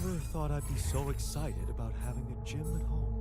Never thought I'd be so excited about having a gym at home.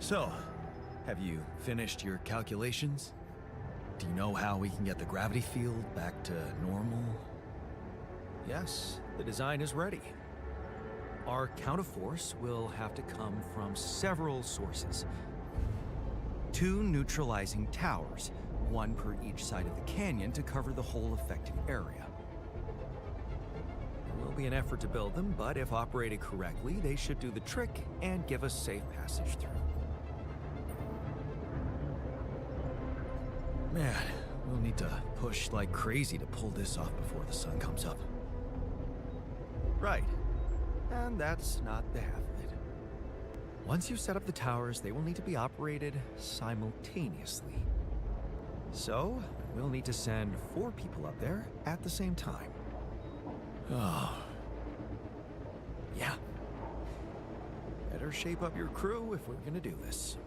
So, have you finished your calculations? Do you know how we can get the gravity field back to normal? Yes, the design is ready. Our counterforce will have to come from several sources. 2 neutralizing towers, 1 per each side of the canyon to cover the whole affected area. It will be an effort to build them, but if operated correctly, they should do the trick and give us safe passage through. Man, we'll need to push like crazy to pull this off before the sun comes up. Right. And that's not the half of it. Once you set up the towers, they will need to be operated simultaneously. So, we'll need to send 4 people up there at the same time. Oh. Yeah. better shape up your crew if we're gonna do this.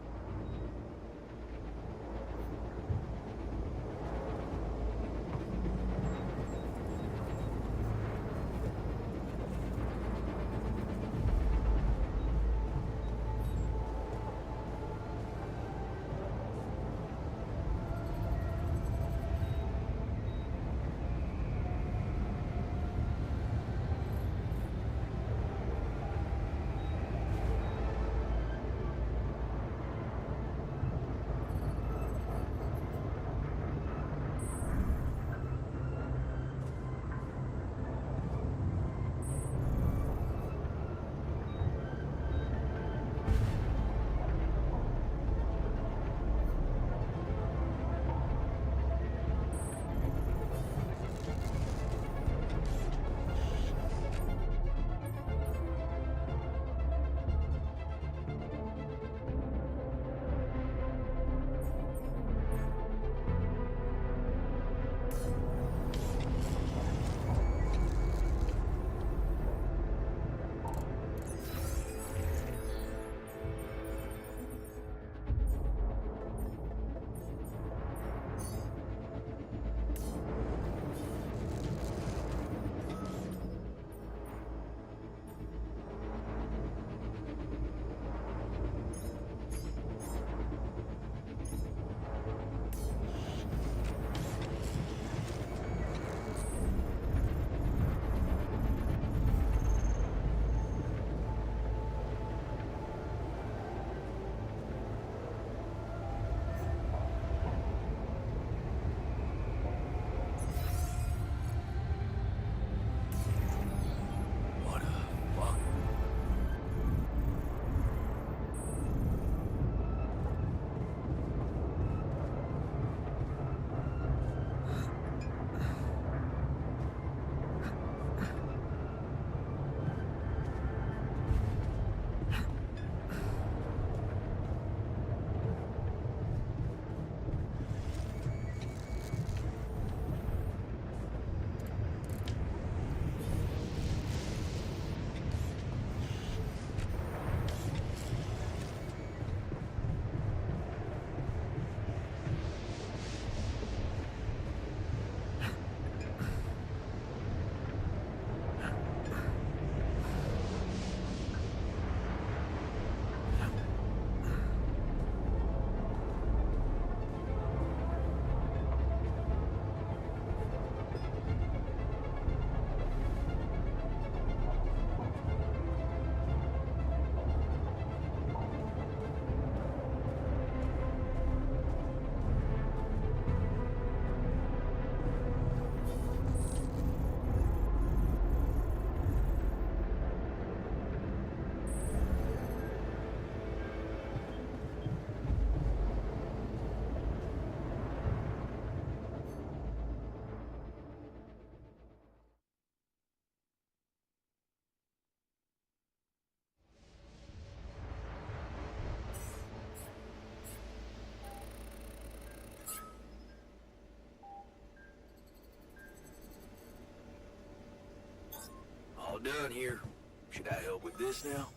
All done here. Should I help with this now?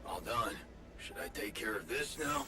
All done. Should I take care of this now?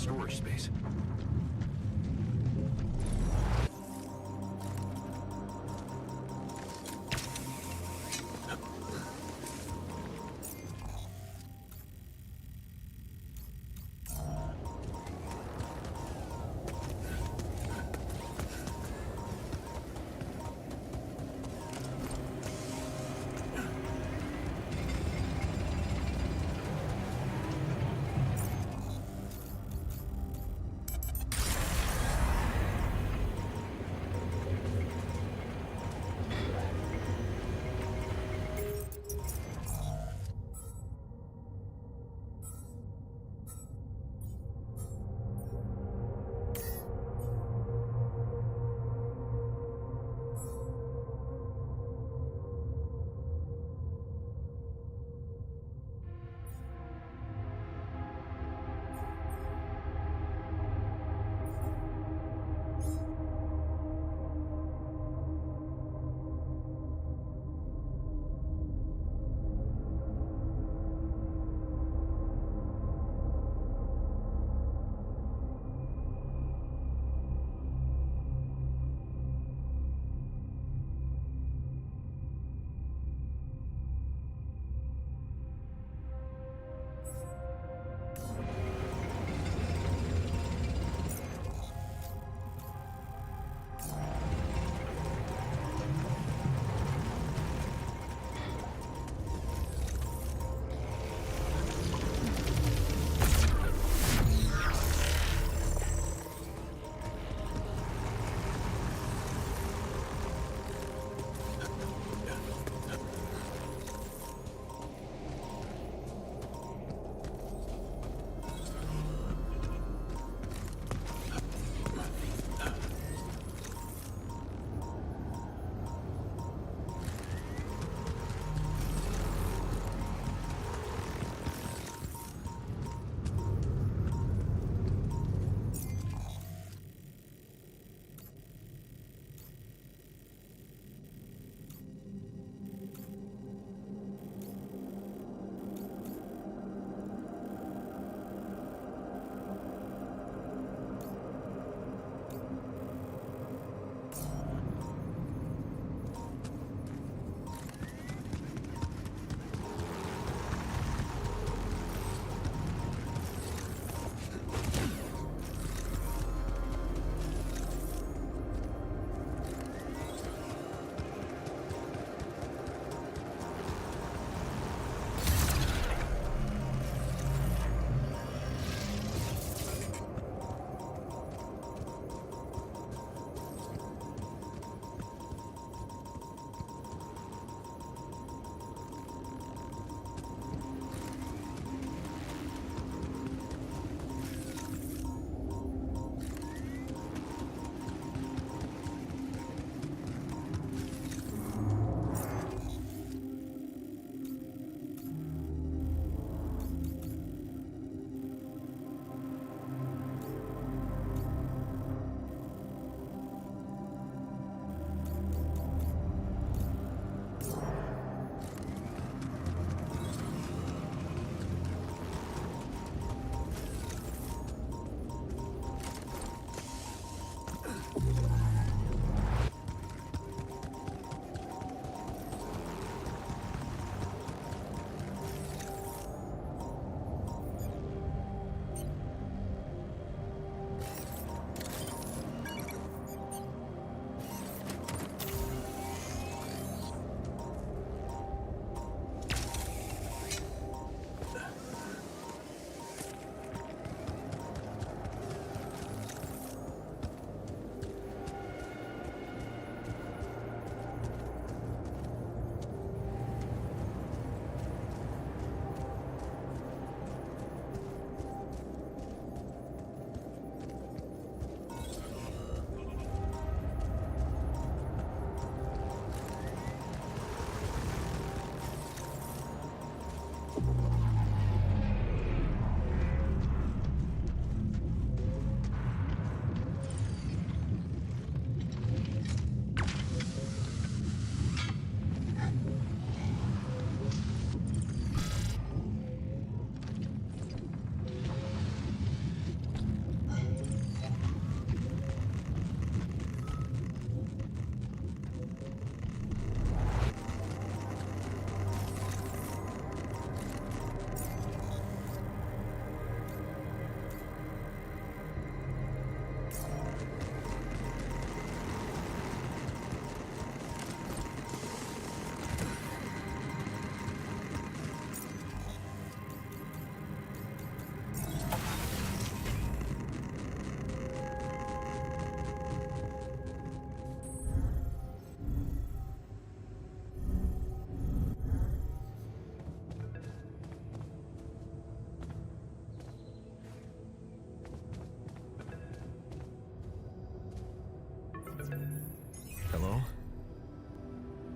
storage space.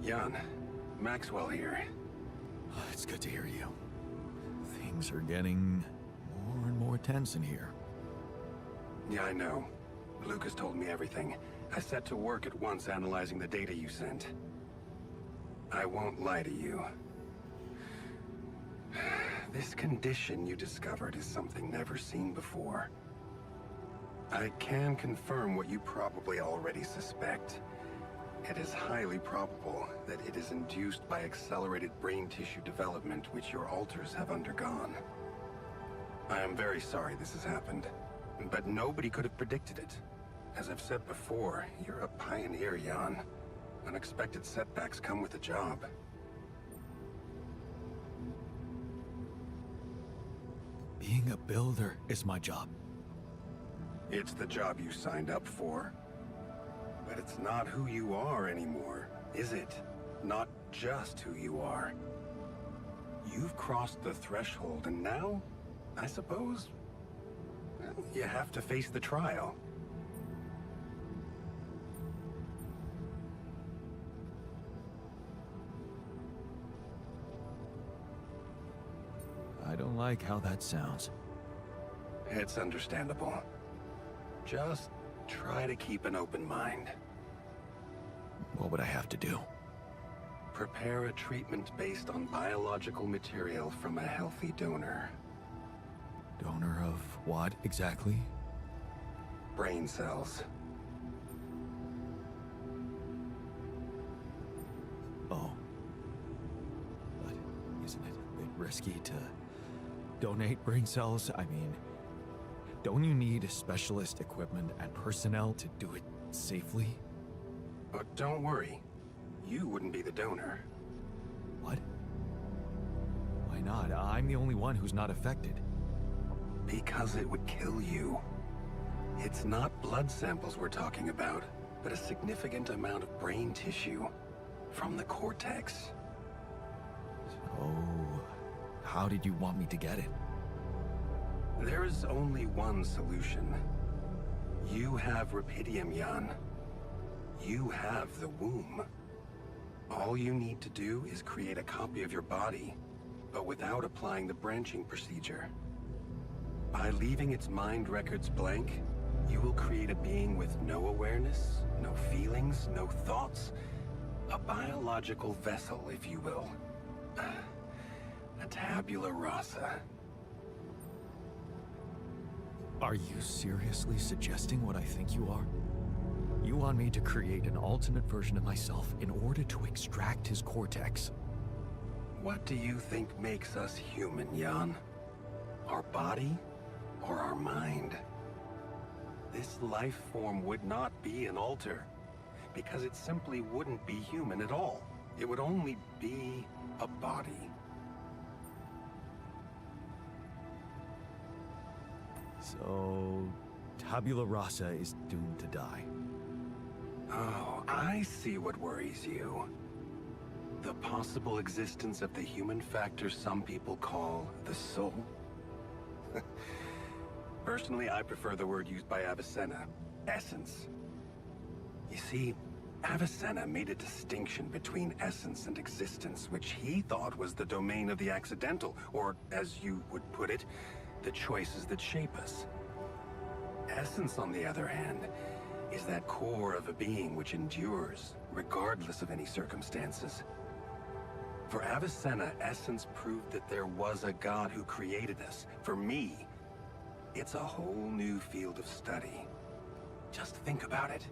Jan, Maxwell here. It's good to hear you. Things are getting more and more tense in here. Yeah, I know. Lucas told me everything. I set to work at once analyzing the data you sent. I won't lie to you. This condition you discovered is something never seen before. I can confirm what you probably already suspect. It is highly probable that it is induced by accelerated brain tissue development which your alters have undergone. I am very sorry this has happened, but nobody could have predicted it. As I've said before, you're a pioneer, Jan. Unexpected setbacks come with the job. Being a builder is my job. It's the job you signed up for. But it's not who you are anymore, is it? Not just who you are. You've crossed the threshold, and now, I suppose, well, you have to face the trial. I don't like how that sounds. It's understandable. Just try to keep an open mind. What would I have to do? Prepare a treatment based on biological material from a healthy donor. Donor of what exactly? Brain cells. Oh. But isn't it a bit risky to donate brain cells? I mean, don't you need specialist equipment and personnel to do it safely? But don't worry. You wouldn't be the donor. What? Why not? I'm the only one who's not affected. Because it would kill you. It's not blood samples we're talking about, but a significant amount of brain tissue from the cortex. So, how did you want me to get it? There is only one solution. You have Rapidium, Jan. You have the womb. All you need to do is create a copy of your body, but without applying the branching procedure. By leaving its mind records blank, you will create a being with no awareness, no feelings, no thoughts. A biological vessel, if you will. A tabula rasa. Are you seriously suggesting what I think you are? You want me to create an alternate version of myself in order to extract his cortex? What do you think makes us human, Jan? Our body or our mind? This life form would not be an alter, because it simply wouldn't be human at all. It would only be a body. So, tabula rasa is doomed to die. Oh, I see what worries you. The possible existence of the human factor some people call the soul. Personally, I prefer the word used by Avicenna, essence. You see, Avicenna made a distinction between essence and existence, which he thought was the domain of the accidental, or, as you would put it, the choices that shape us. Essence, on the other hand, is that core of a being which endures, regardless of any circumstances. For Avicenna, essence proved that there was a God who created us. For me, it's a whole new field of study. Just think about it.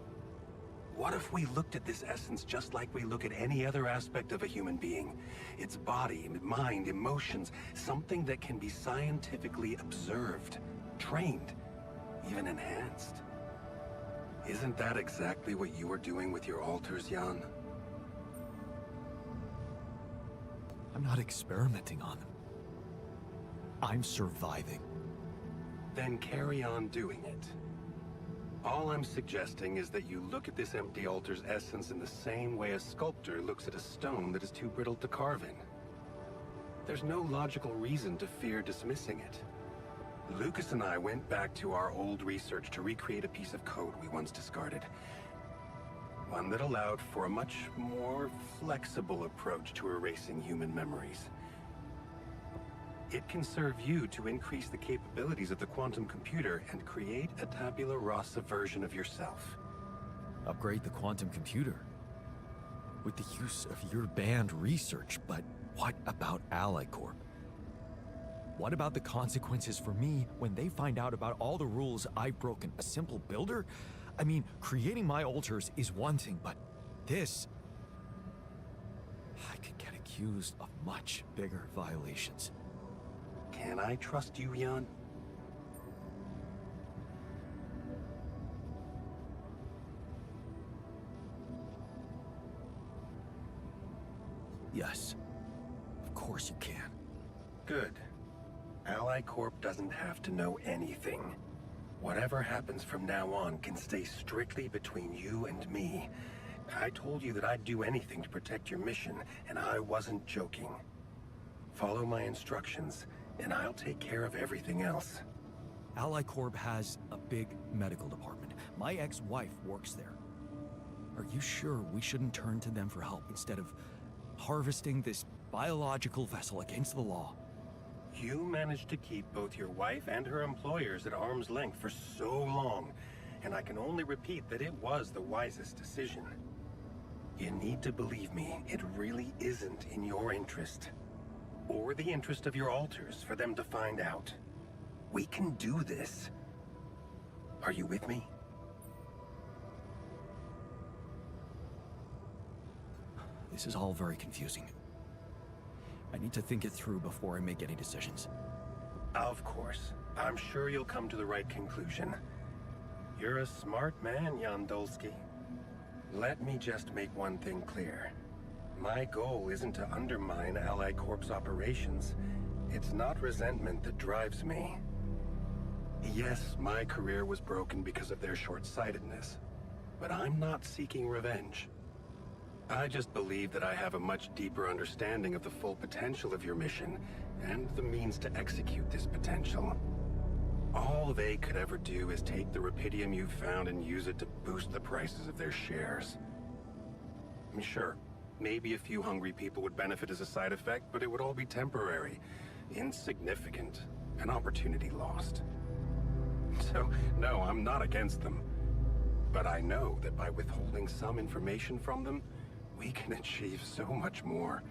What if we looked at this essence just like we look at any other aspect of a human being? Its body, mind, emotions, something that can be scientifically observed, trained, even enhanced. Isn't that exactly what you are doing with your alters, Jan? I'm not experimenting on them. I'm surviving. Then carry on doing it. All I'm suggesting is that you look at this empty altar's essence in the same way a sculptor looks at a stone that is too brittle to carve in. There's no logical reason to fear dismissing it. Lucas and I went back to our old research to recreate a piece of code we once discarded. One that allowed for a much more flexible approach to erasing human memories. It can serve you to increase the capabilities of the quantum computer and create a tabula rasa version of yourself. Upgrade the quantum computer? With the use of your banned research, but what about Ally Corp? What about the consequences for me when they find out about all the rules I've broken? A simple builder? I mean, creating my altars is one thing, but this... I could get accused of much bigger violations. Can I trust you, Jan? Yes, of course you can. Good. Ally Corp doesn't have to know anything. Whatever happens from now on can stay strictly between you and me. I told you that I'd do anything to protect your mission, and I wasn't joking. Follow my instructions, and I'll take care of everything else. Ally Corp has a big medical department. My ex-wife works there. Are you sure we shouldn't turn to them for help instead of harvesting this biological vessel against the law? You managed to keep both your wife and her employers at arm's length for so long, and I can only repeat that it was the wisest decision. You need to believe me, it really isn't in your interest. Or the interest of your alters for them to find out. We can do this. Are you with me? This is all very confusing. I need to think it through before I make any decisions. Of course. I'm sure you'll come to the right conclusion. You're a smart man, Jan Dolsky. Let me just make one thing clear. My goal isn't to undermine Ally Corp's operations. It's not resentment that drives me. Yes, my career was broken because of their short-sightedness, but I'm not seeking revenge. I just believe that I have a much deeper understanding of the full potential of your mission, and the means to execute this potential. All they could ever do is take the rupidium you've found and use it to boost the prices of their shares. Sure, maybe a few hungry people would benefit as a side effect, but it would all be temporary, insignificant, an opportunity lost. So, no, I'm not against them. But I know that by withholding some information from them, we can achieve so much more.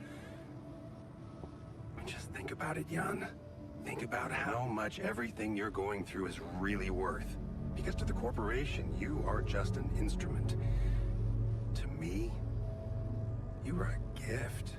Just think about it, Jan. Think about how much everything you're going through is really worth. Because to the corporation, you are just an instrument. To me, you are a gift.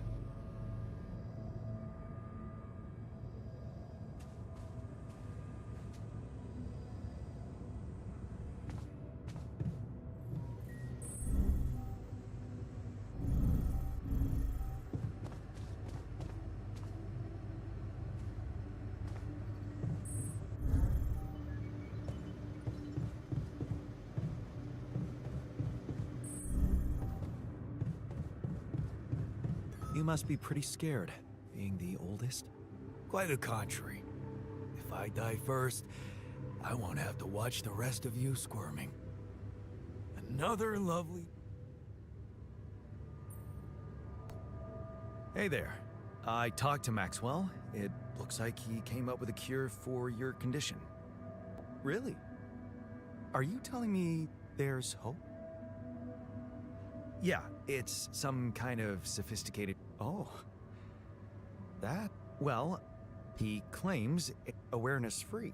You must be pretty scared, being the oldest. Quite the contrary. If I die first, I won't have to watch the rest of you squirming. Another lovely... Hey there. I talked to Maxwell. It looks like he came up with a cure for your condition. Really? Are you telling me there's hope? Yeah, it's some kind of sophisticated... Oh. That... Well, he claims awareness-free.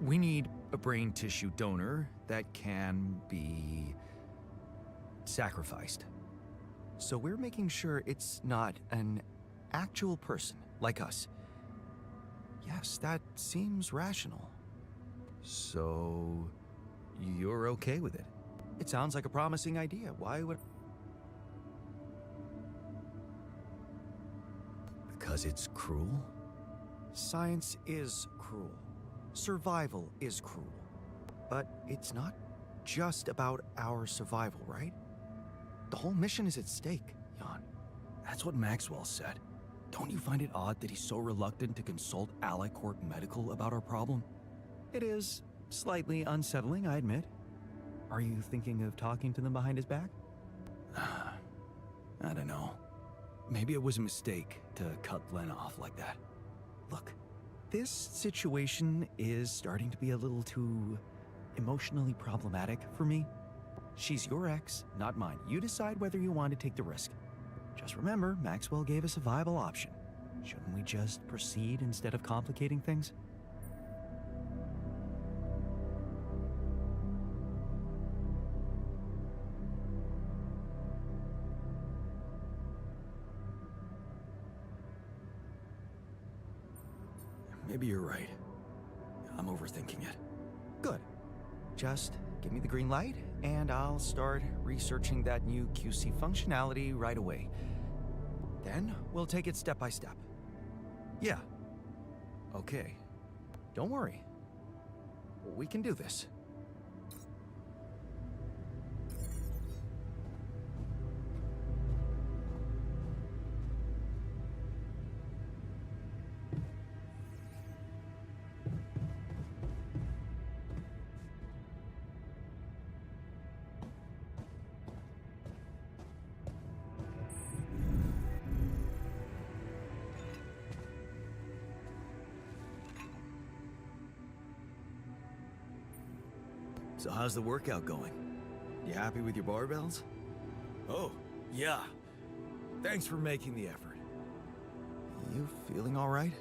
We need a brain tissue donor that can be sacrificed. So we're making sure it's not an actual person like us. Yes, that seems rational. So you're okay with it? It sounds like a promising idea. Why would... Because it's cruel? Science is cruel. Survival is cruel. But it's not just about our survival, right? The whole mission is at stake, Jan. That's what Maxwell said. Don't you find it odd that he's so reluctant to consult Ally Corp Medical about our problem? It is slightly unsettling, I admit. Are you thinking of talking to them behind his back? I don't know. Maybe it was a mistake to cut Len off like that. Look, this situation is starting to be a little too emotionally problematic for me. She's your ex, not mine. You decide whether you want to take the risk. Just remember, Maxwell gave us a viable option. Shouldn't we just proceed instead of complicating things? Maybe you're right. I'm overthinking it. Good. Just give me the green light, and I'll start researching that new QC functionality right away. Then we'll take it step by step. Yeah. Okay. Don't worry. We can do this. So how's the workout going? You happy with your barbells? Oh, yeah. Thanks for making the effort. You feeling all right?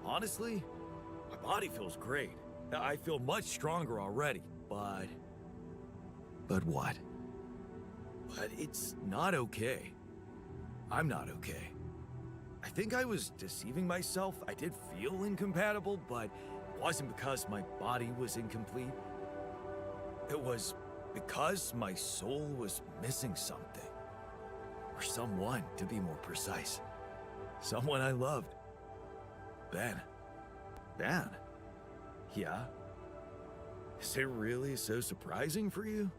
Honestly, my body feels great. I feel much stronger already, but... But what? But it's not okay. I'm not okay. I think I was deceiving myself. I did feel incompatible, but it wasn't because my body was incomplete. It was because my soul was missing something. Or someone, to be more precise. Someone I loved. Ben. Ben? Yeah? Is it really so surprising for you?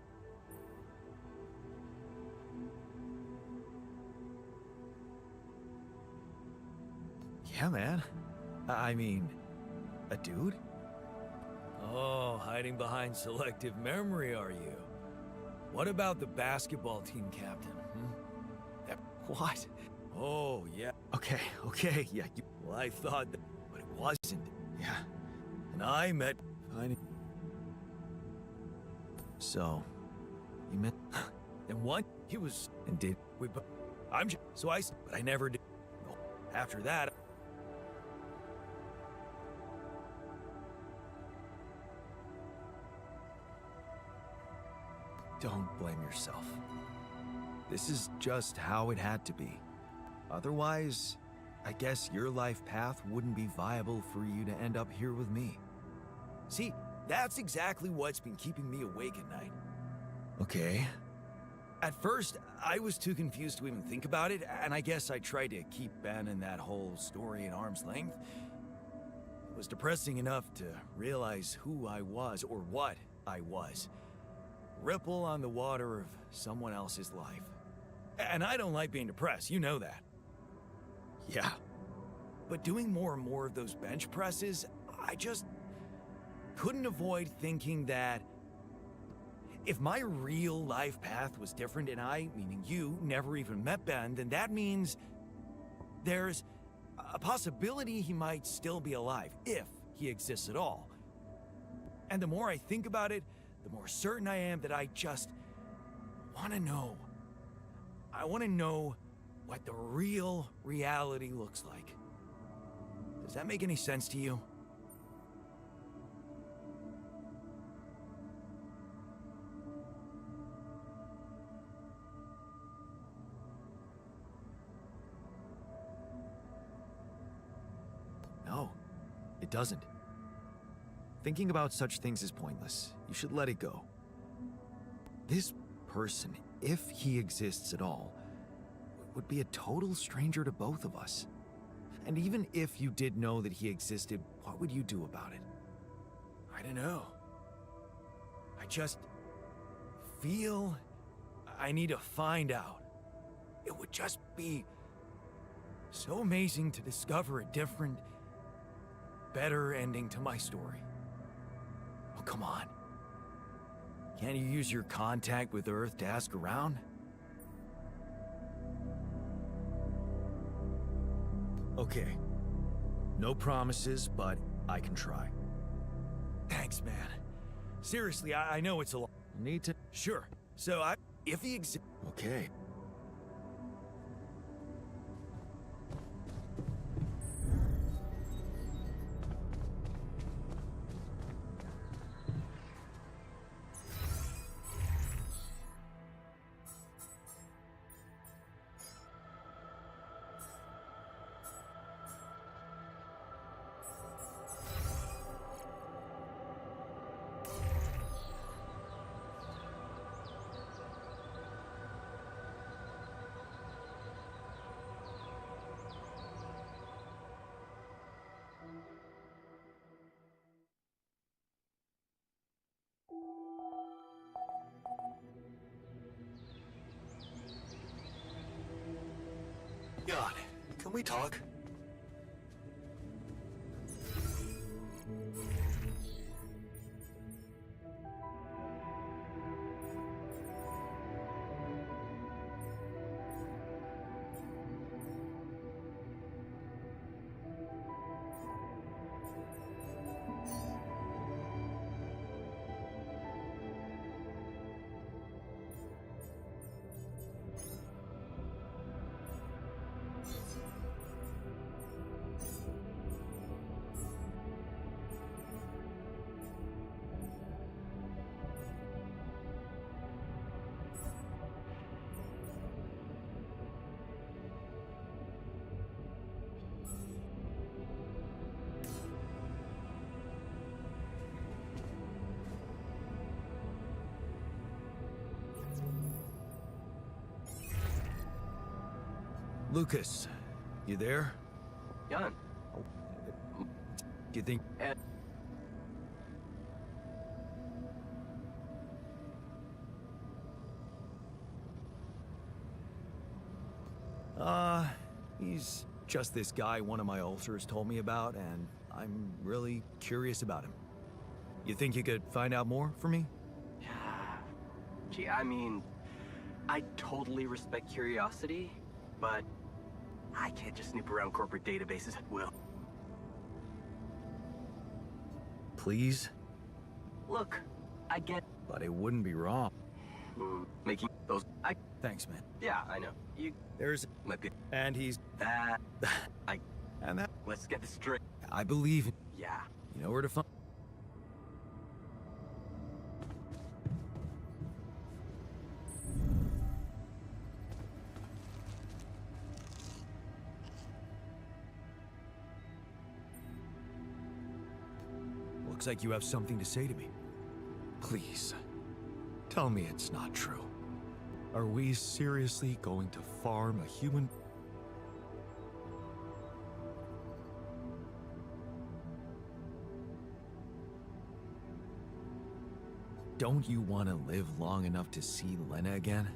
Yeah, man. I mean, a dude? Oh, hiding behind selective memory, are you? What about the basketball team captain? What? Oh, yeah. Okay, yeah. Well, I thought that, but it wasn't. Yeah. And I met... So, you met... And what? He was... And did... Wait, but... I'm just... So I... But I never did... After that... Don't blame yourself. This is just how it had to be. Otherwise, I guess your life path wouldn't be viable for you to end up here with me. See, that's exactly what's been keeping me awake at night. Okay. At first, I was too confused to even think about it, and I guess I tried to keep Ben and that whole story at arm's length. It was depressing enough to realize who I was, or what I was. Ripple on the water of someone else's life. And I don't like being depressed, you know that. Yeah. But doing more and more of those bench presses, I just couldn't avoid thinking that if my real life path was different and I, meaning you, never even met Ben, then that means there's a possibility he might still be alive, if he exists at all. And the more I think about it, the more certain I am that I just want to know. I want to know what the real reality looks like. Does that make any sense to you? No, it doesn't. Thinking about such things is pointless. You should let it go. This person, if he exists at all, would be a total stranger to both of us. And even if you did know that he existed, what would you do about it? I don't know. I just feel I need to find out. It would just be so amazing to discover a different, better ending to my story. Oh, come on. Can't you use your contact with Earth to ask around? Okay. No promises, but I can try. Thanks, man. Seriously, I know it's a lot. Need to... Sure. So, if he Okay. God, can we talk? Lucas, you there? Jan. Do you think... He's just this guy one of my ulcers told me about, and I'm really curious about him. You think you could find out more for me? Gee, I mean, I totally respect curiosity, but I can't just snoop around corporate databases at will. Please? Look, I get... But it wouldn't be wrong. Making those... Thanks, man. Yeah, I know. You... There's... Might be... And he's... That... And that... Let's get this straight. I believe in... Yeah. You know where to find... Looks like you have something to say to me. Please, tell me it's not true. Are we seriously going to farm a human? Don't you want to live long enough to see Lena again?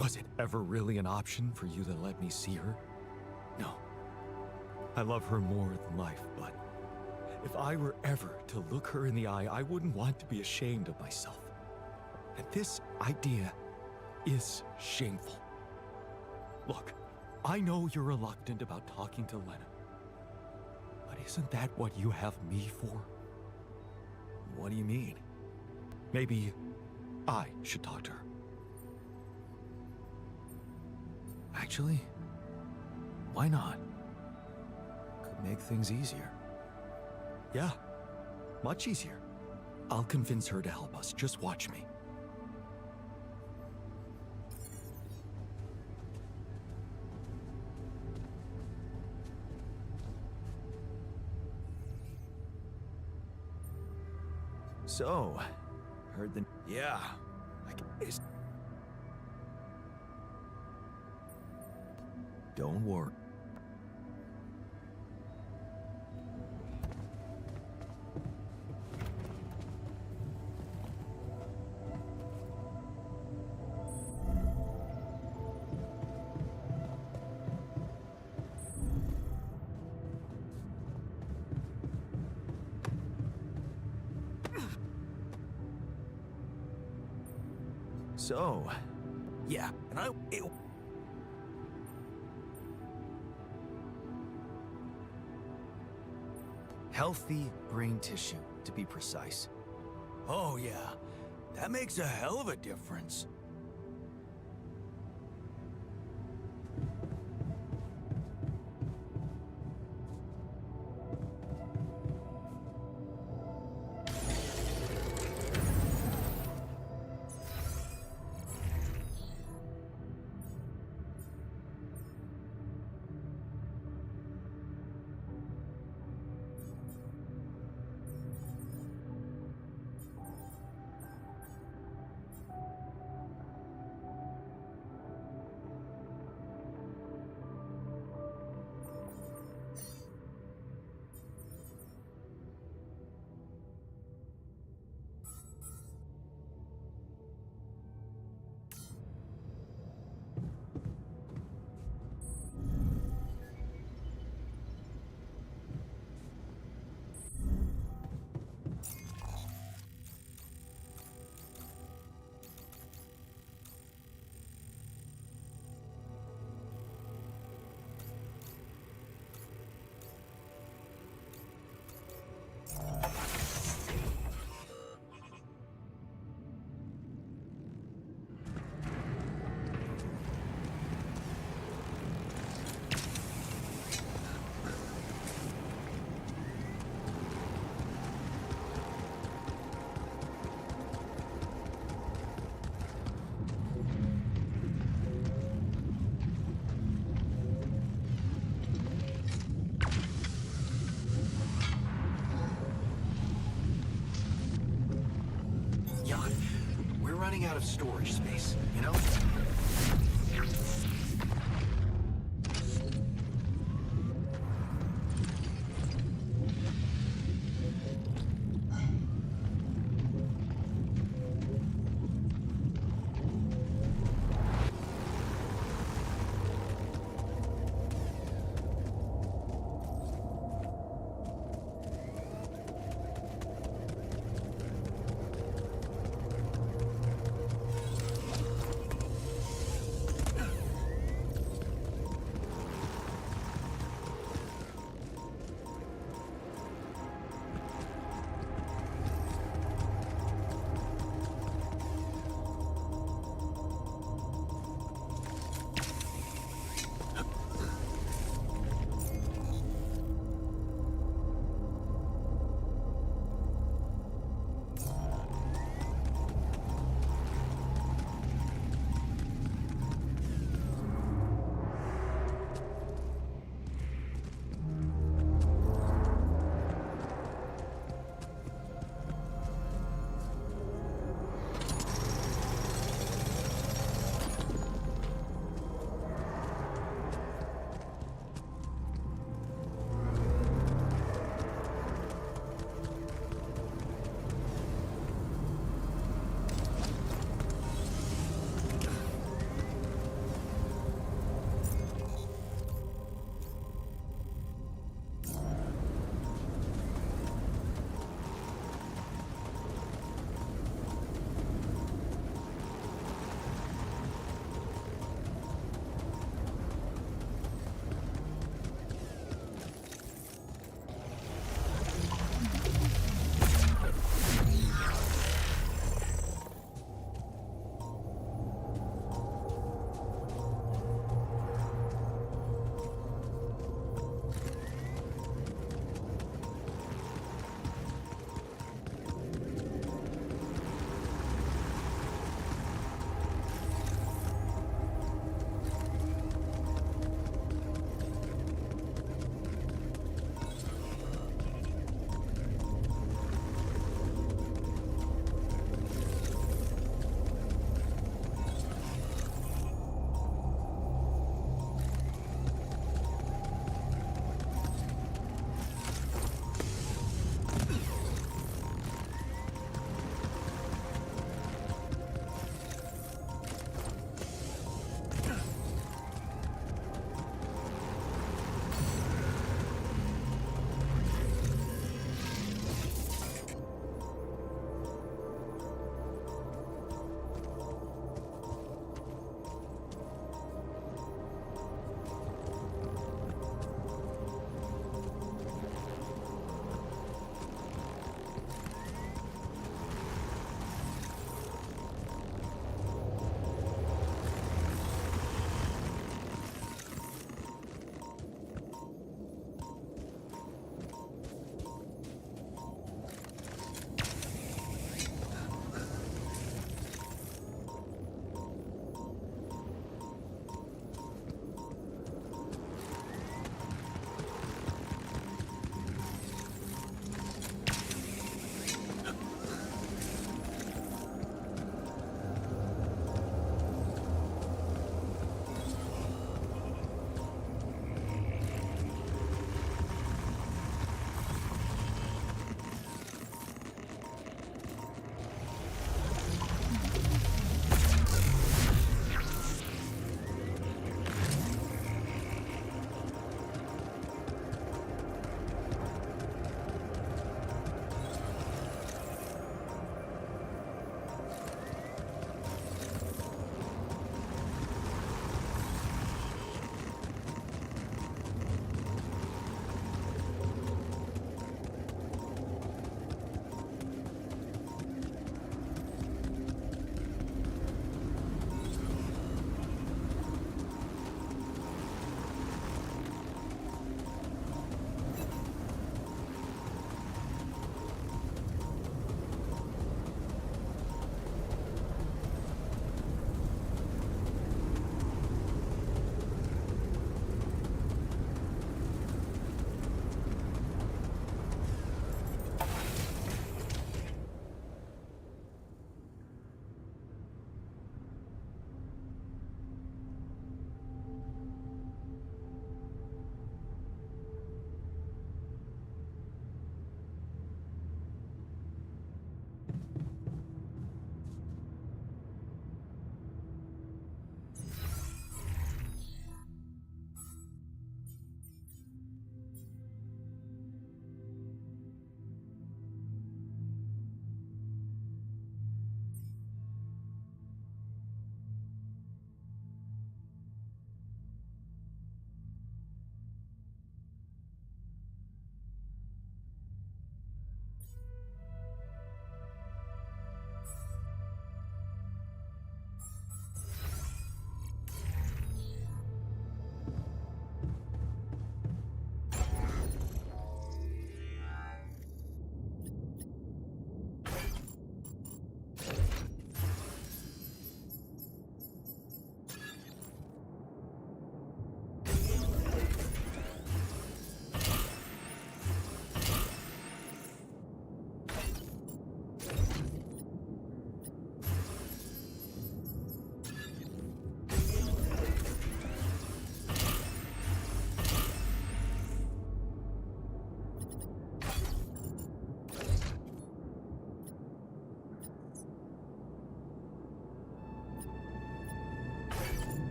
Was it ever really an option for you to let me see her? No. I love her more than life, but if I were ever to look her in the eye, I wouldn't want to be ashamed of myself. And this idea is shameful. Look, I know you're reluctant about talking to Lena, but isn't that what you have me for? What do you mean? Maybe I should talk to her. Actually, why not? Could make things easier. Yeah, much easier. I'll convince her to help us. Just watch me. So, heard the... Yeah, I guess... Don't worry. So, Yeah, and healthy brain tissue, to be precise. Oh yeah, that makes a hell of a difference. Running out of storage space, you know?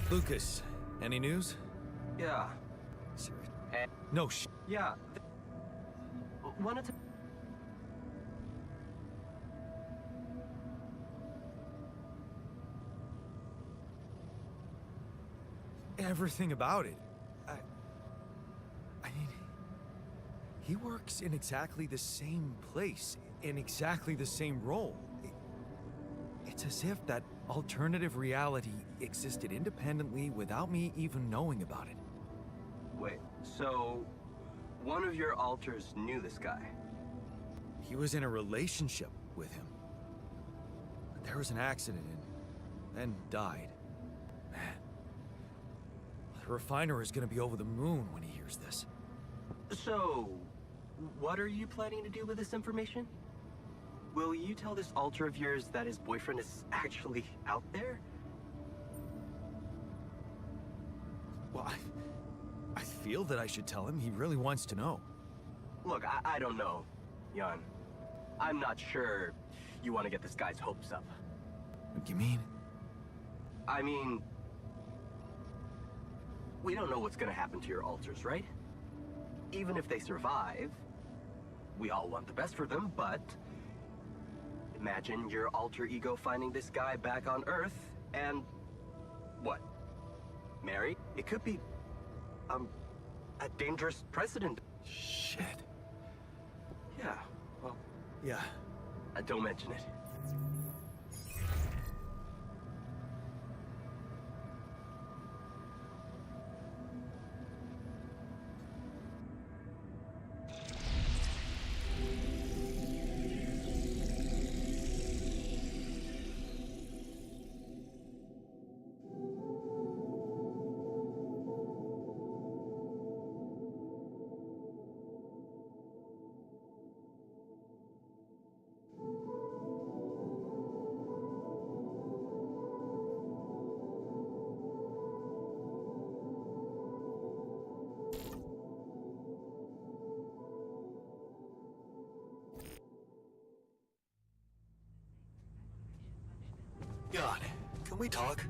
Lucas, any news? Yeah. Serious? And No yeah. Wanted to. Everything about it. I mean, he works in exactly the same place, in exactly the same role. It's as if that alternative reality existed independently without me even knowing about it. Wait, so one of your alters knew this guy? He was in a relationship with him. But there was an accident and then died. Man. The refiner is gonna be over the moon when he hears this. So, what are you planning to do with this information? Will you tell this alter of yours that his boyfriend is actually out there? Well, I feel that I should tell him. He really wants to know. Look, I don't know, Jan. I'm not sure you want to get this guy's hopes up. What do you mean? I mean, we don't know what's gonna happen to your alters, right? Even if they survive, we all want the best for them, but imagine your alter ego finding this guy back on Earth and what? Marry? It could be a dangerous precedent. Shit. Yeah, well, Yeah. don't mention it. God, can we talk?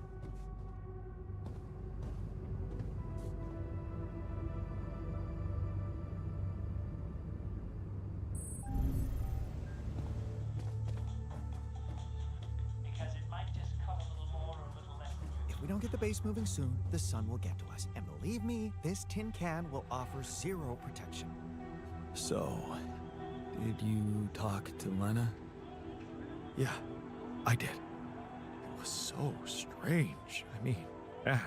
Because it might just cut a little more or a little less. If we don't get the base moving soon, the sun will get to us. And believe me, this tin can will offer zero protection. So, did you talk to Lena? Yeah, I did. It was so strange. I mean, man,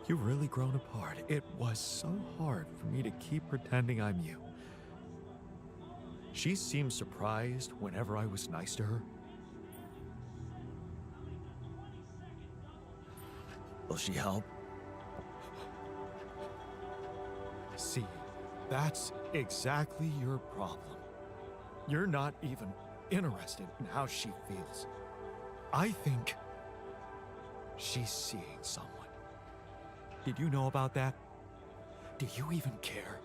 you've really grown apart. It was so hard for me to keep pretending I'm you. She seemed surprised whenever I was nice to her. Will she help? See, that's exactly your problem. You're not even interested in how she feels. I think she's seeing someone. Did you know about that? Do you even care?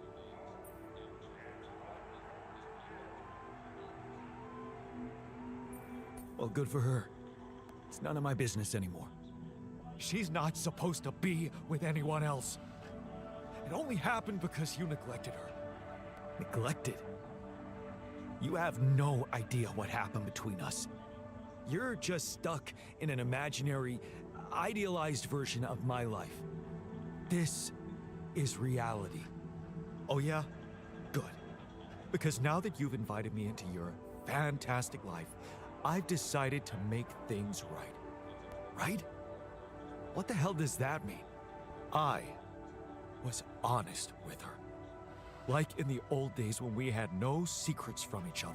Well, good for her. It's none of my business anymore. She's not supposed to be with anyone else. It only happened because you neglected her. Neglected? You have no idea what happened between us. You're just stuck in an imaginary, idealized version of my life. This is reality. Oh yeah? Good. Because now that you've invited me into your fantastic life, I've decided to make things right. Right? What the hell does that mean? I was honest with her. Like in the old days when we had no secrets from each other.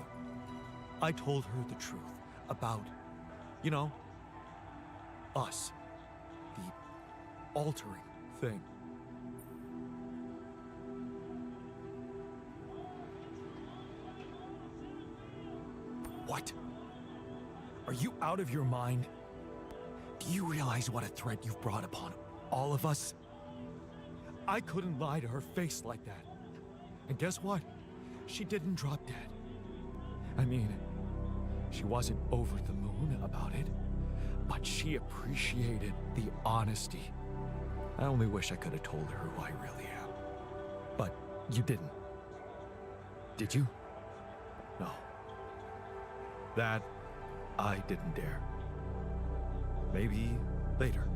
I told her the truth about, you know, us. The altering thing. What? Are you out of your mind? Do you realize what a threat you've brought upon all of us? I couldn't lie to her face like that. And guess what? She didn't drop dead. I mean, she wasn't over the moon about it, much she appreciated the honesty. I only wish I could have told her who I really am. But you didn't. Did you? No. That I didn't dare. Maybe later.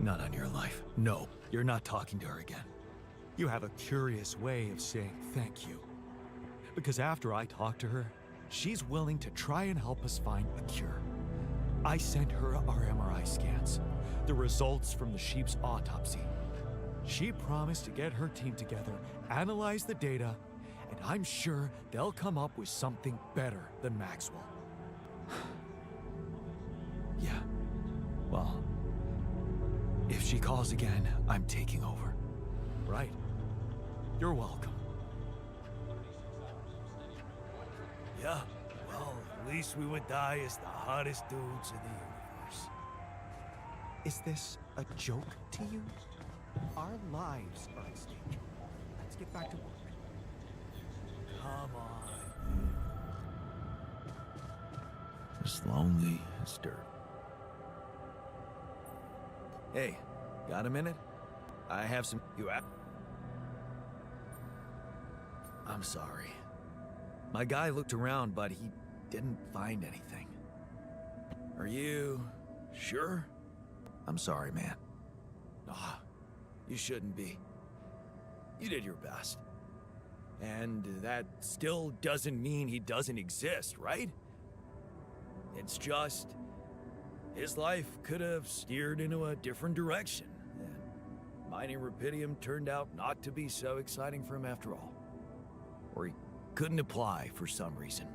Not on your life. No, you're not talking to her again. You have a curious way of saying thank you. Because after I talked to her, she's willing to try and help us find a cure. I sent her our MRI scans, the results from the sheep's autopsy. She promised to get her team together, analyze the data, and I'm sure they'll come up with something better than Maxwell. Yeah, well, if she calls again, I'm taking over. Right? You're welcome. Yeah, well, at least we would die as the hottest dudes in the universe. Is this a joke to you? Our lives are at stake. Let's get back to work. Come on. As lonely as dirt. Hey, got a minute? I have some... You at? I'm sorry. My guy looked around, but he didn't find anything. Are you sure? I'm sorry, man. Ah, you shouldn't be. You did your best. And that still doesn't mean he doesn't exist, right? It's just... his life could have steered into a different direction. And mining rubidium turned out not to be so exciting for him after all. Or he couldn't apply for some reason.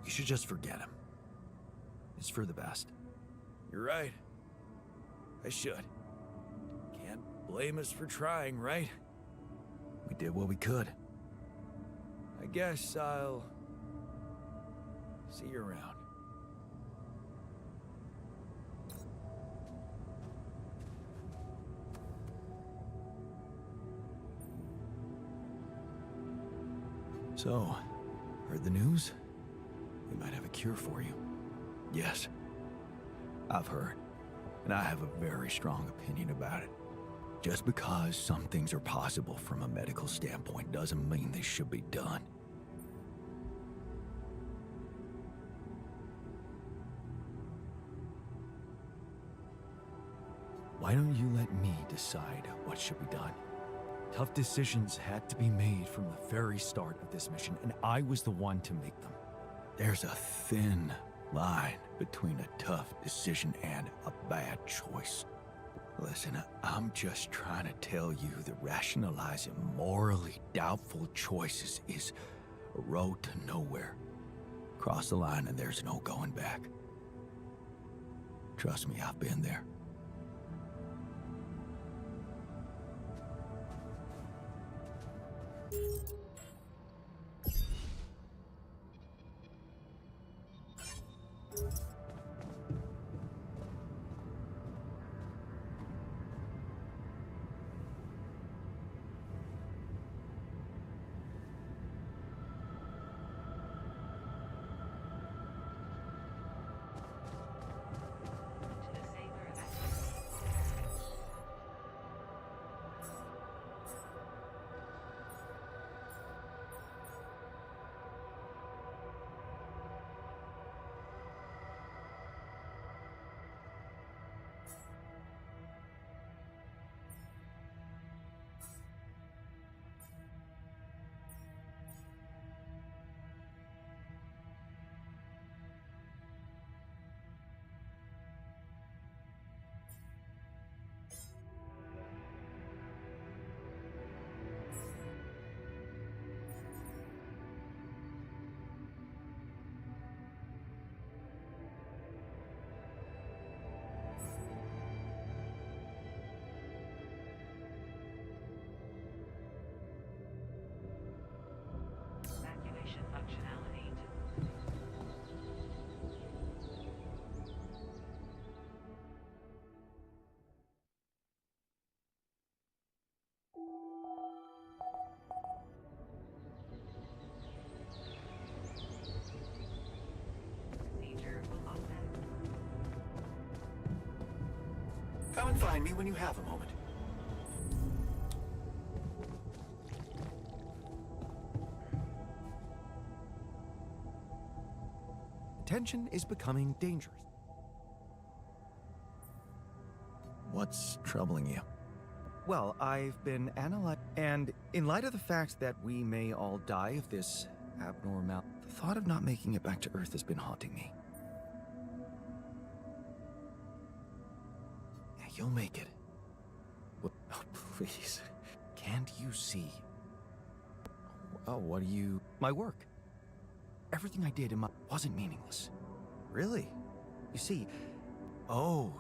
You should just forget him. It's for the best. You're right. I should. Can't blame us for trying, right? We did what we could. I guess I'll see you around. So, heard the news? We might have a cure for you. Yes, I've heard, and I have a very strong opinion about it. Just because some things are possible from a medical standpoint doesn't mean they should be done. Why don't you let me decide what should be done? Tough decisions had to be made from the very start of this mission, and I was the one to make them. There's a thin line between a tough decision and a bad choice. Listen, I'm just trying to tell you that rationalizing morally doubtful choices is a road to nowhere. Cross the line and there's no going back. Trust me, I've been there. Come and find me when you have a moment. Tension is becoming dangerous. What's troubling you? Well, I've been analyzing, and in light of the fact that we may all die of this abnormal, the thought of not making it back to Earth has been haunting me. Yeah, you'll make it. Oh, please. Can't you see? Oh, what do you... My work. Everything I did in my... wasn't meaningless. Really? You see... Oh,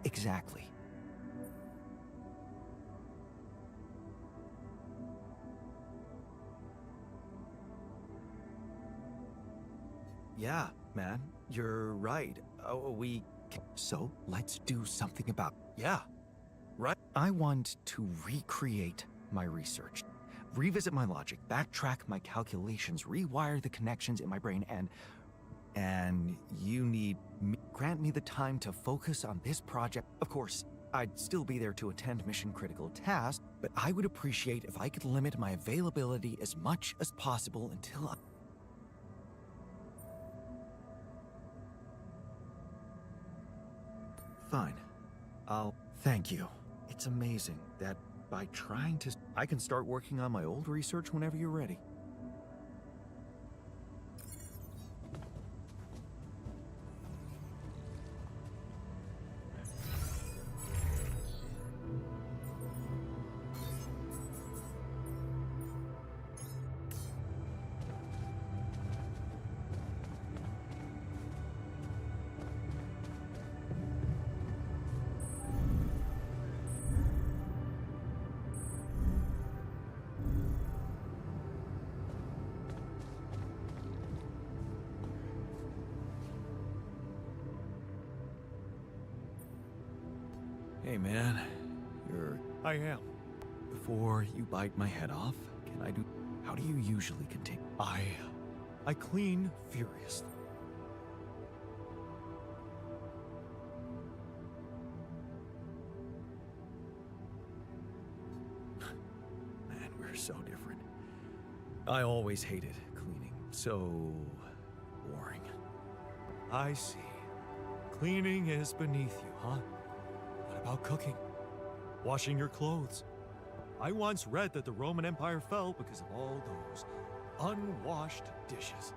exactly. Yeah, man, you're right. So, let's do something about... Yeah, right. I want to recreate my research. Revisit my logic, backtrack my calculations, rewire the connections in my brain, and you need me... Grant me the time to focus on this project. Of course, I'd still be there to attend mission-critical tasks, but I would appreciate if I could limit my availability as much as possible until I... Fine. Thank you. It's amazing that by trying to... I can start working on my old research whenever you're ready. Hey, man. I am. Before you bite my head off, can I do... How do you usually continue? I clean furiously. Man, we're so different. I always hated cleaning. So... boring. I see. Cleaning is beneath you, huh? What about cooking? Washing your clothes? I once read that the Roman Empire fell because of all those unwashed dishes.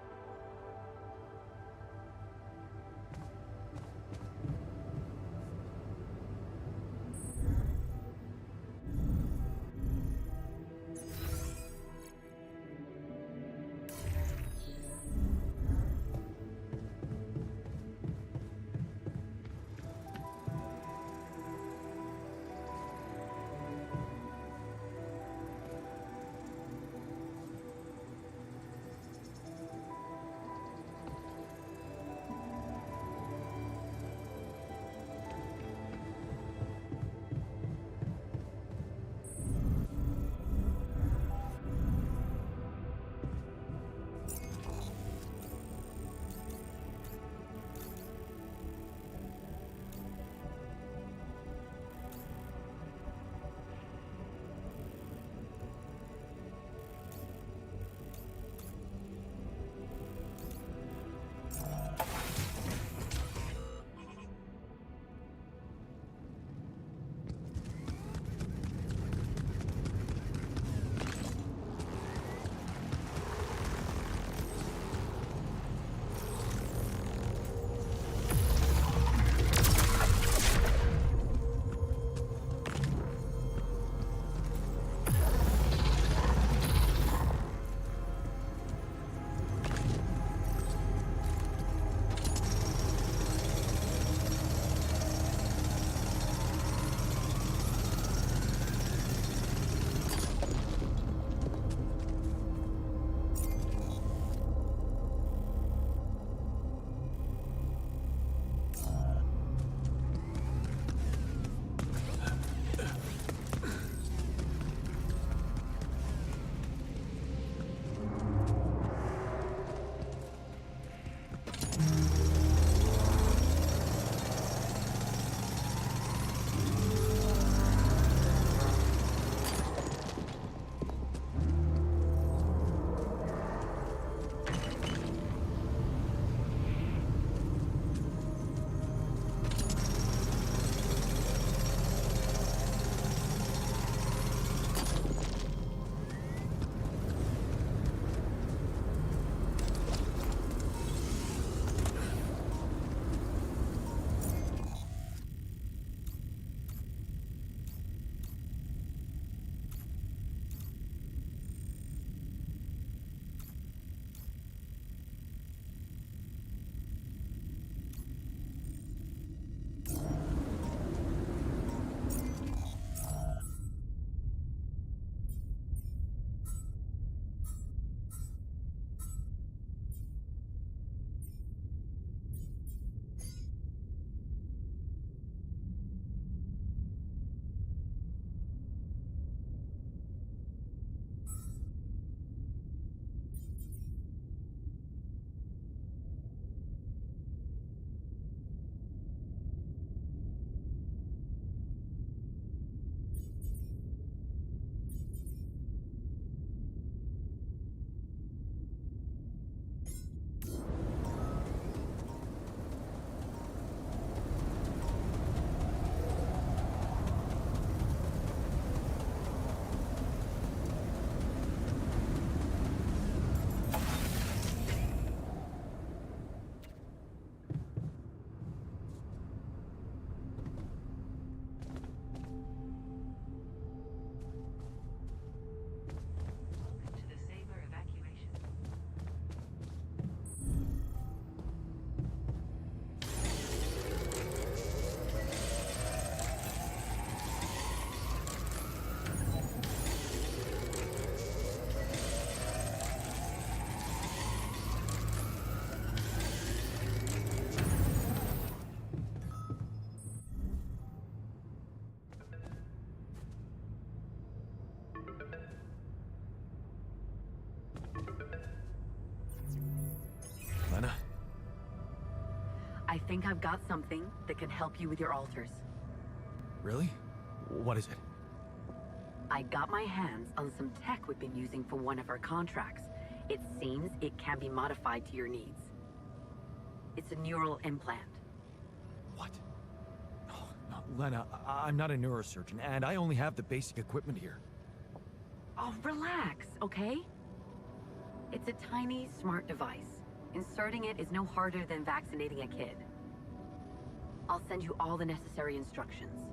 I think I've got something that can help you with your alters. Really? What is it? I got my hands on some tech we've been using for one of our contracts. It seems it can be modified to your needs. It's a neural implant. What? No, Lena, I'm not a neurosurgeon, and I only have the basic equipment here. Oh, relax, okay? It's a tiny, smart device. Inserting it is no harder than vaccinating a kid. I'll send you all the necessary instructions.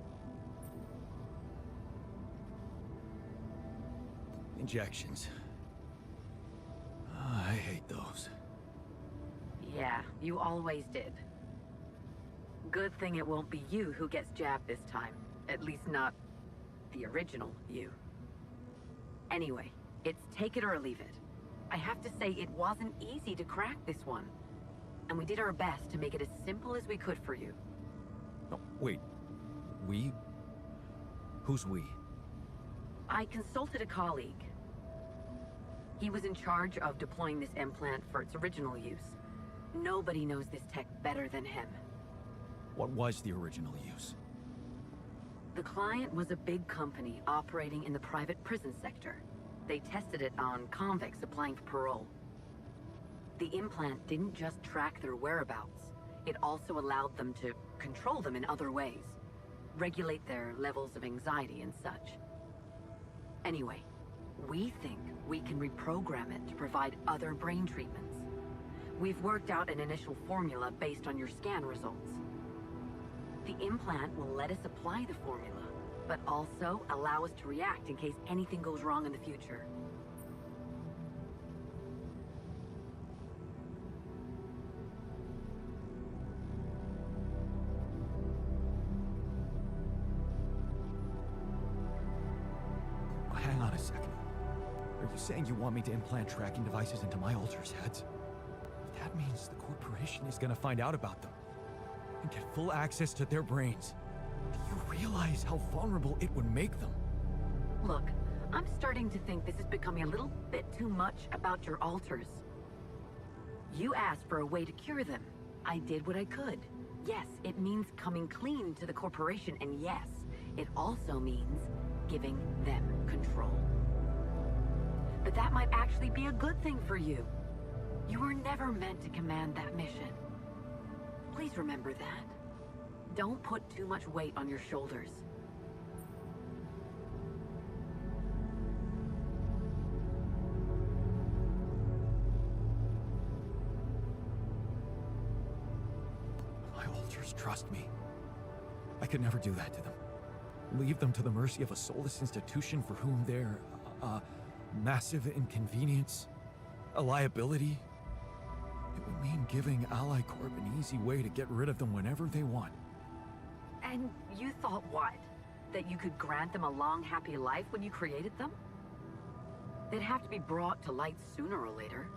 Injections. I hate those. Yeah, you always did. Good thing it won't be you who gets jabbed this time. At least not the original you. Anyway, it's take it or leave it. I have to say it wasn't easy to crack this one. And we did our best to make it as simple as we could for you. No, wait. We? Who's we? I consulted a colleague. He was in charge of deploying this implant for its original use. Nobody knows this tech better than him. What was the original use? The client was a big company operating in the private prison sector. They tested it on convicts applying for parole. The implant didn't just track their whereabouts. It also allowed them to control them in other ways. Regulate their levels of anxiety and such. Anyway, we think we can reprogram it to provide other brain treatments. We've worked out an initial formula based on your scan results. The implant will let us apply the formula, but also allow us to react in case anything goes wrong in the future. Hang on a second. Are you saying you want me to implant tracking devices into my alters' heads? That means the corporation is gonna find out about them and get full access to their brains. Do you realize how vulnerable it would make them? Look, I'm starting to think this is becoming a little bit too much about your alters. You asked for a way to cure them. I did what I could. Yes, it means coming clean to the corporation, and yes, it also means giving them control. But that might actually be a good thing for you. You were never meant to command that mission. Please remember that. Don't put too much weight on your shoulders. My alters trust me. I could never do that to them. Leave them to the mercy of a soulless institution for whom they're a massive inconvenience, a liability. It would mean giving Ally Corp an easy way to get rid of them whenever they want. And you thought what? That you could grant them a long, happy life when you created them? They'd have to be brought to light sooner or later.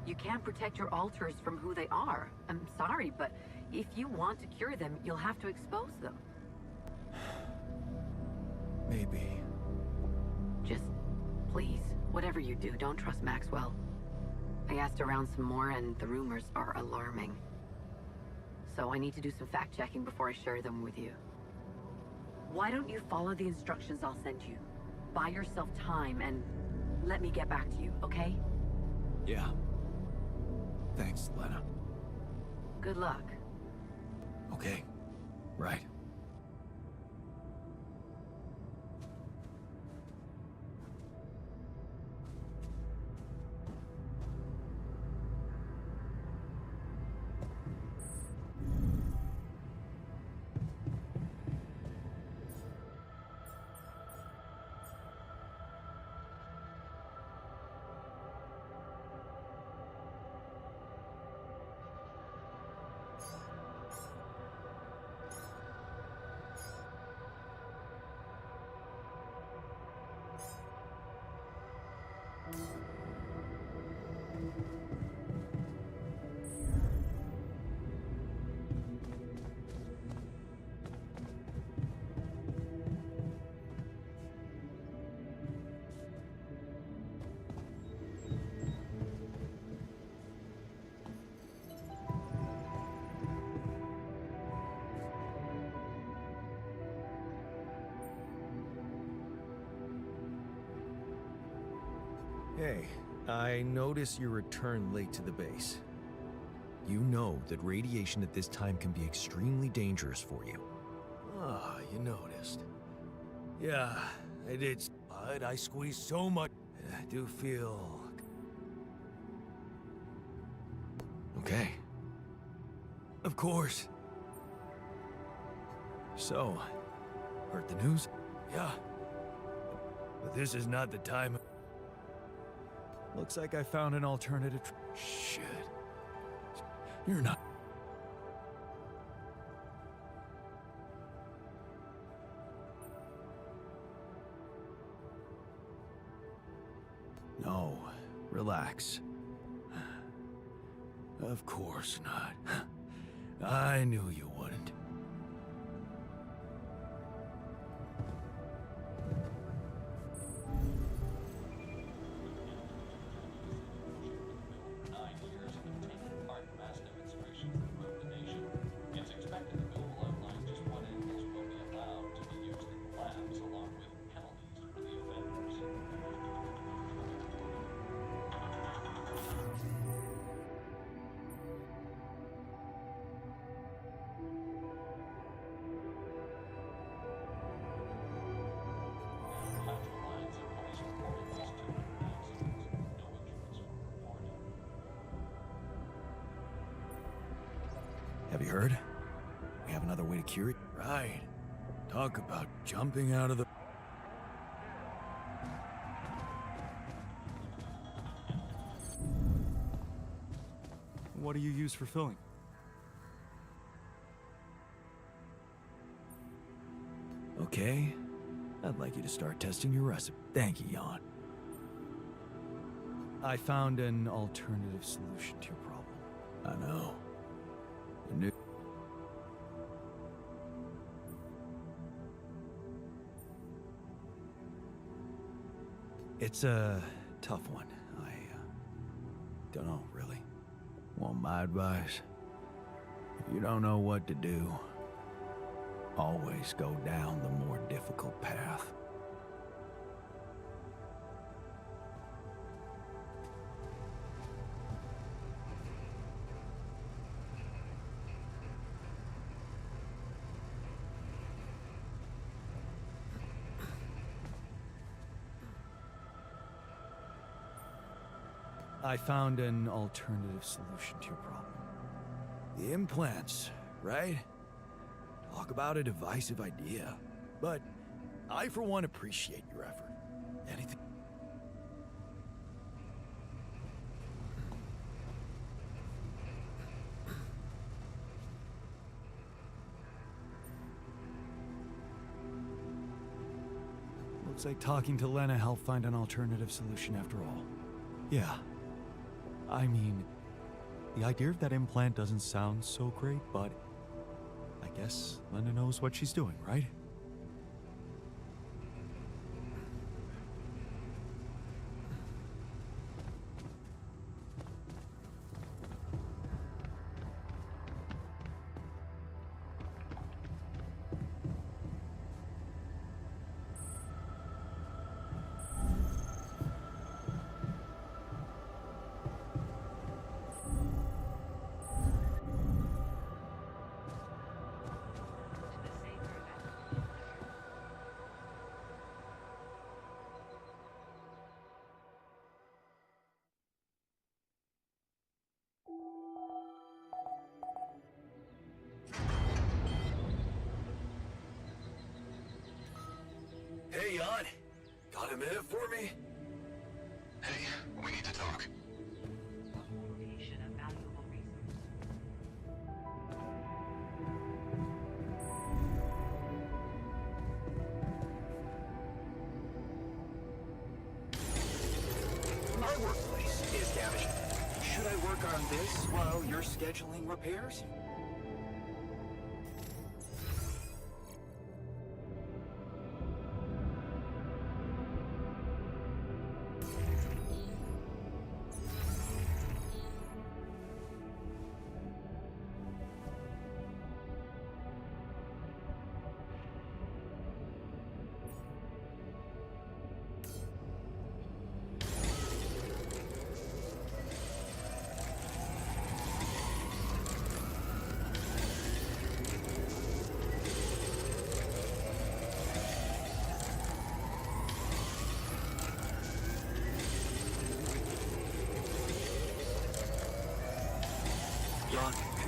You can't protect your alters from who they are. I'm sorry, but if you want to cure them, you'll have to expose them. Maybe. Just, please, whatever you do, don't trust Maxwell. I asked around some more, and the rumors are alarming. So I need to do some fact-checking before I share them with you. Why don't you follow the instructions I'll send you? Buy yourself time, and let me get back to you, okay? Yeah. Thanks, Lena. Good luck. Okay. Right. Hey, I notice you returned late to the base. You know that radiation at this time can be extremely dangerous for you. Ah, you noticed. Yeah, I did. But I squeezed so much. I do feel... Okay. Of course. So, heard the news? Yeah. But this is not the time. Looks like I found an alternative. Shit. You're not... No, relax. Of course not. I knew you wouldn't. Have you heard? We have another way to cure it. Right. Talk about jumping out of the... What do you use for filling? Okay. I'd like you to start testing your recipe. Thank you, Jan. I found an alternative solution to your problem. I know. I knew... It's a tough one. I don't know, really. Want my advice? If you don't know what to do, always go down the more difficult path. I found an alternative solution to your problem. The implants, right? Talk about a divisive idea. But I, for one, appreciate your effort. Anything... Looks like talking to Lena helped find an alternative solution after all. Yeah. I mean, the idea of that implant doesn't sound so great, but I guess Lena knows what she's doing, right? Hey, Jan. Got a minute for me? Hey, we need to talk. My workplace is damaged. Should I work on this while you're scheduling repairs?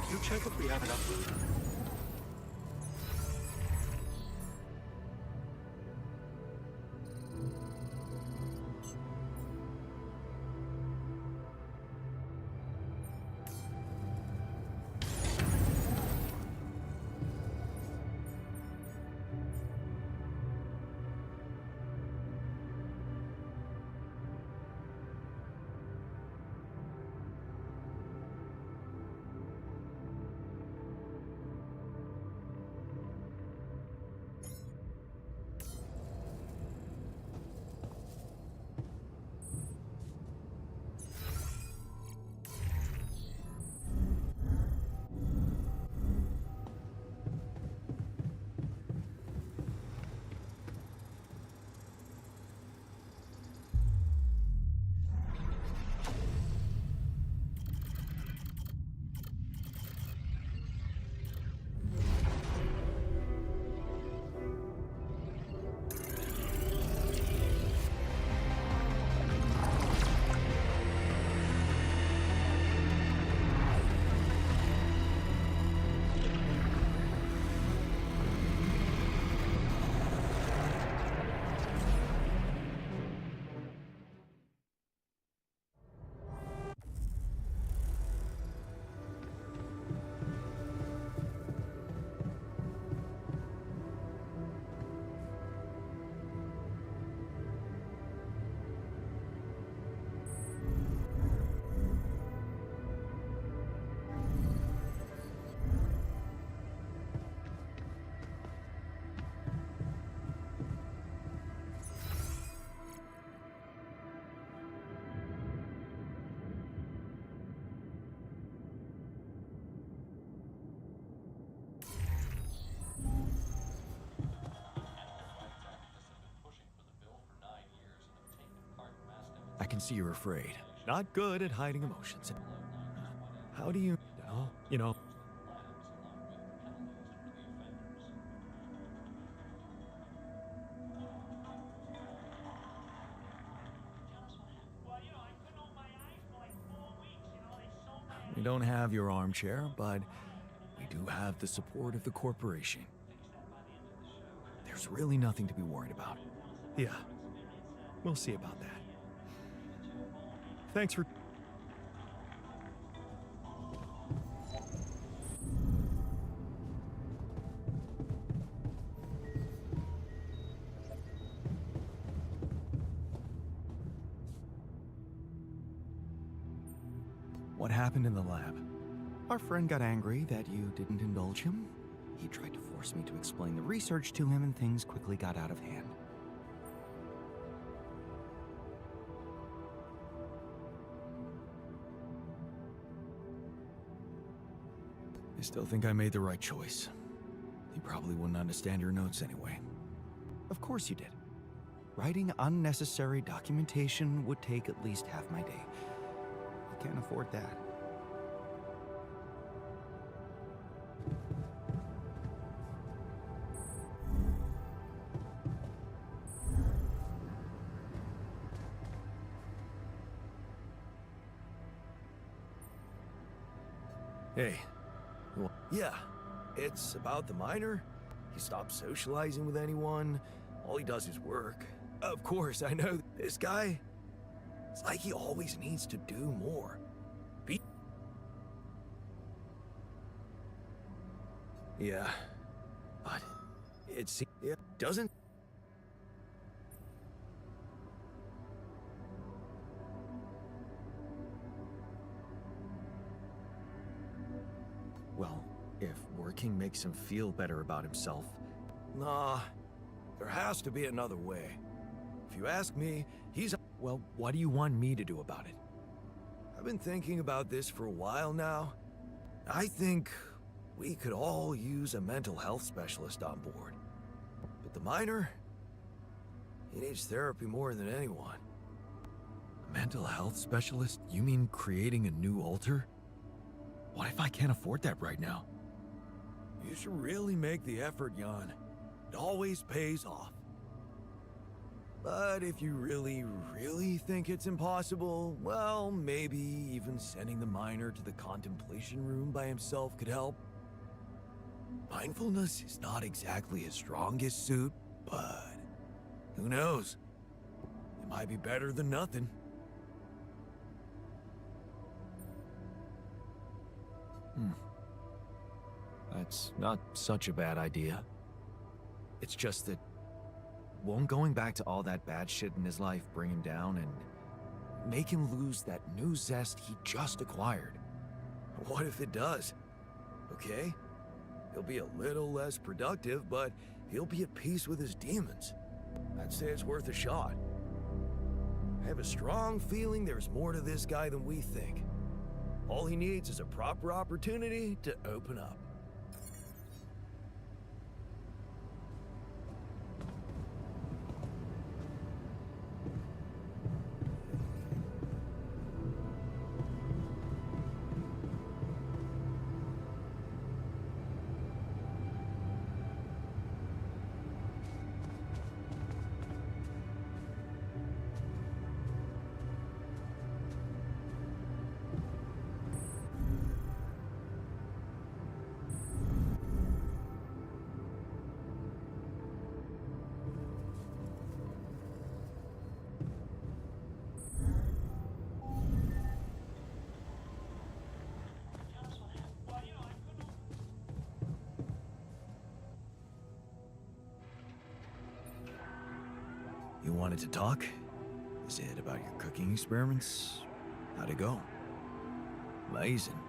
You check if we have enough room. I can see you're afraid. Not good at hiding emotions. How do you... Oh, you know... Well, you know, I couldn't open my eyes for like 4 weeks, you know, they sold my We don't have your armchair, but we do have the support of the corporation. There's really nothing to be worried about. Yeah, we'll see about that. Thanks for... What happened in the lab? Our friend got angry that you didn't indulge him. He tried to force me to explain the research to him, and things quickly got out of hand. I still think I made the right choice. You probably wouldn't understand your notes anyway. Of course you did. Writing unnecessary documentation would take at least half my day. I can't afford that. Hey. Yeah, it's about the miner. He stopped socializing with anyone. All he does is work. Of course, I know. This guy, it's like he always needs to do more. Yeah, but it doesn't... Well, if working makes him feel better about himself... Nah, there has to be another way. If you ask me, he's... Well, what do you want me to do about it? I've been thinking about this for a while now. I think we could all use a mental health specialist on board. But the miner, he needs therapy more than anyone. A mental health specialist? You mean creating a new altar? What if I can't afford that right now? You should really make the effort, Jan. It always pays off. But if you really think it's impossible, well, maybe even sending the miner to the contemplation room by himself could help. Mindfulness is not exactly his strongest suit, but who knows? It might be better than nothing. That's not such a bad idea. It's just that won't going back to all that bad shit in his life bring him down and make him lose that new zest he just acquired? What if it does? Okay? He'll be a little less productive, but he'll be at peace with his demons. I'd say it's worth a shot. I have a strong feeling there's more to this guy than we think. All he needs is a proper opportunity to open up. You wanted to talk? Is it about your cooking experiments? How'd it go? Amazing.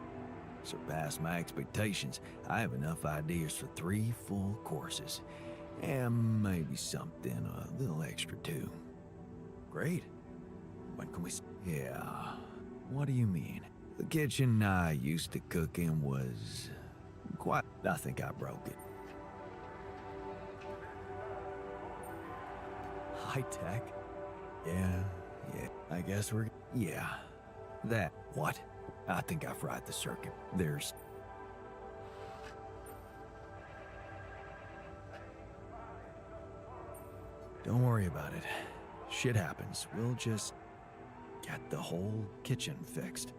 Surpassed my expectations. I have enough ideas for 3 full courses. And maybe something a little extra too. Great. When can we Yeah. What do you mean? The kitchen I used to cook in was quite... I think I broke it. High tech? Yeah. I guess we're... Yeah. That. What? I think I fried the circuit. There's... Don't worry about it. Shit happens. We'll just get the whole kitchen fixed.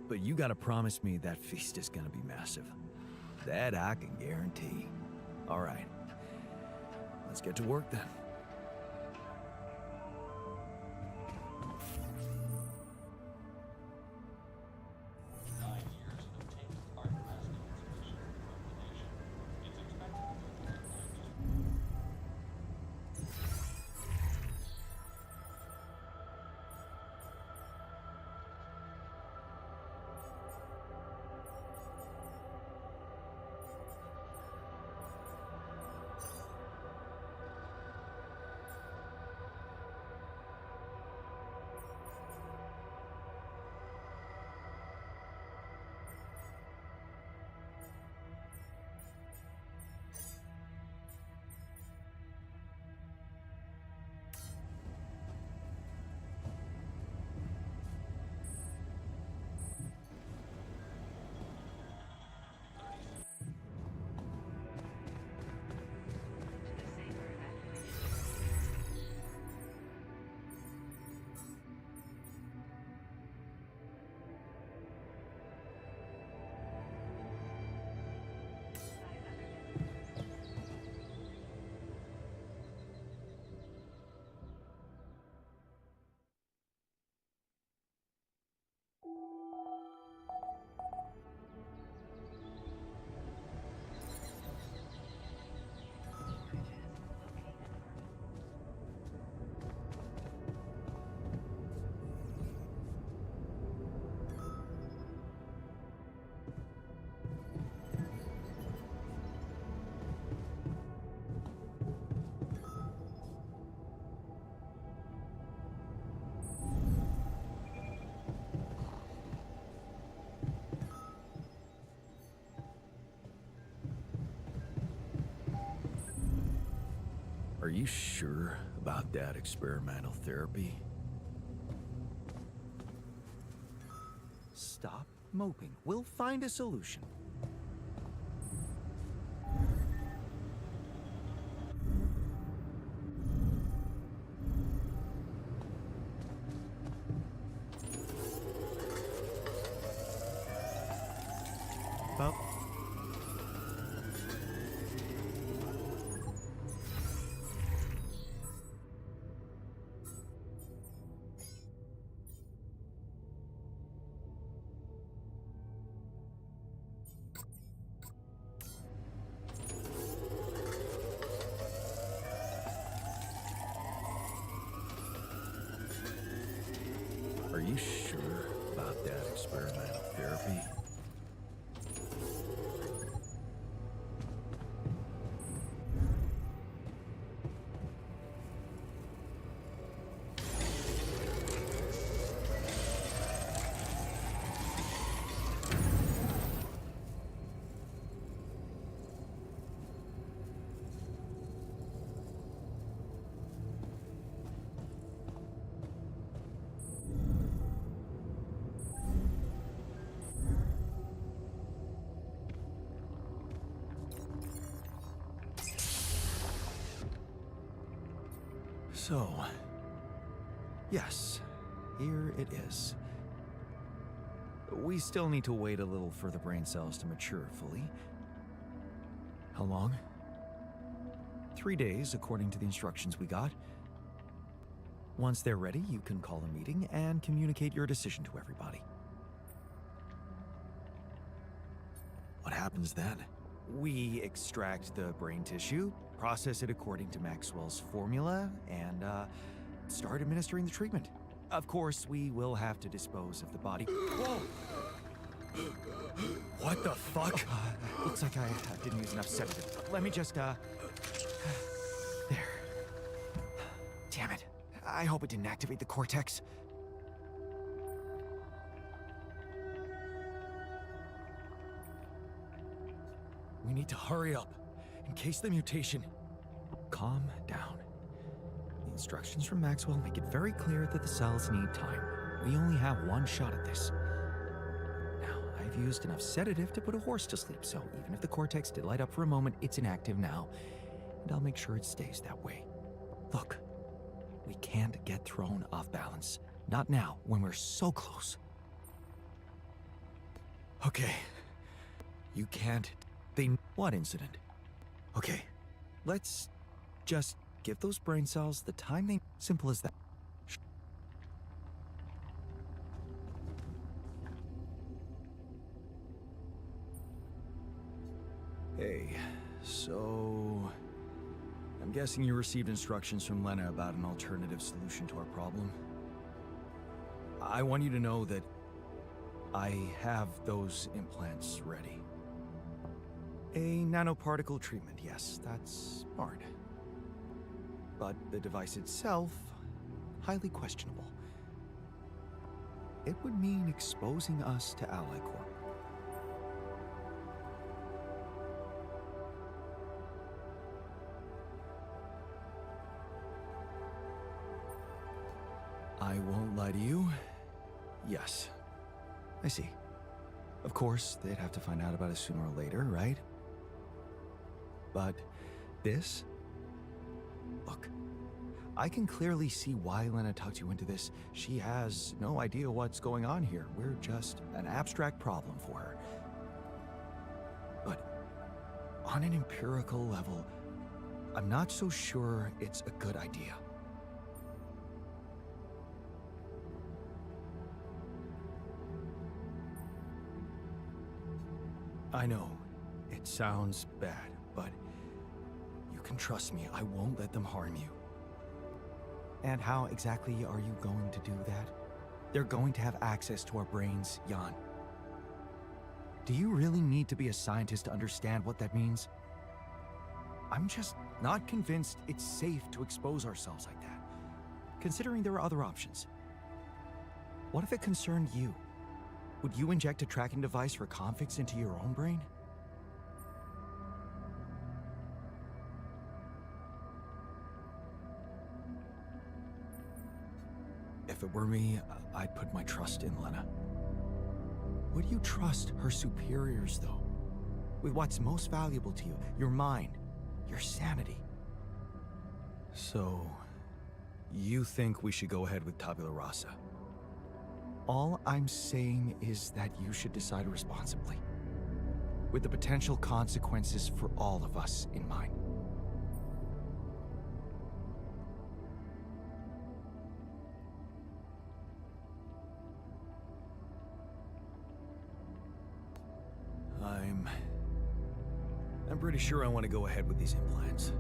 But you gotta promise me that feast is gonna be massive. That I can guarantee. All right. Let's get to work then. Are you sure about that experimental therapy? Stop moping. We'll find a solution. you sure about that experimental therapy? So, yes, here it is. We still need to wait a little for the brain cells to mature fully. How long? 3 days, according to the instructions we got. Once they're ready, you can call a meeting and communicate your decision to everybody. What happens then? We extract the brain tissue, process it according to Maxwell's formula, and start administering the treatment. Of course, we will have to dispose of the body. Whoa! What the fuck? Looks like I didn't use enough sedative. Let me just, There. Damn it. I hope it didn't activate the cortex. We need to hurry up, in case the mutation... Calm down. The instructions from Maxwell make it very clear that the cells need time. We only have one shot at this. Now, I've used enough sedative to put a horse to sleep, so even if the cortex did light up for a moment, it's inactive now, and I'll make sure it stays that way. Look, we can't get thrown off balance. Not now, when we're so close. Okay. You can't... What incident? Okay, let's just give those brain cells the time they... Simple as that. Hey, so... I'm guessing you received instructions from Lena about an alternative solution to our problem. I want you to know that I have those implants ready. A nanoparticle treatment, yes, that's smart. But the device itself, highly questionable. It would mean exposing us to Ally Corp. I won't lie to you. Yes, I see. Of course, they'd have to find out about it sooner or later, right? But this? Look, I can clearly see why Lena tucked you into this. She has no idea what's going on here. We're just an abstract problem for her. But on an empirical level, I'm not so sure it's a good idea. I know, it sounds bad, but you can trust me, I won't let them harm you. And how exactly are you going to do that? They're going to have access to our brains, Jan. Do you really need to be a scientist to understand what that means? I'm just not convinced it's safe to expose ourselves like that, considering there are other options. What if it concerned you? Would you inject a tracking device for convicts into your own brain? If it were me, I'd put my trust in Lena. Would you trust her superiors, though? With what's most valuable to you, your mind, your sanity? So, you think we should go ahead with Tabula Rasa? All I'm saying is that you should decide responsibly, with the potential consequences for all of us in mind. I'm pretty sure I want to go ahead with these implants.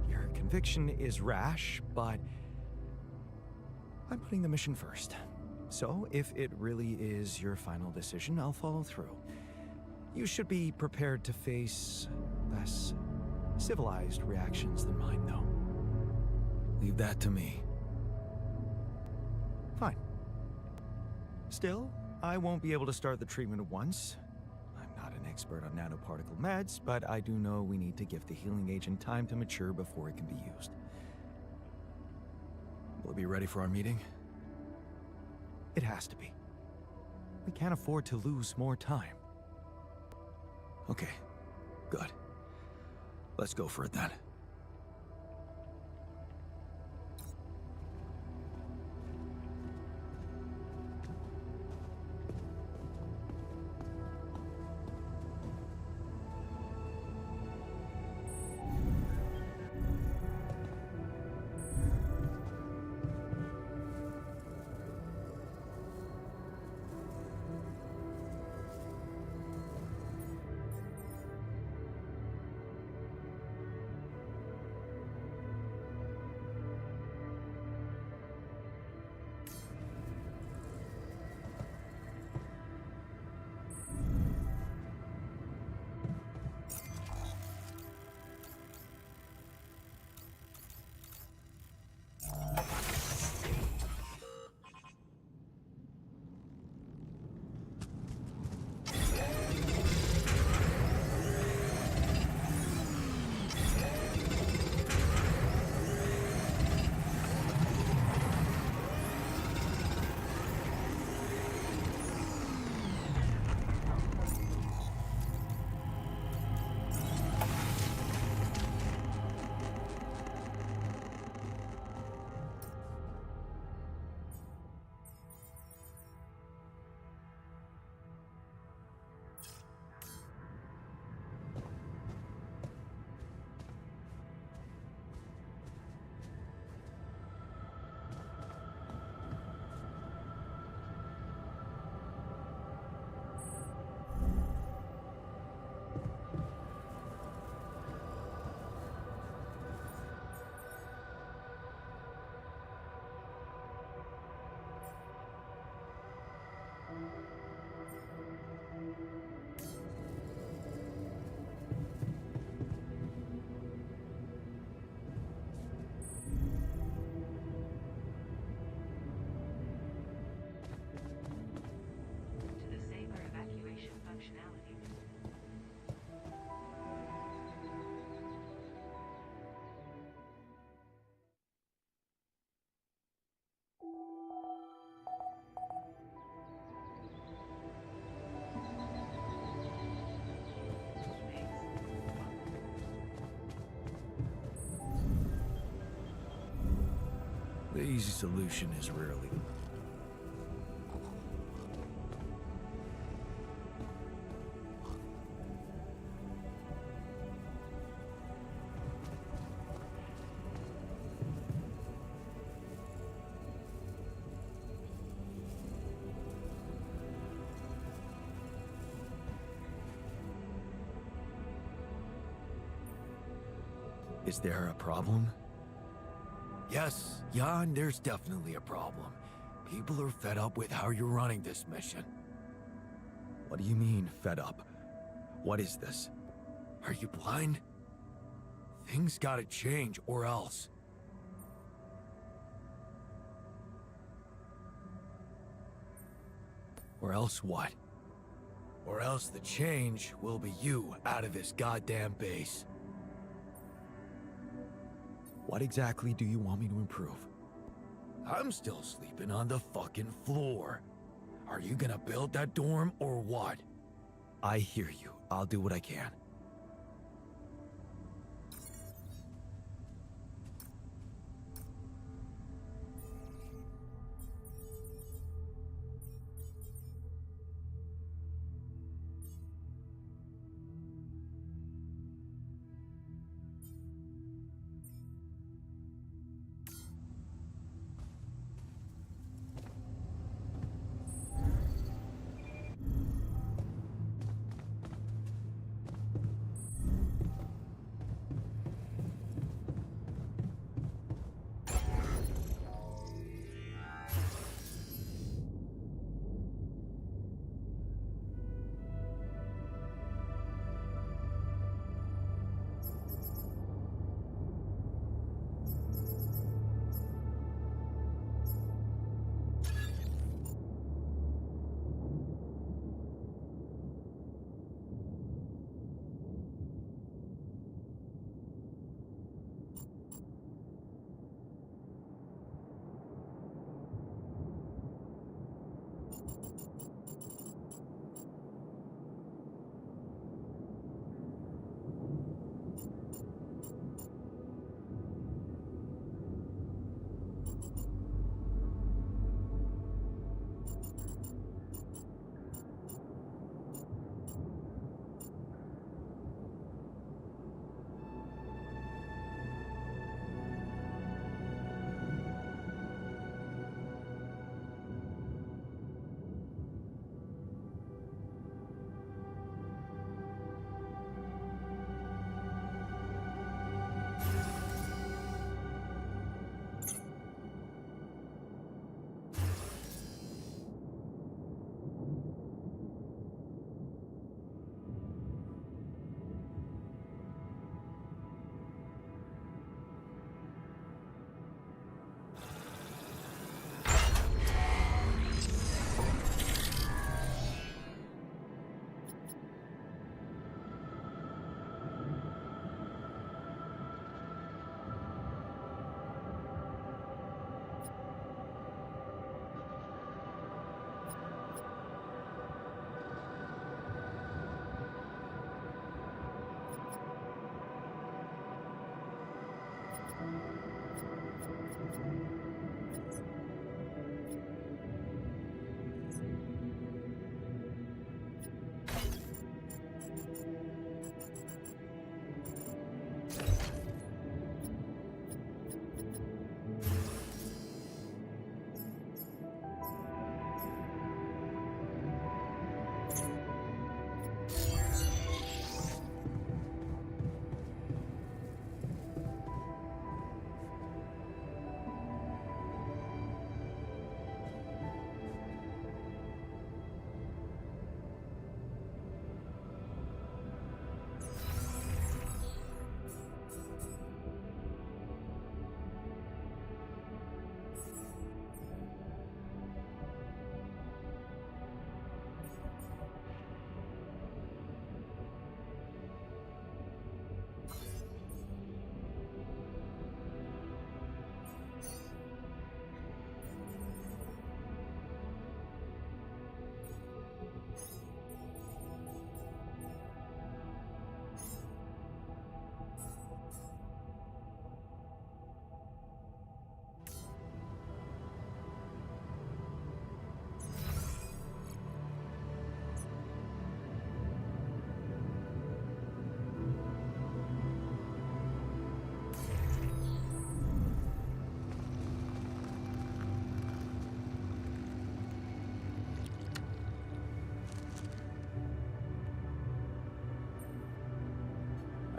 Your conviction is rash, but I'm putting the mission first. So, if it really is your final decision, I'll follow through. You should be prepared to face less civilized reactions than mine, though. Leave that to me. Fine. Still, I won't be able to start the treatment at once. I'm not an expert on nanoparticle meds, but I do know we need to give the healing agent time to mature before it can be used. Will it be ready for our meeting? It has to be. We can't afford to lose more time. Okay, good. Let's go for it then. The easy solution is rarely... Is there a problem? Yes, Jan, there's definitely a problem. People are fed up with how you're running this mission. What do you mean, fed up? What is this? Are you blind? Things gotta change, or else. Or else what? Or else the change will be you out of this goddamn base. What exactly do you want me to improve? I'm still sleeping on the fucking floor. Are you gonna build that dorm or what? I hear you. I'll do what I can.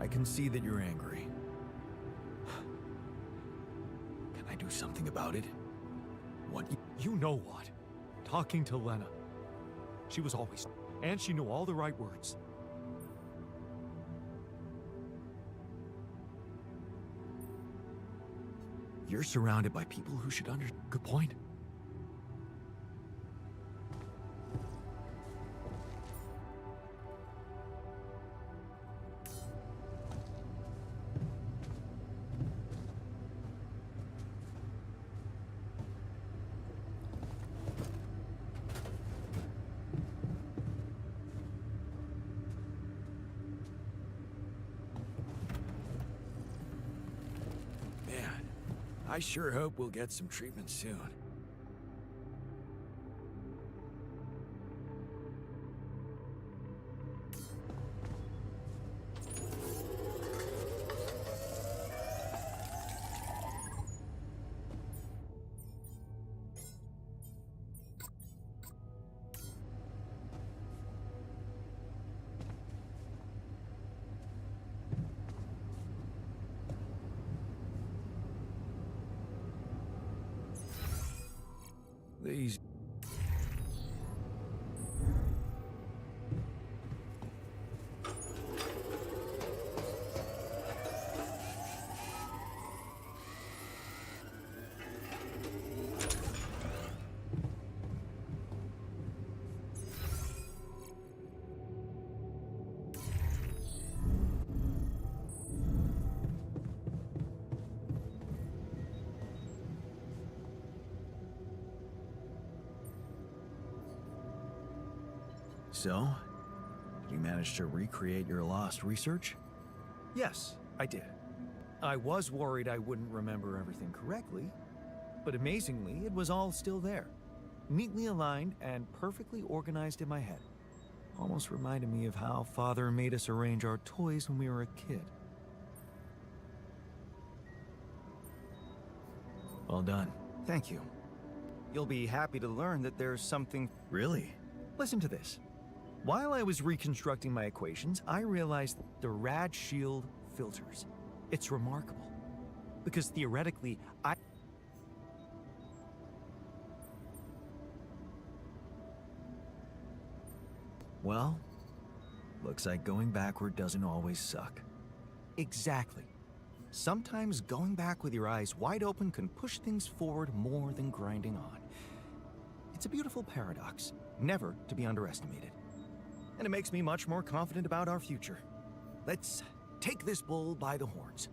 I can see that you're angry. Can I do something about it? What? You know what? Talking to Lena. She was always... And she knew all the right words. You're surrounded by people who should Good point. I sure hope we'll get some treatment soon. These... So, did you manage to recreate your lost research? Yes, I did. I was worried I wouldn't remember everything correctly, but amazingly, it was all still there. Neatly aligned and perfectly organized in my head. Almost reminded me of how Father made us arrange our toys when we were a kid. Well done. Thank you. You'll be happy to learn that there's something... Really? Listen to this. While I was reconstructing my equations, I realized the rad shield filters. It's remarkable. Because theoretically, Well, looks like going backward doesn't always suck. Exactly. Sometimes going back with your eyes wide open can push things forward more than grinding on. It's a beautiful paradox, never to be underestimated. And it makes me much more confident about our future. Let's take this bull by the horns.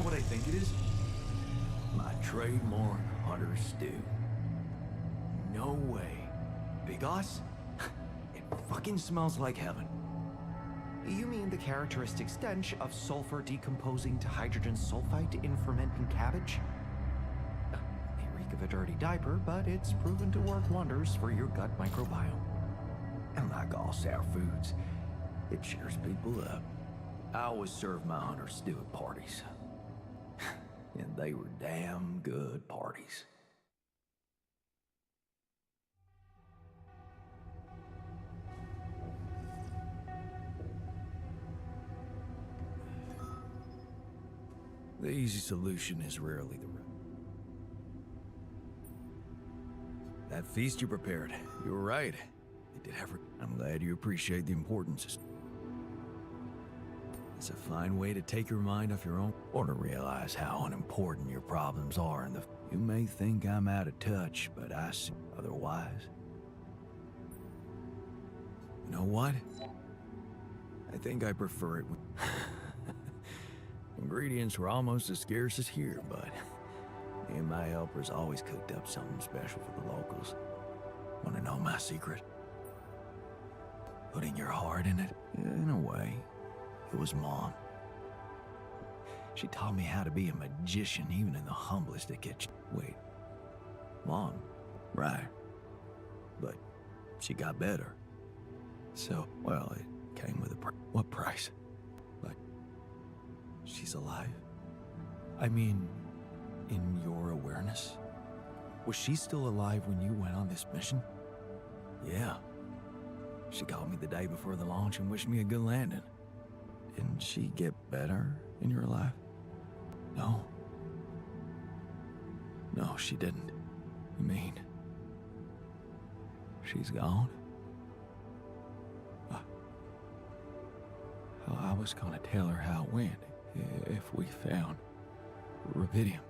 What I think it is? My trademark hunter stew. No way. Big Oss? It fucking smells like heaven. You mean the characteristic stench of sulfur decomposing to hydrogen sulfide in fermenting cabbage? May reek of a dirty diaper, but it's proven to work wonders for your gut microbiome. And like all sour foods, it cheers people up. I always served my hunter stew at parties. And they were damn good parties. The easy solution is rarely the right. That feast you prepared, you were right. It did have. I'm glad you appreciate the importance. It's a fine way to take your mind off your own, or to realize how unimportant your problems are. And you may think I'm out of touch, but I see otherwise. You know what? I think I prefer it. Ingredients were almost as scarce as here, but me and my helpers always cooked up something special for the locals. Want to know my secret? Putting your heart in it? In a way, it was Mom. She taught me how to be a magician even in the humblest of kitchens. Wait, Mom? Right. But she got better. So, well, it came with a price. What price? But she's alive? I mean, in your awareness? Was she still alive when you went on this mission? Yeah. She called me the day before the launch and wished me a good landing. Didn't she get better in your life? No. No, she didn't. You mean she's gone? I was gonna tell her how it went if we found rubidium.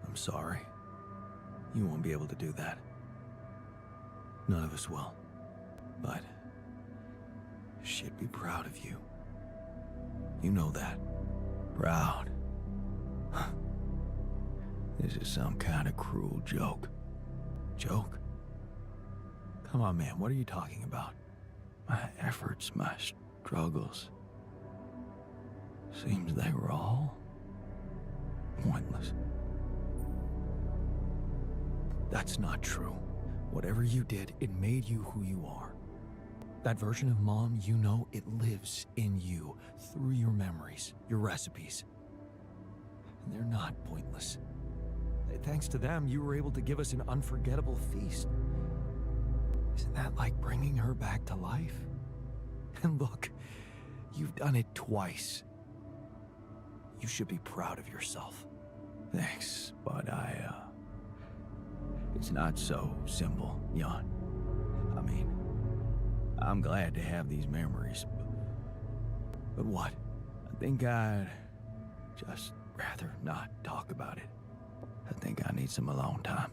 I'm sorry. You won't be able to do that. None of us will. But she'd be proud of you. You know that. Proud. This is some kind of cruel joke. Joke? Come on, man, what are you talking about? My efforts, my struggles. Seems they were all pointless. That's not true. Whatever you did, it made you who you are. That version of Mom, you know, it lives in you through your memories, your recipes. And they're not pointless. Thanks to them, you were able to give us an unforgettable feast. Isn't that like bringing her back to life? And look, you've done it twice. You should be proud of yourself. Thanks, but it's not so simple, Jan. I mean, I'm glad to have these memories, but what? I think I'd just rather not talk about it. I think I need some alone time.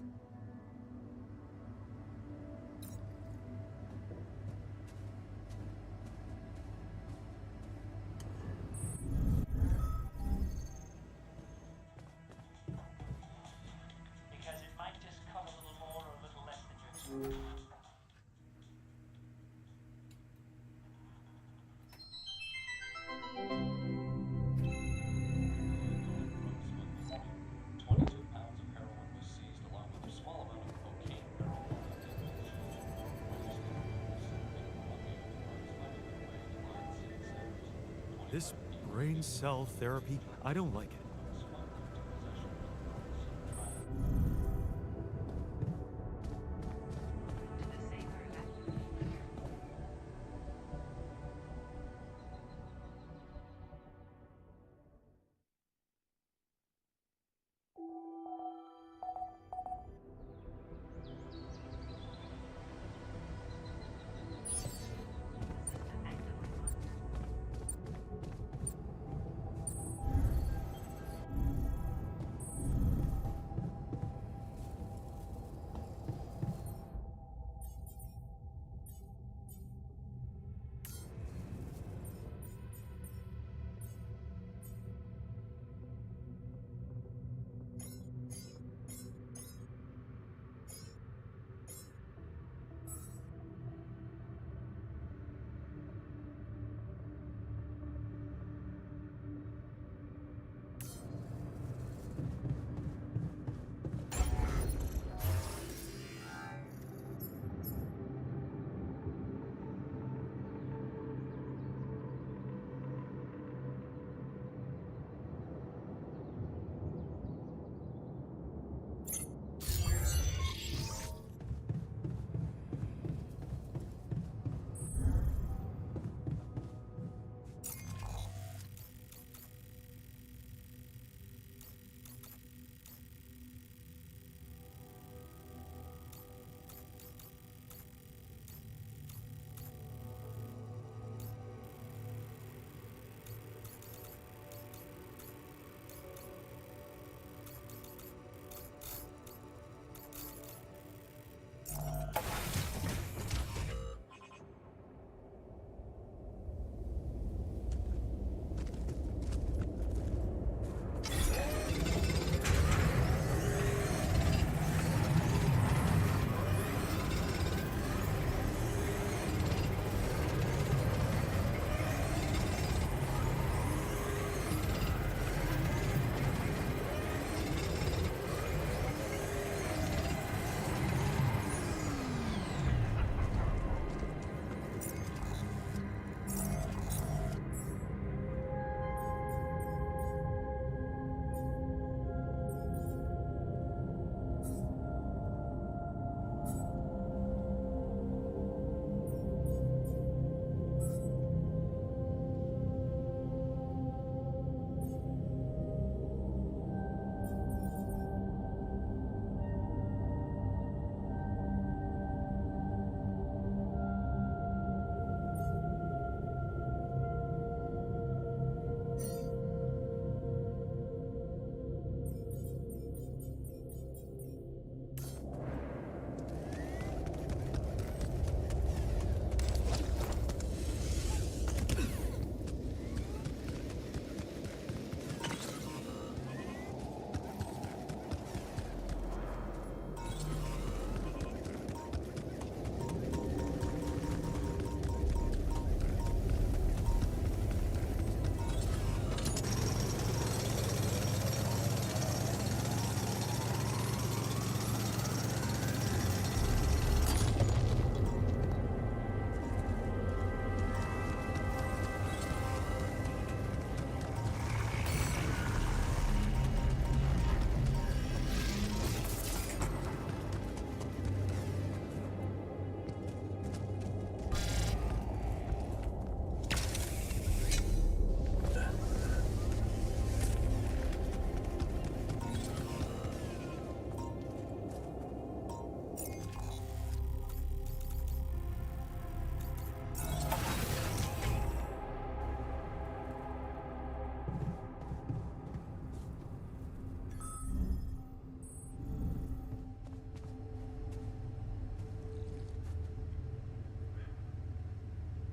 Because it might just come a little more or a little less than you're expecting. This brain cell therapy, I don't like it.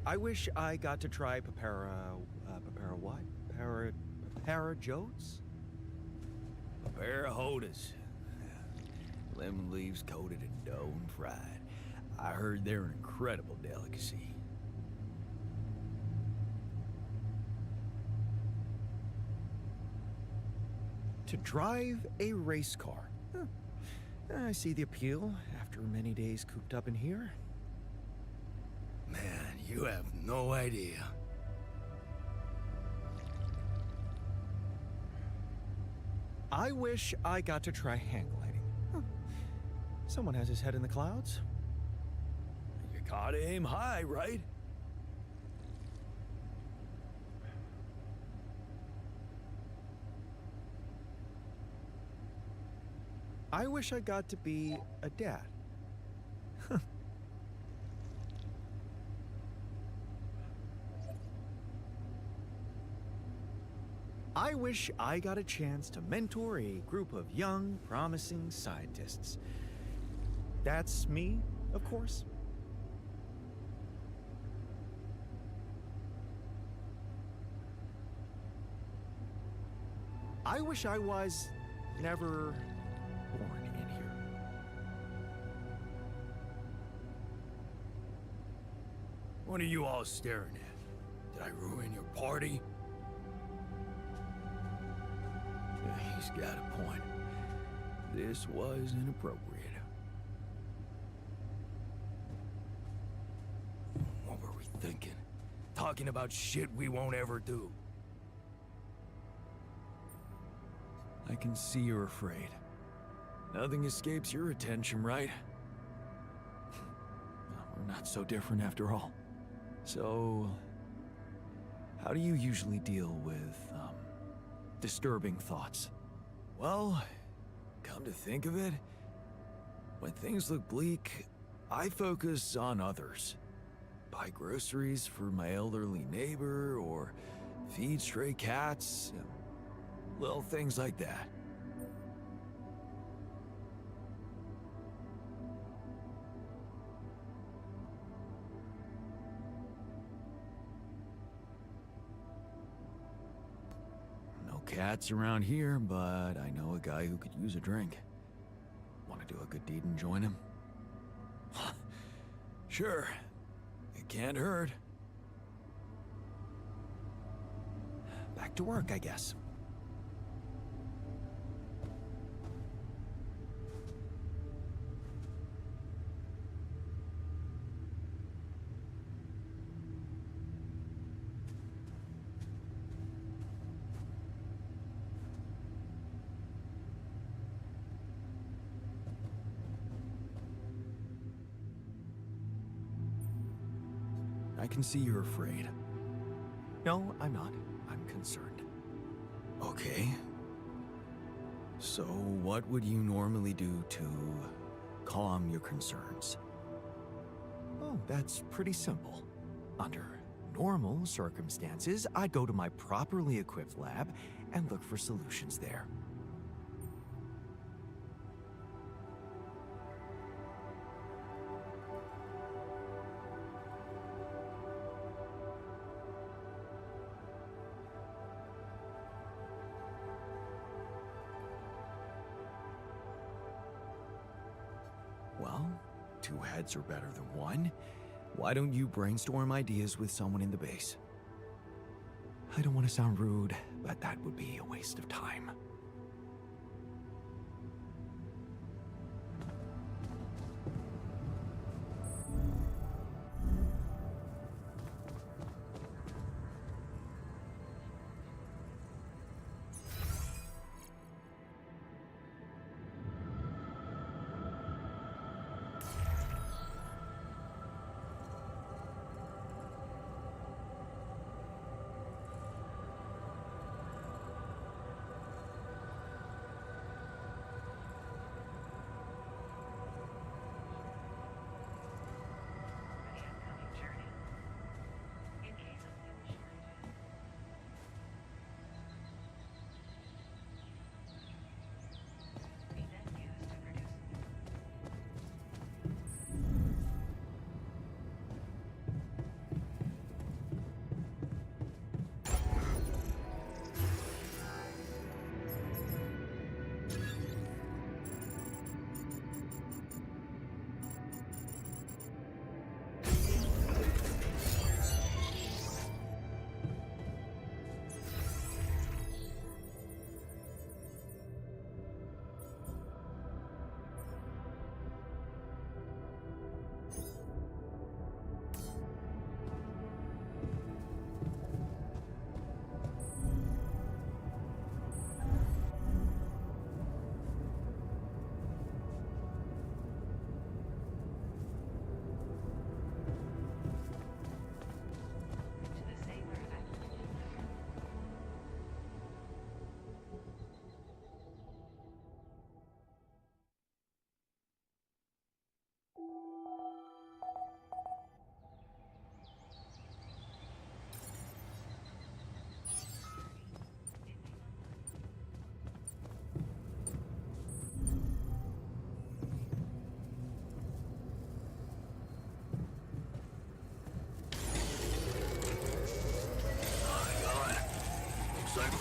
I wish I got to try papara what? Papara jotes? Parahodas. Lemon leaves coated in dough and fried. I heard they're an incredible delicacy. To drive a race car. Huh. I see the appeal after many days cooped up in here. Man, you have no idea. I wish I got to try hang gliding. Huh. Someone has his head in the clouds. You gotta aim high, right? I wish I got to be a dad. I wish I got a chance to mentor a group of young, promising scientists. That's me, of course. I wish I was never born in here. What are you all staring at? Did I ruin your party? Yeah, he's got a point. This was inappropriate. What were we thinking? Talking about shit we won't ever do. I can see you're afraid. Nothing escapes your attention, right? We're not so different after all. So, how do you usually deal with, disturbing thoughts? Well, come to think of it, when things look bleak, I focus on others. Buy groceries for my elderly neighbor, or feed stray cats, little things like that. No cats around here, but I know a guy who could use a drink. Want to do a good deed and join him? Sure. It can't hurt. Back to work, I guess. I can see you're afraid. No, I'm not. I'm concerned. Okay. So what would you normally do to calm your concerns? Oh, that's pretty simple. Under normal circumstances, I'd go to my properly equipped lab and look for solutions there. Well, two heads are better than one. Why don't you brainstorm ideas with someone in the base? I don't want to sound rude, but that would be a waste of time.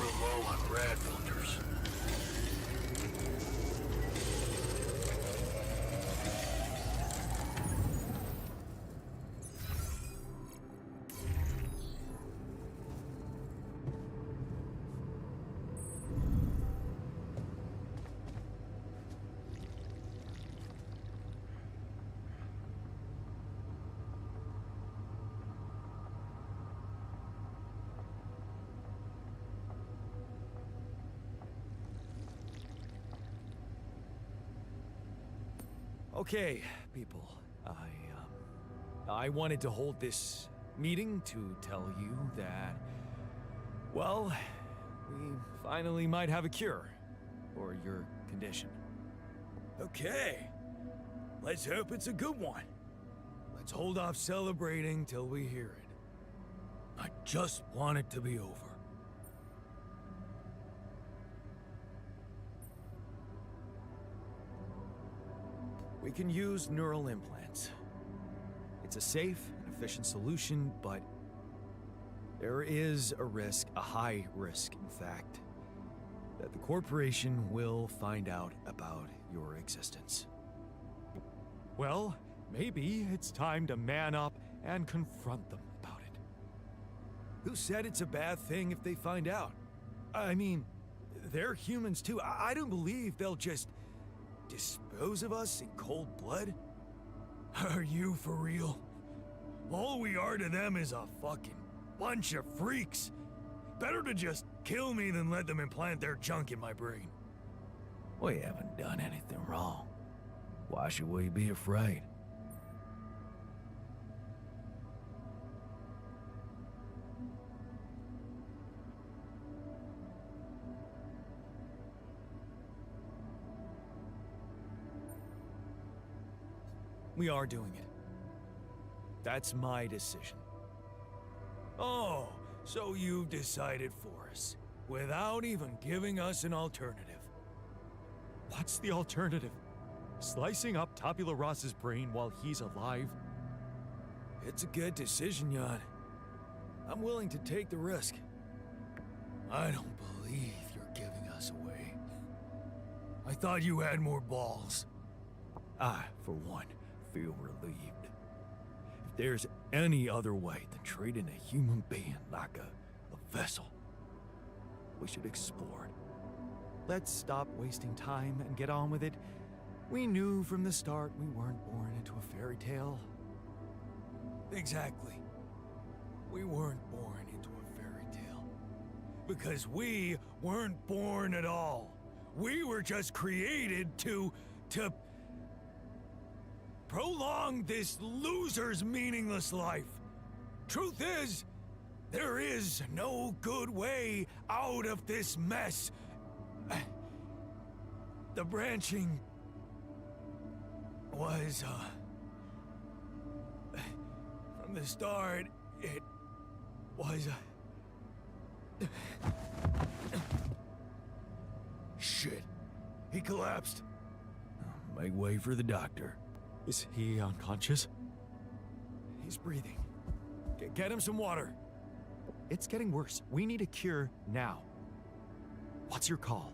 We're low on rad filters. Okay, people. I wanted to hold this meeting to tell you that, well, we finally might have a cure for your condition. Okay. Let's hope it's a good one. Let's hold off celebrating till we hear it. I just want it to be over. We can use neural implants. It's a safe and efficient solution, but there is a risk, a high risk, in fact, that the corporation will find out about your existence. Well, maybe it's time to man up and confront them about it. Who said it's a bad thing if they find out? I mean, they're humans too. I don't believe they'll just dispose of us in cold blood? Are you for real? All we are to them is a fucking bunch of freaks. Better to just kill me than let them implant their junk in my brain. We haven't done anything wrong. Why should we be afraid? We are doing it. That's my decision. Oh, so you've decided for us, without even giving us an alternative. What's the alternative? Slicing up Tabula Rasa's brain while he's alive? It's a good decision, Jan. I'm willing to take the risk. I don't believe you're giving us away. I thought you had more balls. I, for one, feel relieved. If there's any other way than treating a human being like a vessel, we should explore it. Let's stop wasting time and get on with it. We knew from the start we weren't born into a fairy tale. Exactly. We weren't born into a fairy tale. Because we weren't born at all. We were just created to prolong this loser's meaningless life. Truth is, there is no good way out of this mess. The branching was, from the start, it was, Shit. He collapsed. Make way for the doctor. Is he unconscious? He's breathing. Get him some water. It's getting worse. We need a cure now. What's your call?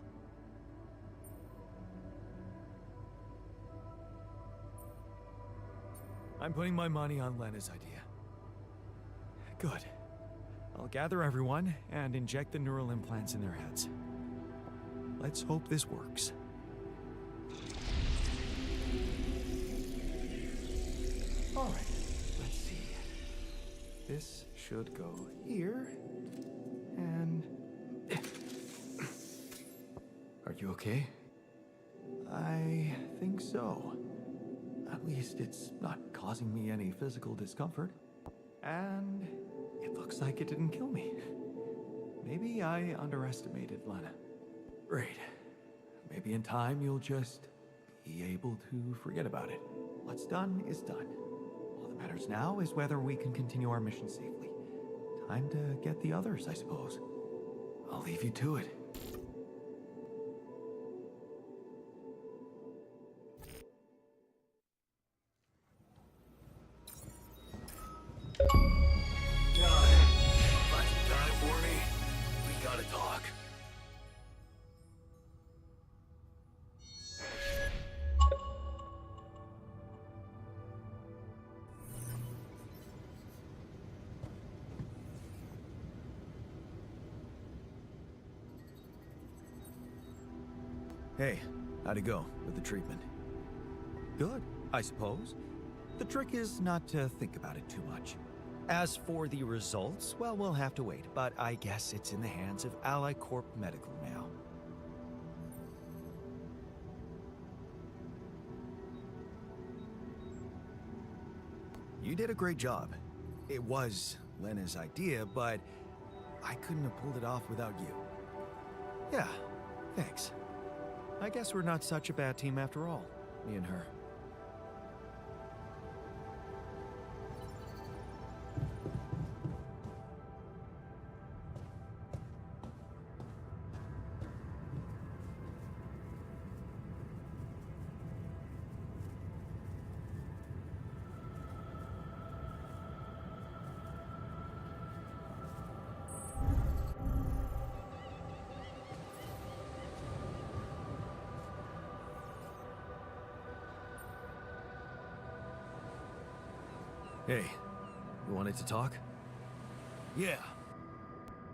I'm putting my money on Lena's idea. Good. I'll gather everyone and inject the neural implants in their heads. Let's hope this works. All right, let's see. This should go here, and... Are you okay? I think so. At least it's not causing me any physical discomfort. And it looks like it didn't kill me. Maybe I underestimated Lena. Great. Maybe in time you'll just be able to forget about it. What's done is done. All that matters now is whether we can continue our mission safely. Time to get the others, I suppose. I'll leave you to it. John, find some time for me? We gotta talk. Hey, how'd it go with the treatment? Good, I suppose. The trick is not to think about it too much. As for the results, well, we'll have to wait, but I guess it's in the hands of Ally Corp Medical now. You did a great job. It was Lena's idea, but I couldn't have pulled it off without you. Yeah, thanks. I guess we're not such a bad team after all, me and her. Hey, you wanted to talk? Yeah.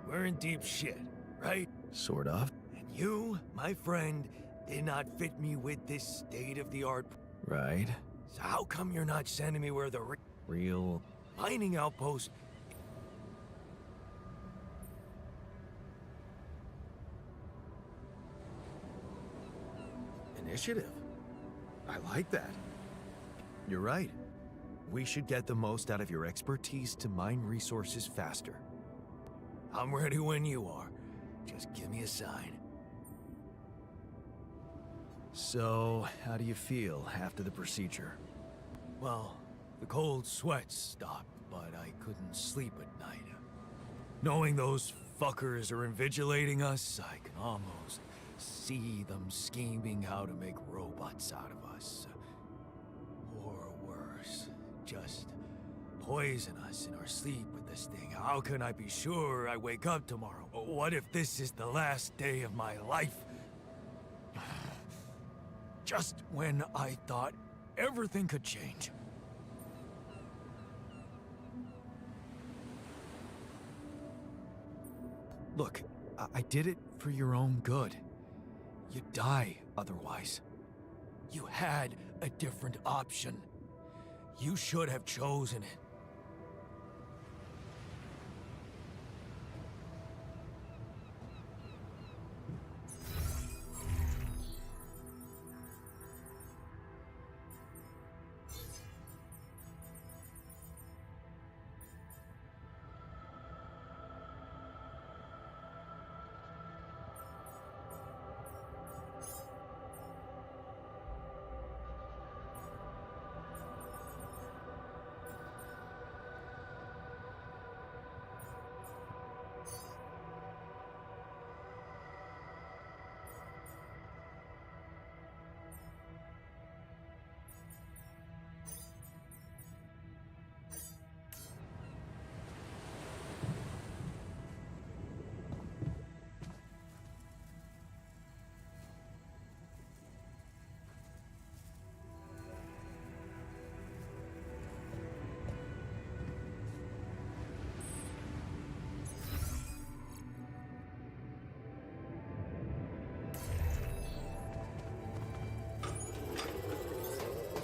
We're in deep shit, right? Sort of. And you, my friend, did not fit me with this state-of-the-art... Right. So how come you're not sending me where the Real... mining outpost... Initiative. I like that. You're right. We should get the most out of your expertise to mine resources faster. I'm ready when you are. Just give me a sign. So, how do you feel after the procedure? Well, the cold sweats stopped, but I couldn't sleep at night. Knowing those fuckers are invigilating us, I can almost see them scheming how to make robots out of us. Or worse, just poison us in our sleep with this thing. How can I be sure I wake up tomorrow? What if this is the last day of my life? Just when I thought everything could change. Look, I did it for your own good. You'd die otherwise. You had a different option. You should have chosen it.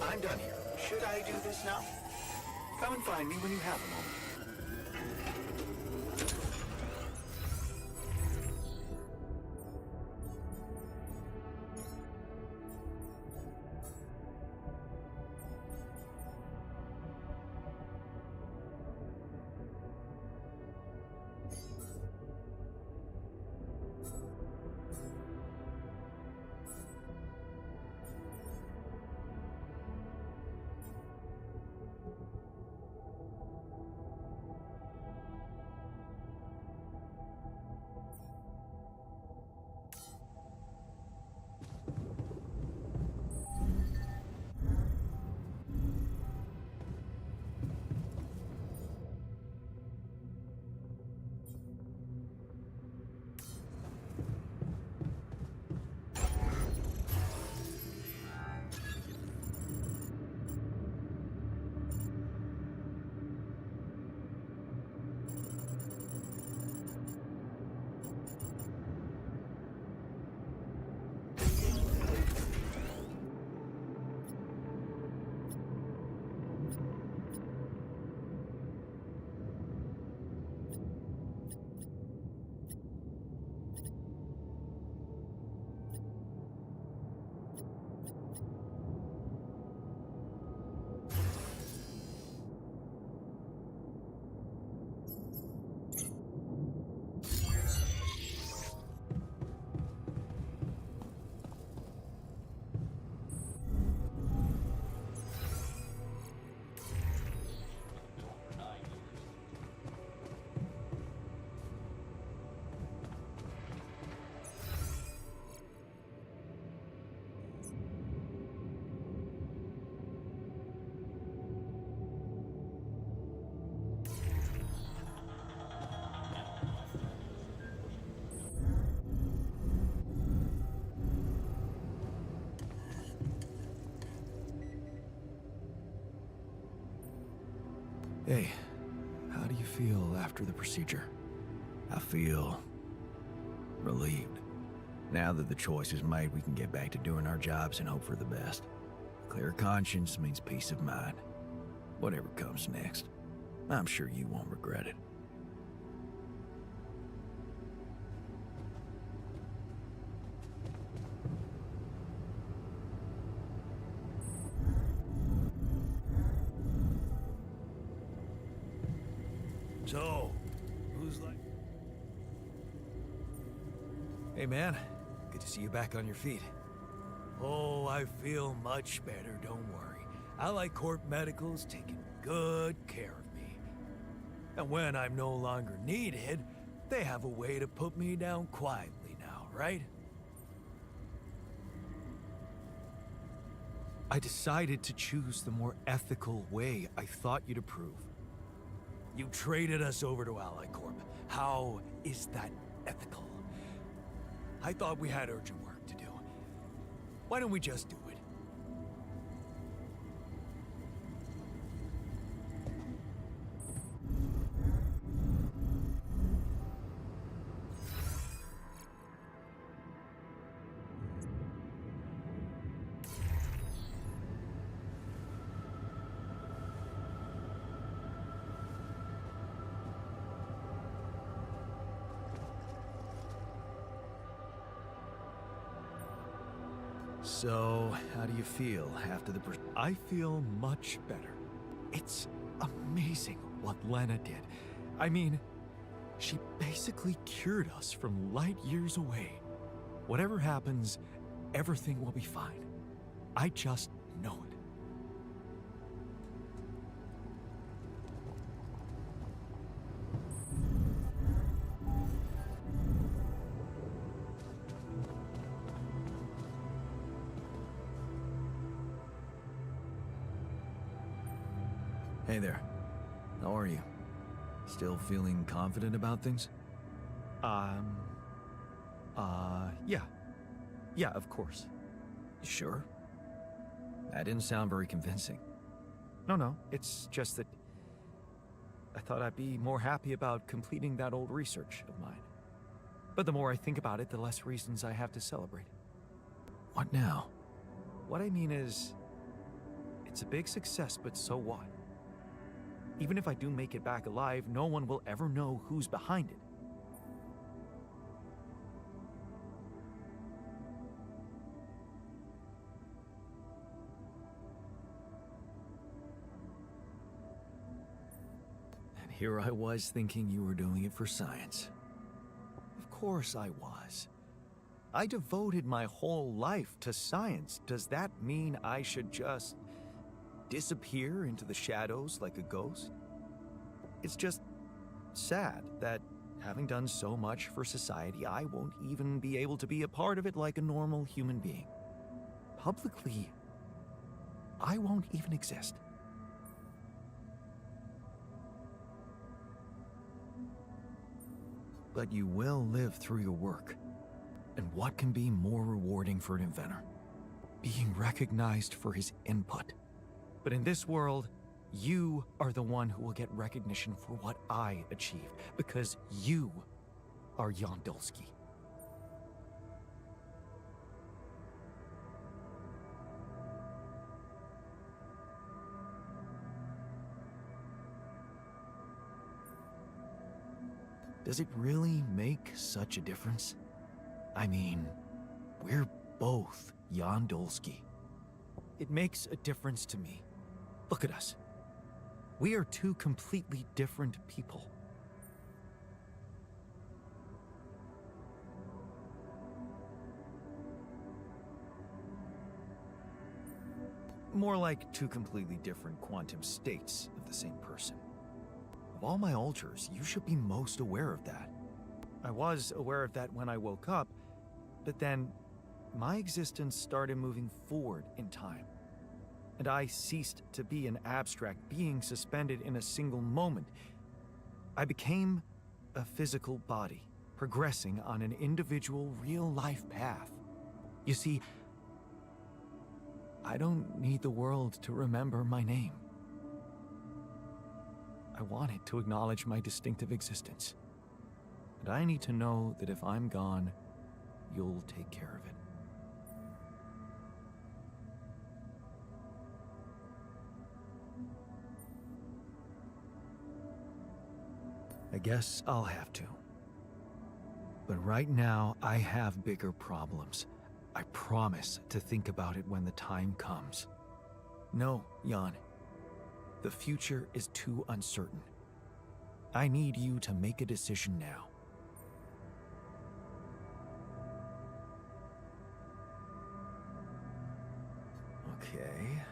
I'm done here. Should I do this now? Come and find me when you have a moment. Hey, how do you feel after the procedure? I feel relieved. Now that the choice is made, we can get back to doing our jobs and hope for the best. A clear conscience means peace of mind. Whatever comes next, I'm sure you won't regret it. So, who's like... Hey man, good to see you back on your feet. Oh, I feel much better, don't worry. I like Corp Medical's taking good care of me. And when I'm no longer needed, they have a way to put me down quietly now, right? I decided to choose the more ethical way I thought you'd approve. You traded us over to Ally Corp. How is that ethical? I thought we had urgent work to do. Why don't we just do it? So, how do you feel after the I feel much better. It's amazing what Lena did. I mean, she basically cured us from light years away. Whatever happens, everything will be fine. I just know it. Hey there. How are you? Still feeling confident about things? Yeah. Yeah, of course. You sure? That didn't sound very convincing. No, it's just that I thought I'd be more happy about completing that old research of mine. But the more I think about it, the less reasons I have to celebrate. What now? What I mean is, it's a big success, but so what? Even if I do make it back alive, no one will ever know who's behind it. And here I was thinking you were doing it for science. Of course I was. I devoted my whole life to science. Does that mean I should just disappear into the shadows like a ghost? It's just sad that, having done so much for society, I won't even be able to be a part of it like a normal human being. Publicly, I won't even exist. But you will live through your work. And what can be more rewarding for an inventor? Being recognized for his input. But in this world, you are the one who will get recognition for what I achieved, because you are Yondolski. Does it really make such a difference? I mean, we're both Yondolski. It makes a difference to me. Look at us. We are two completely different people. More like two completely different quantum states of the same person. Of all my alters, you should be most aware of that. I was aware of that when I woke up, but then my existence started moving forward in time. And I ceased to be an abstract being suspended in a single moment. I became a physical body, progressing on an individual real-life path. You see, I don't need the world to remember my name. I want it to acknowledge my distinctive existence. And I need to know that if I'm gone, you'll take care of it. I guess I'll have to. But right now, I have bigger problems. I promise to think about it when the time comes. No, Jan. The future is too uncertain. I need you to make a decision now. Okay.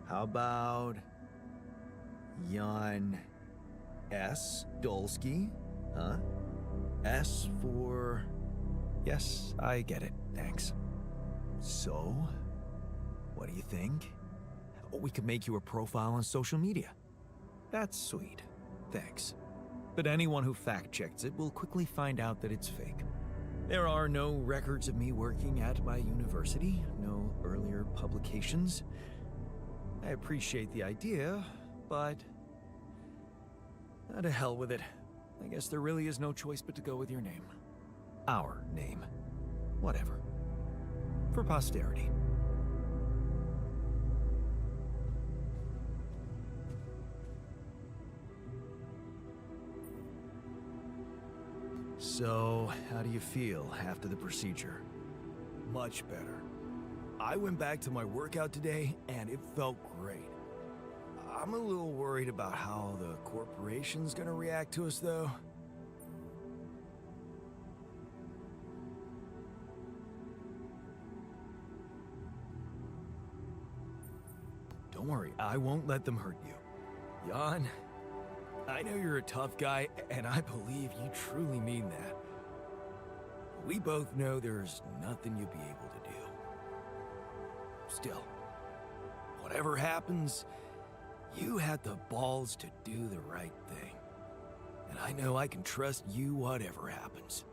How about Jan S. Dolsky? Huh? S for... Yes, I get it. Thanks. So, what do you think? We could make you a profile on social media. That's sweet. Thanks. But anyone who fact-checks it will quickly find out that it's fake. There are no records of me working at my university, no earlier publications. I appreciate the idea, but... to hell with it. I guess there really is no choice but to go with your name. Our name. Whatever. For posterity. So, how do you feel after the procedure? Much better. I went back to my workout today, and it felt great. I'm a little worried about how the corporation's gonna react to us, though. Don't worry, I won't let them hurt you. Jan, I know you're a tough guy, and I believe you truly mean that. We both know there's nothing you'll be able to do. Still, whatever happens, you had the balls to do the right thing. And I know I can trust you whatever happens.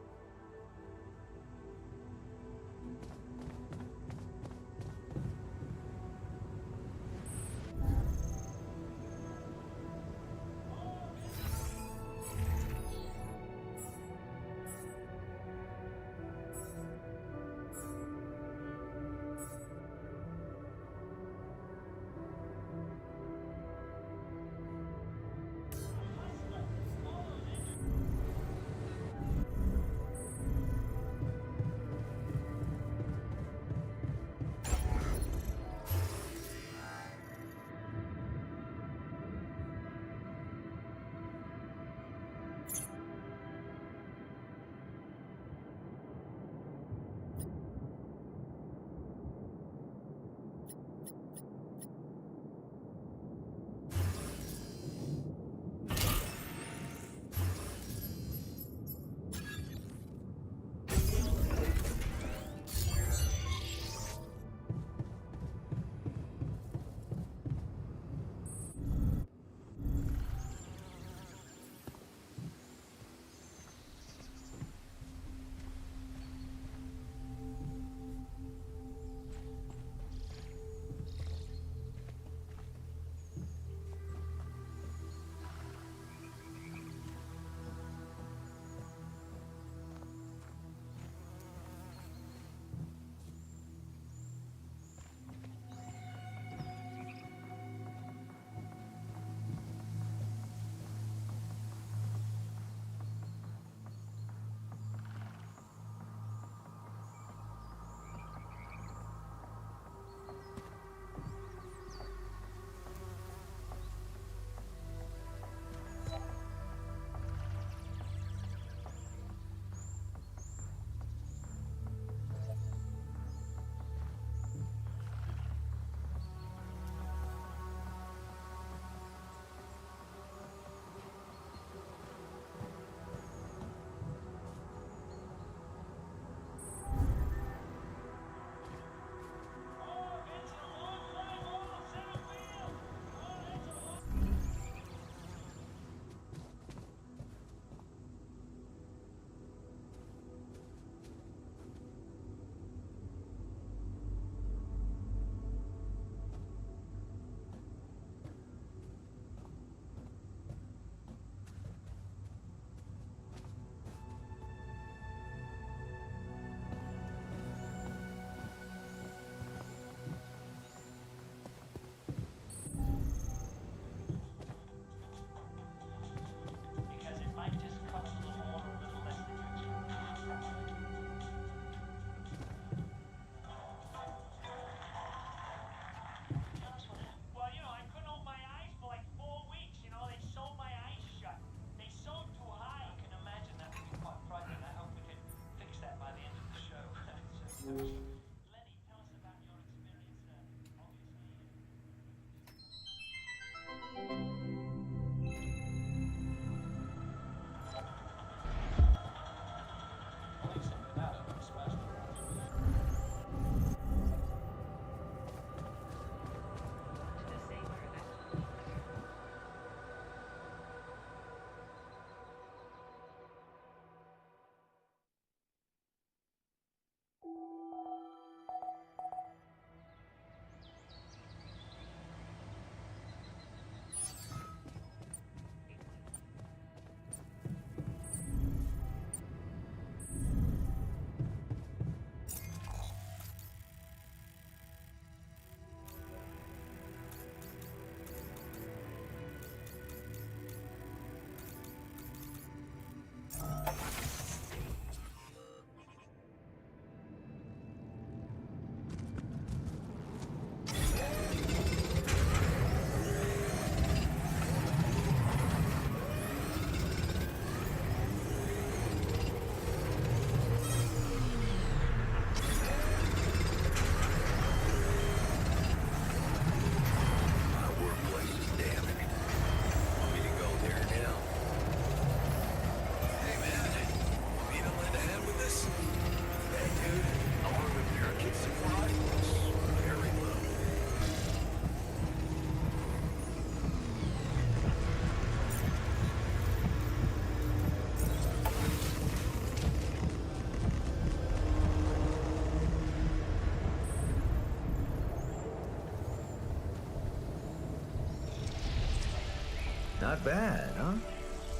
Not bad, huh?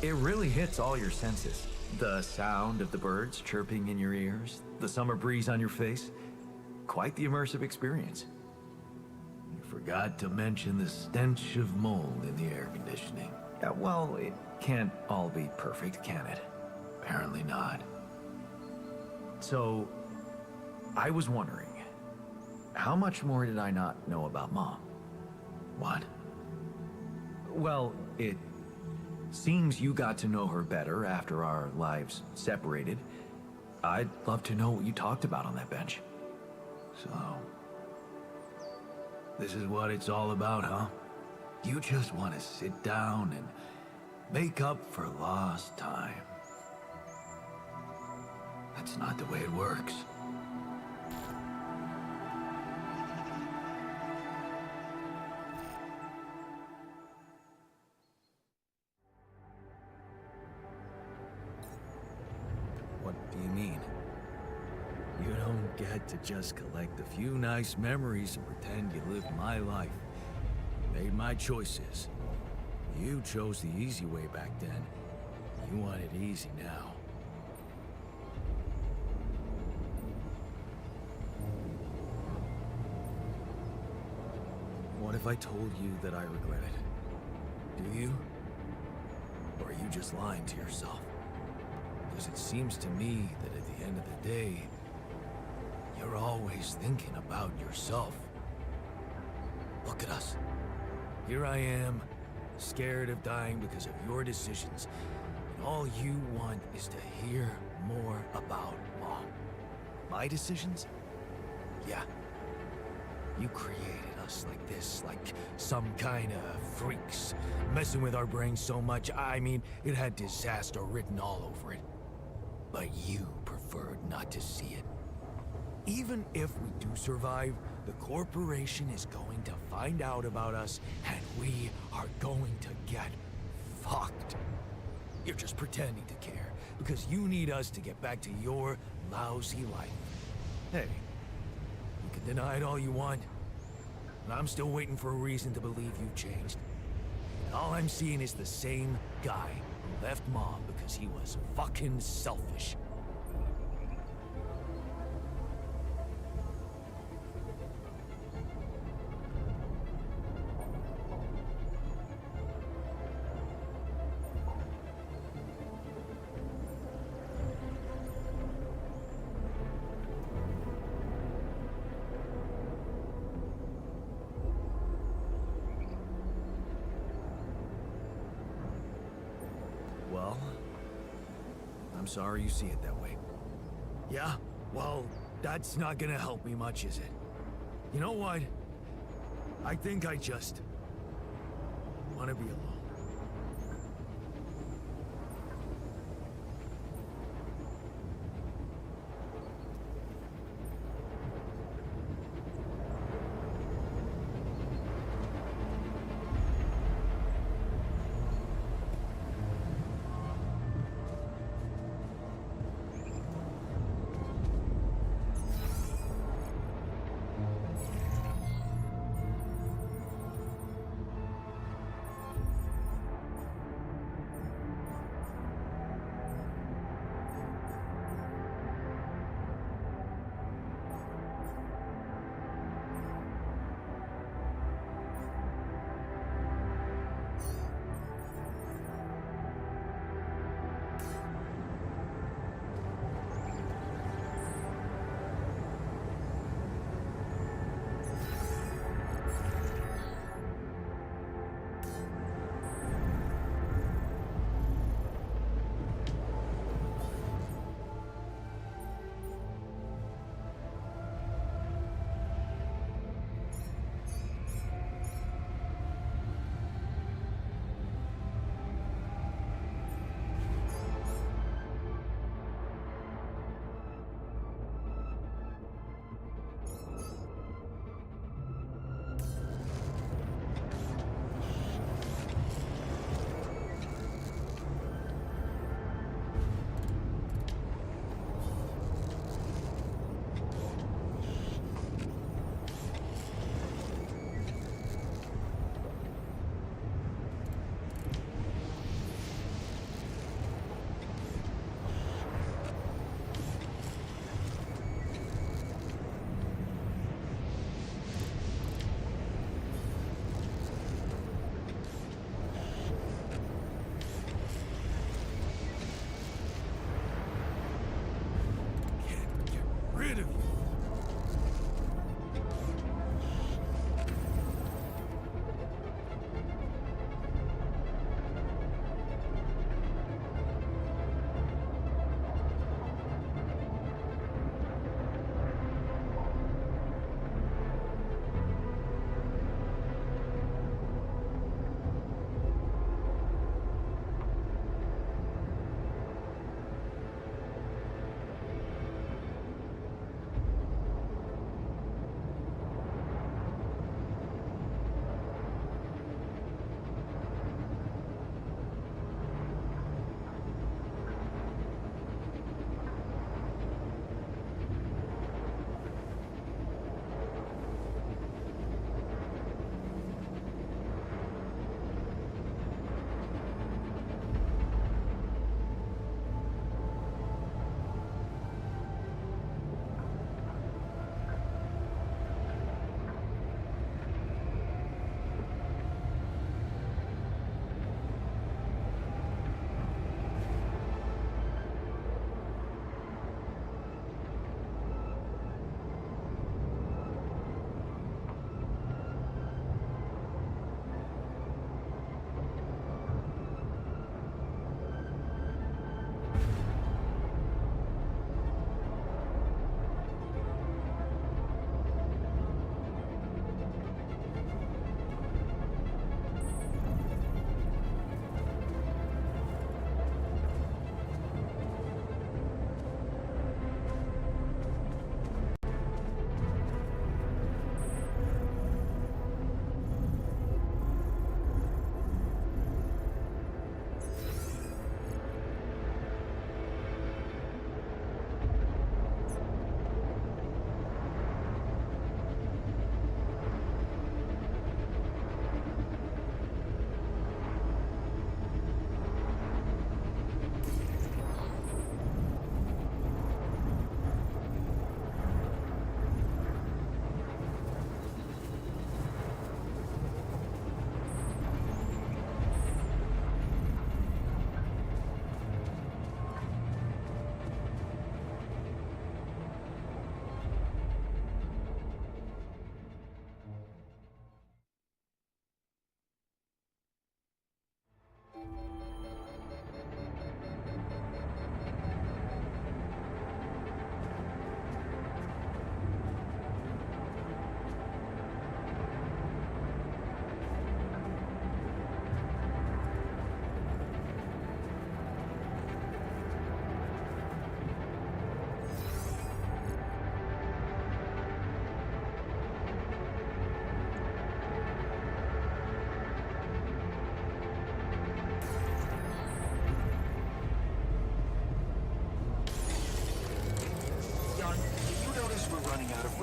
It really hits all your senses. The sound of the birds chirping in your ears, the summer breeze on your face. Quite the immersive experience. You forgot to mention the stench of mold in the air conditioning. Yeah, well, it can't all be perfect, can it? Apparently not. So, I was wondering, how much more did I not know about Mom? What? Well, it seems you got to know her better after our lives separated. I'd love to know what you talked about on that bench. So, this is what it's all about, huh? You just want to sit down and make up for lost time. That's not the way it works. What do you mean? You don't get to just collect a few nice memories and pretend you lived my life. You made my choices. You chose the easy way back then. You want it easy now. What if I told you that I regret it? Do you? Or are you just lying to yourself? Because it seems to me that at the end of the day, you're always thinking about yourself. Look at us. Here I am, scared of dying because of your decisions. And all you want is to hear more about Mom. My decisions? Yeah. You created us like this, like some kind of freaks, messing with our brains so much, I mean, it had disaster written all over it. But you preferred not to see it. Even if we do survive, the corporation is going to find out about us, and we are going to get fucked. You're just pretending to care, because you need us to get back to your lousy life. Hey, you can deny it all you want, but I'm still waiting for a reason to believe you've changed. And all I'm seeing is the same guy who left Mom because he was fucking selfish. Well, I'm sorry you see it that way. Yeah? Well, that's not gonna help me much, is it? You know what? I think I just want to be alone.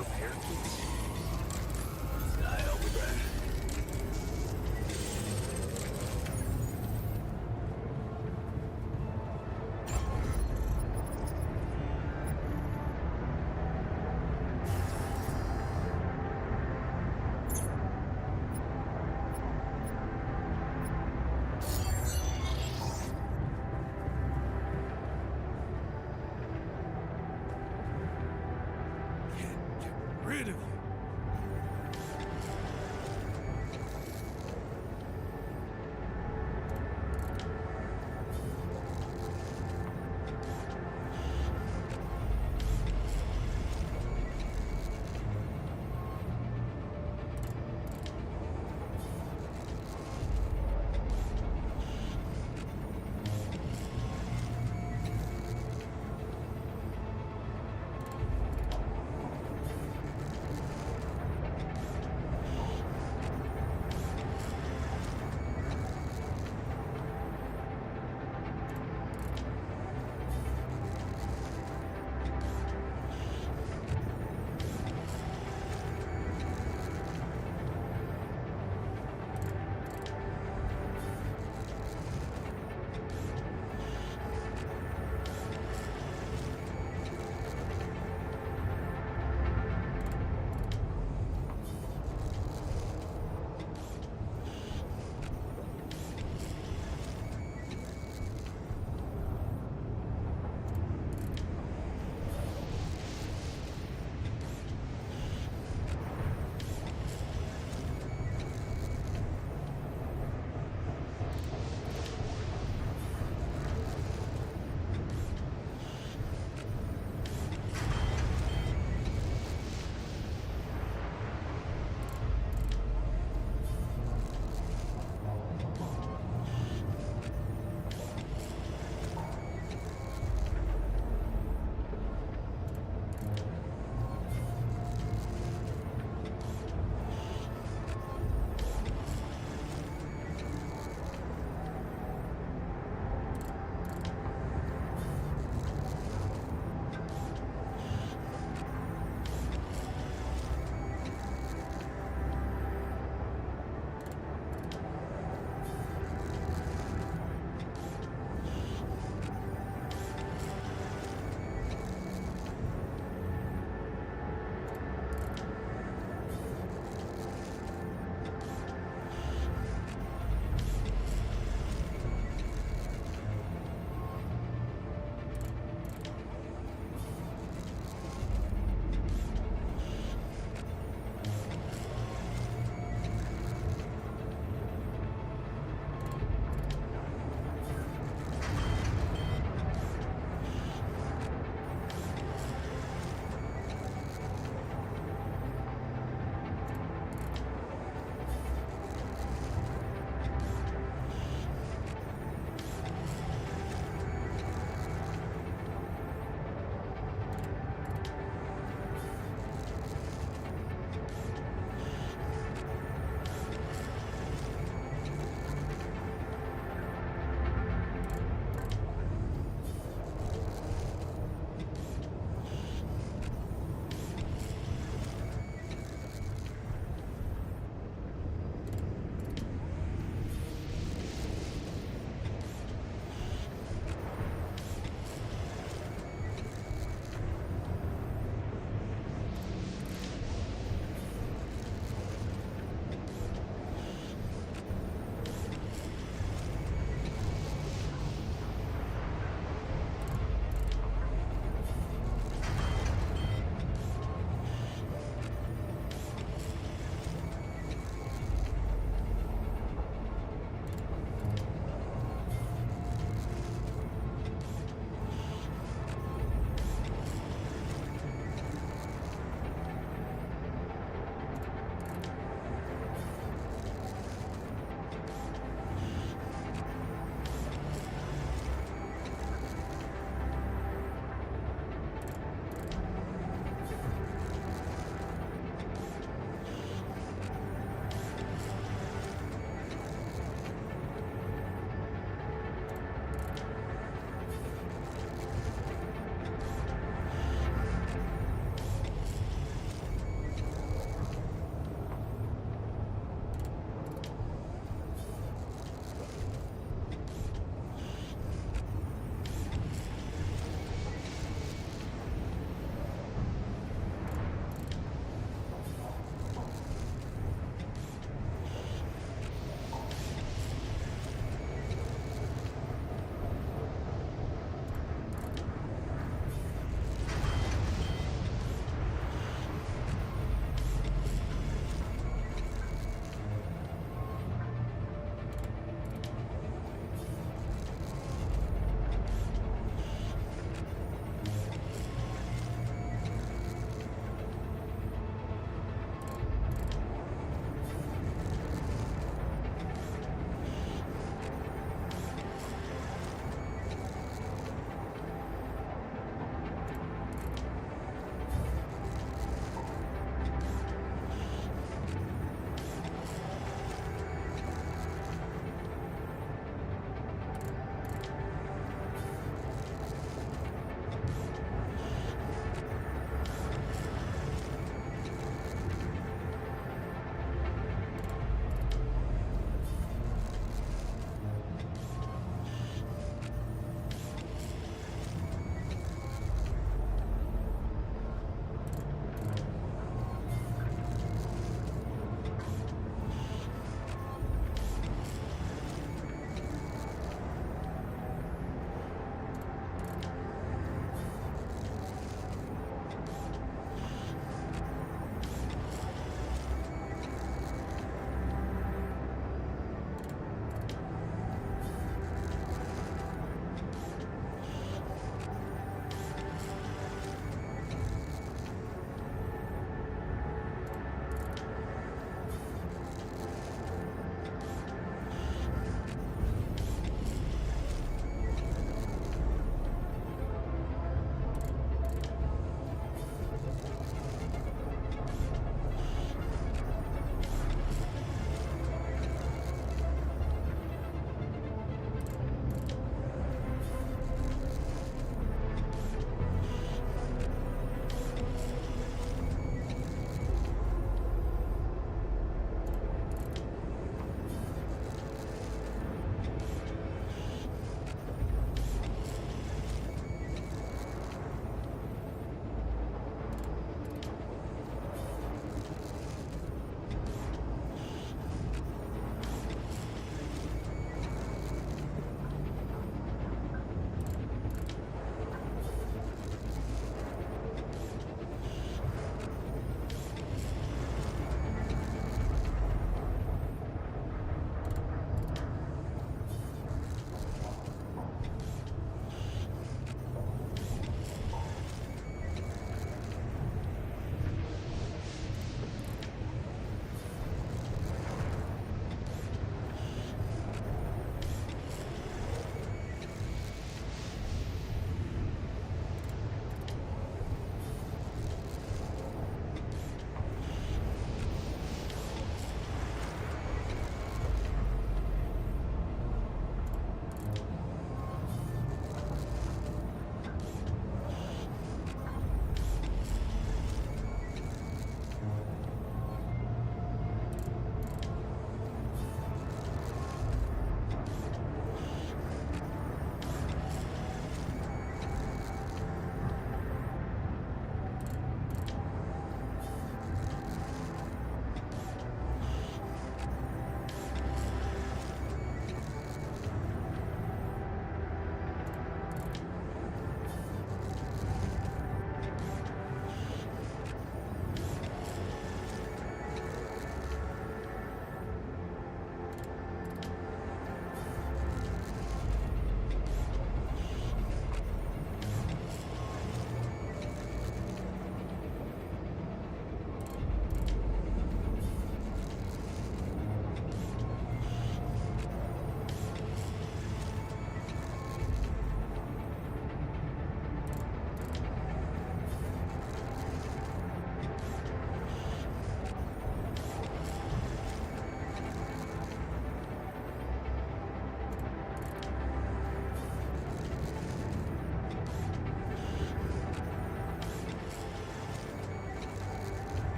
repair kits? Can I help with that? Rid of you.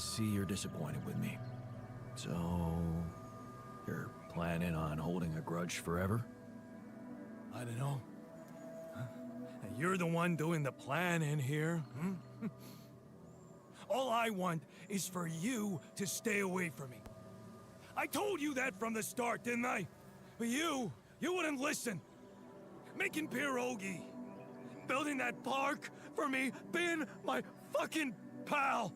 see you're disappointed with me. So, you're planning on holding a grudge forever? I don't know. Huh? And you're the one doing the planning here. Hmm? All I want is for you to stay away from me. I told you that from the start, didn't I? But you wouldn't listen. Making pierogi, building that park for me, being my fucking pal.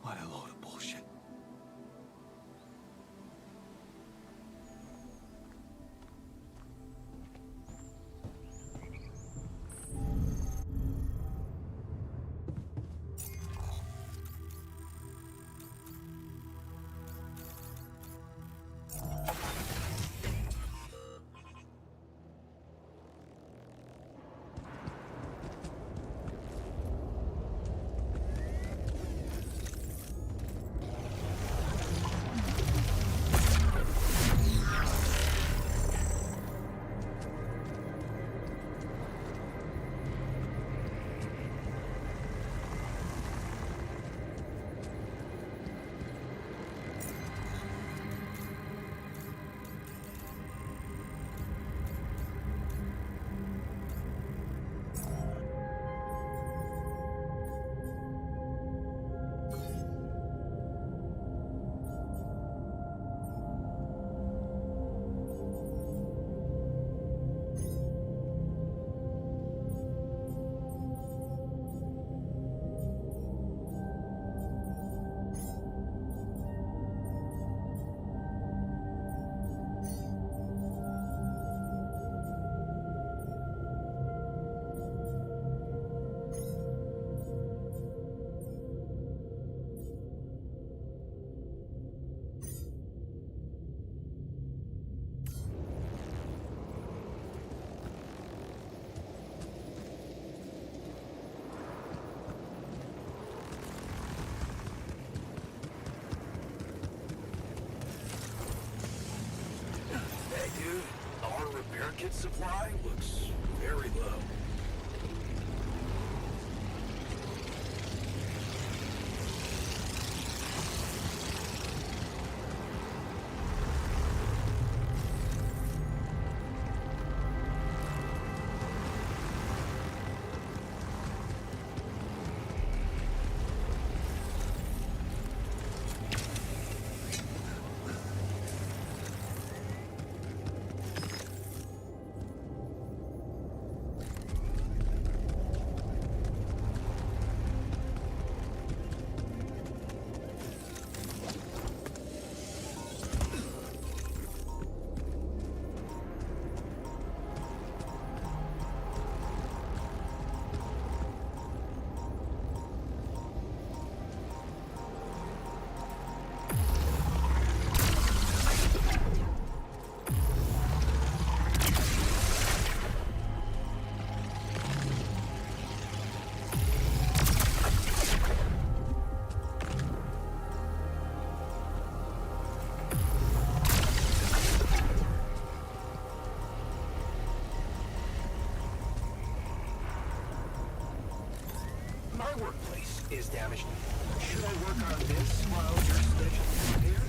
What a load of bullshit. Dude, our repair kit supply looks very low. My workplace is damaged. Should I work on this while your station repairs?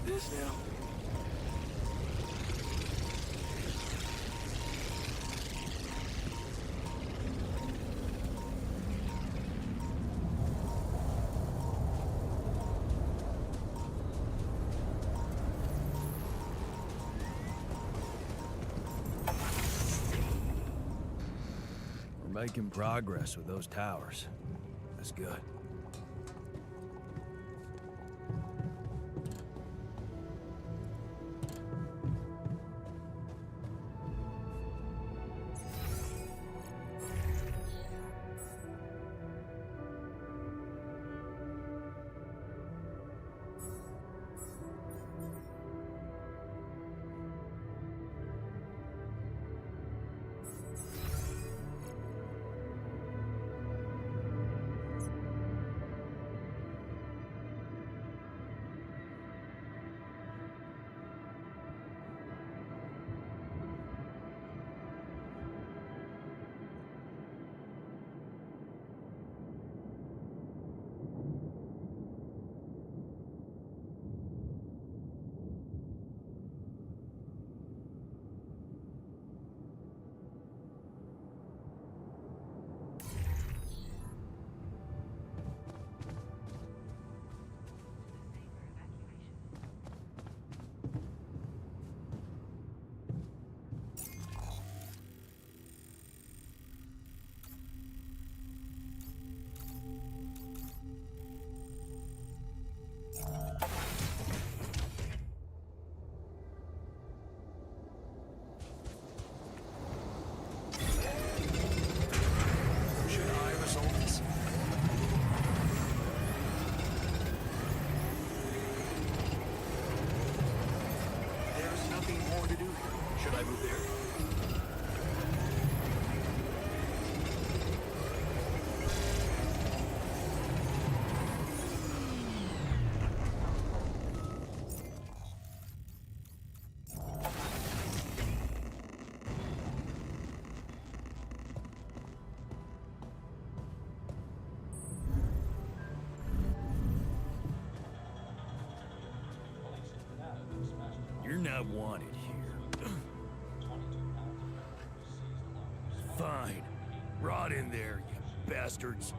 want this now? We're making progress with those towers. That's good. You're not wanted here. Fine. Rot in there, you bastards.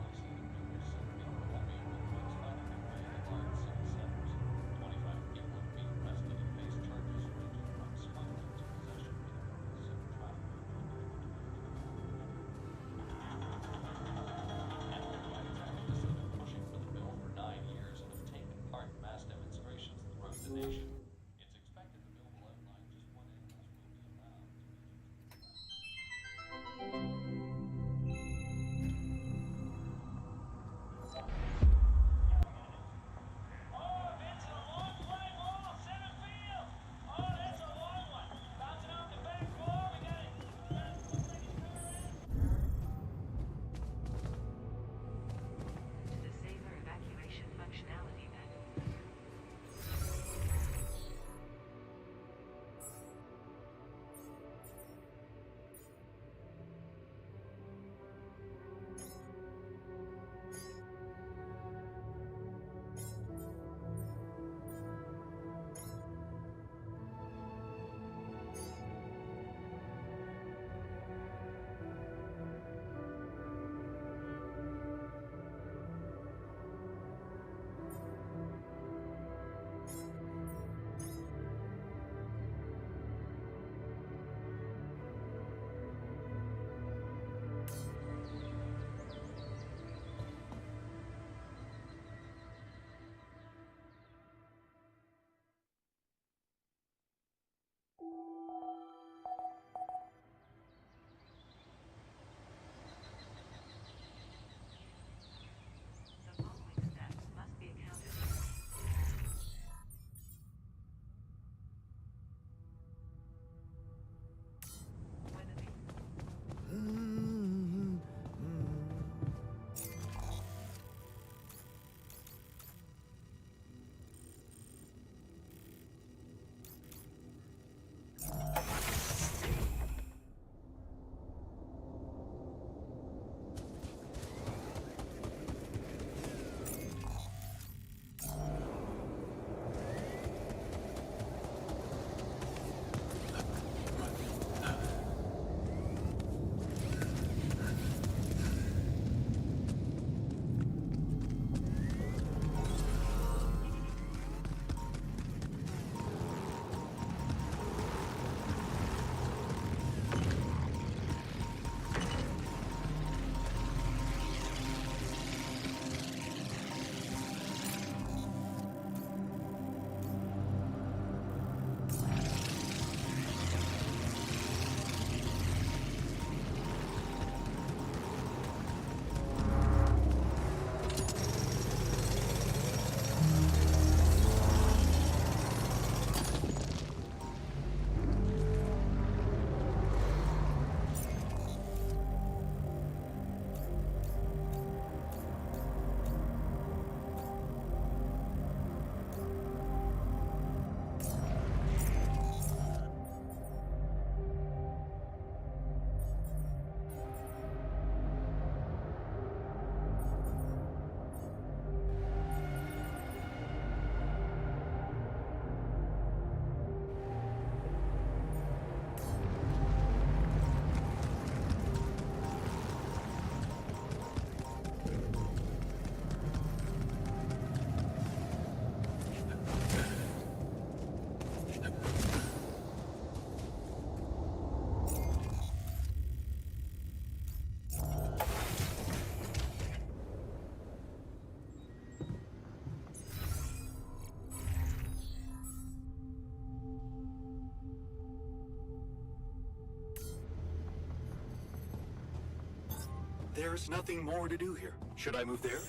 There's nothing more to do here. Should I move there?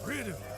Rid of it.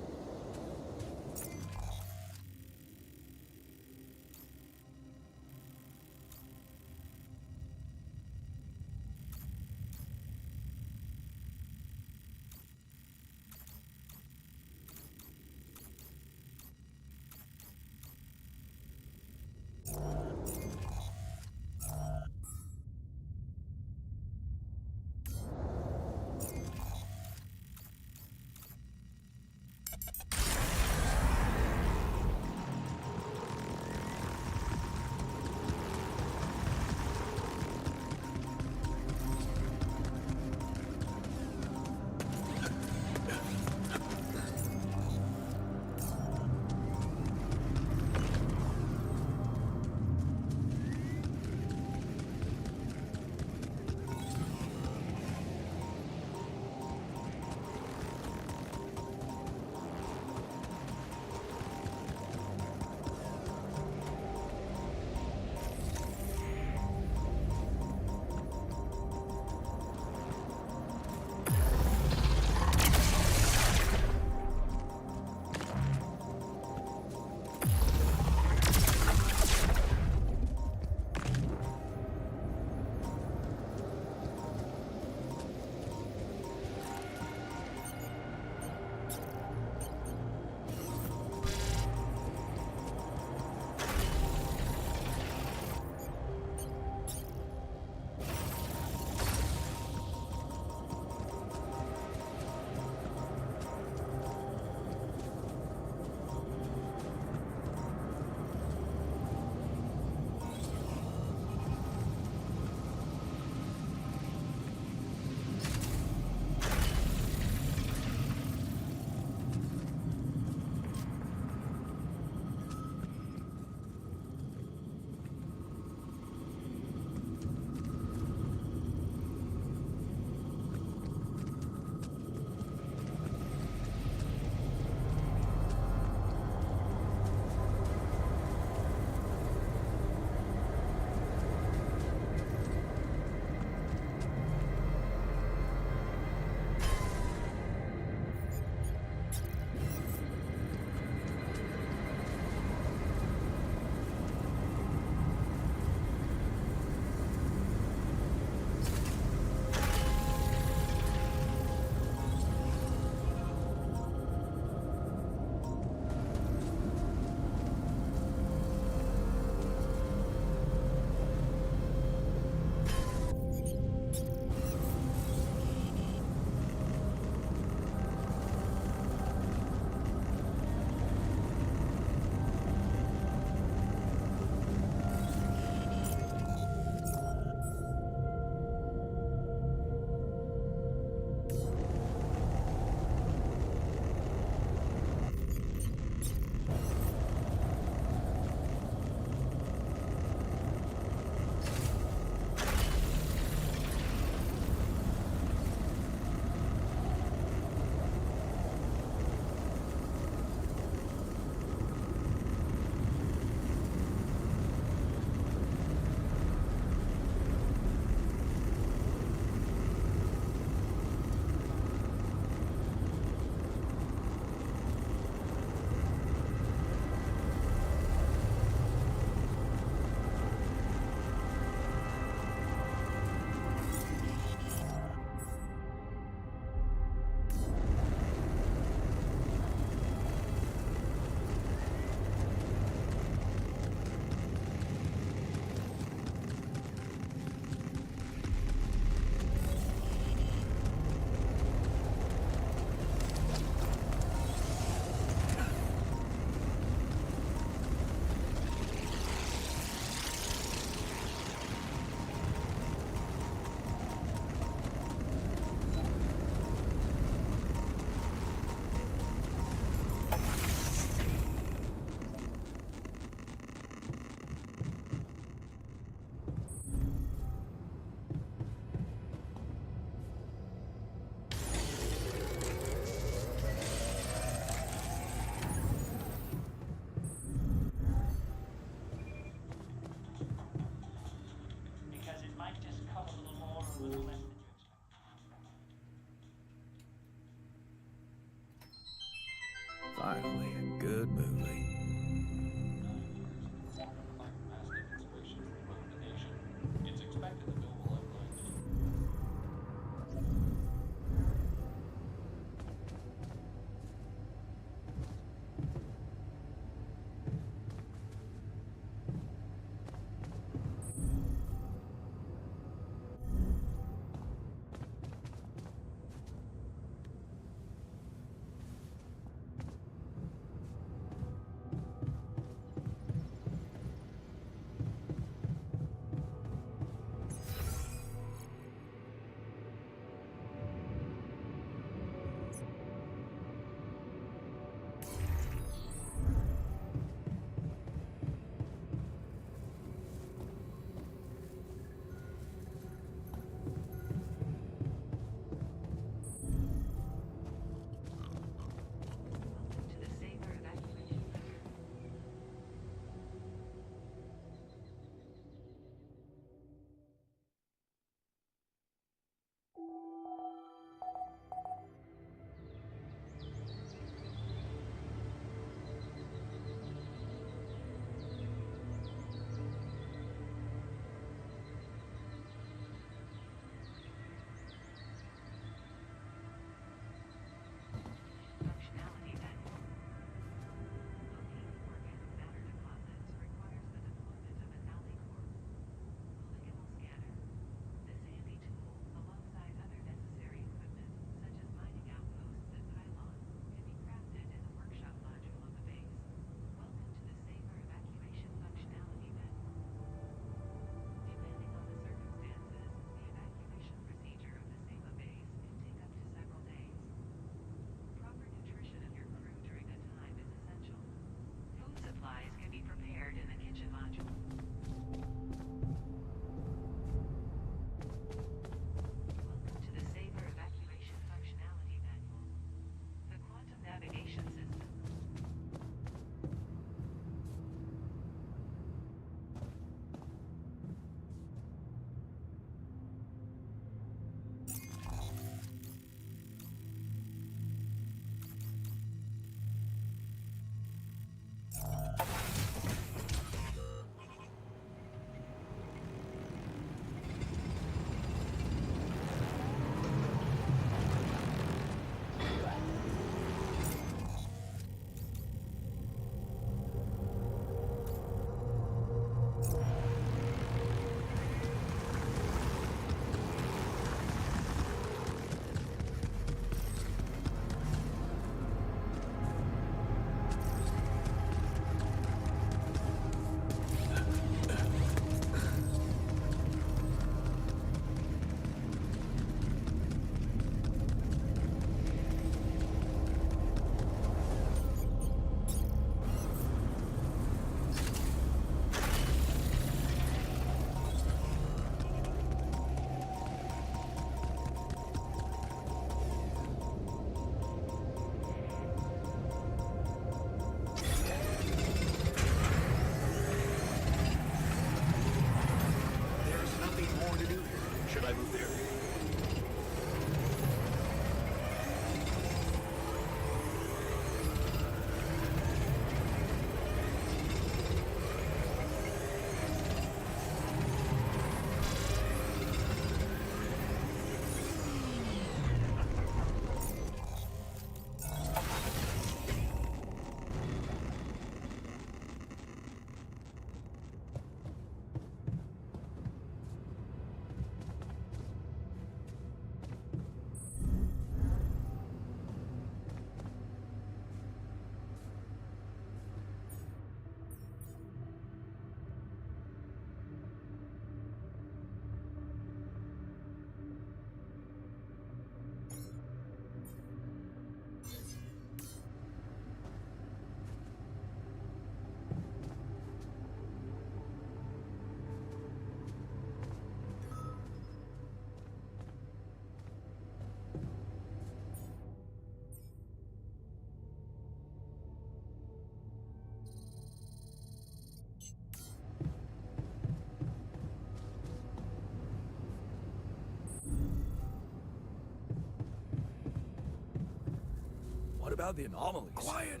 about the anomalies. Quiet.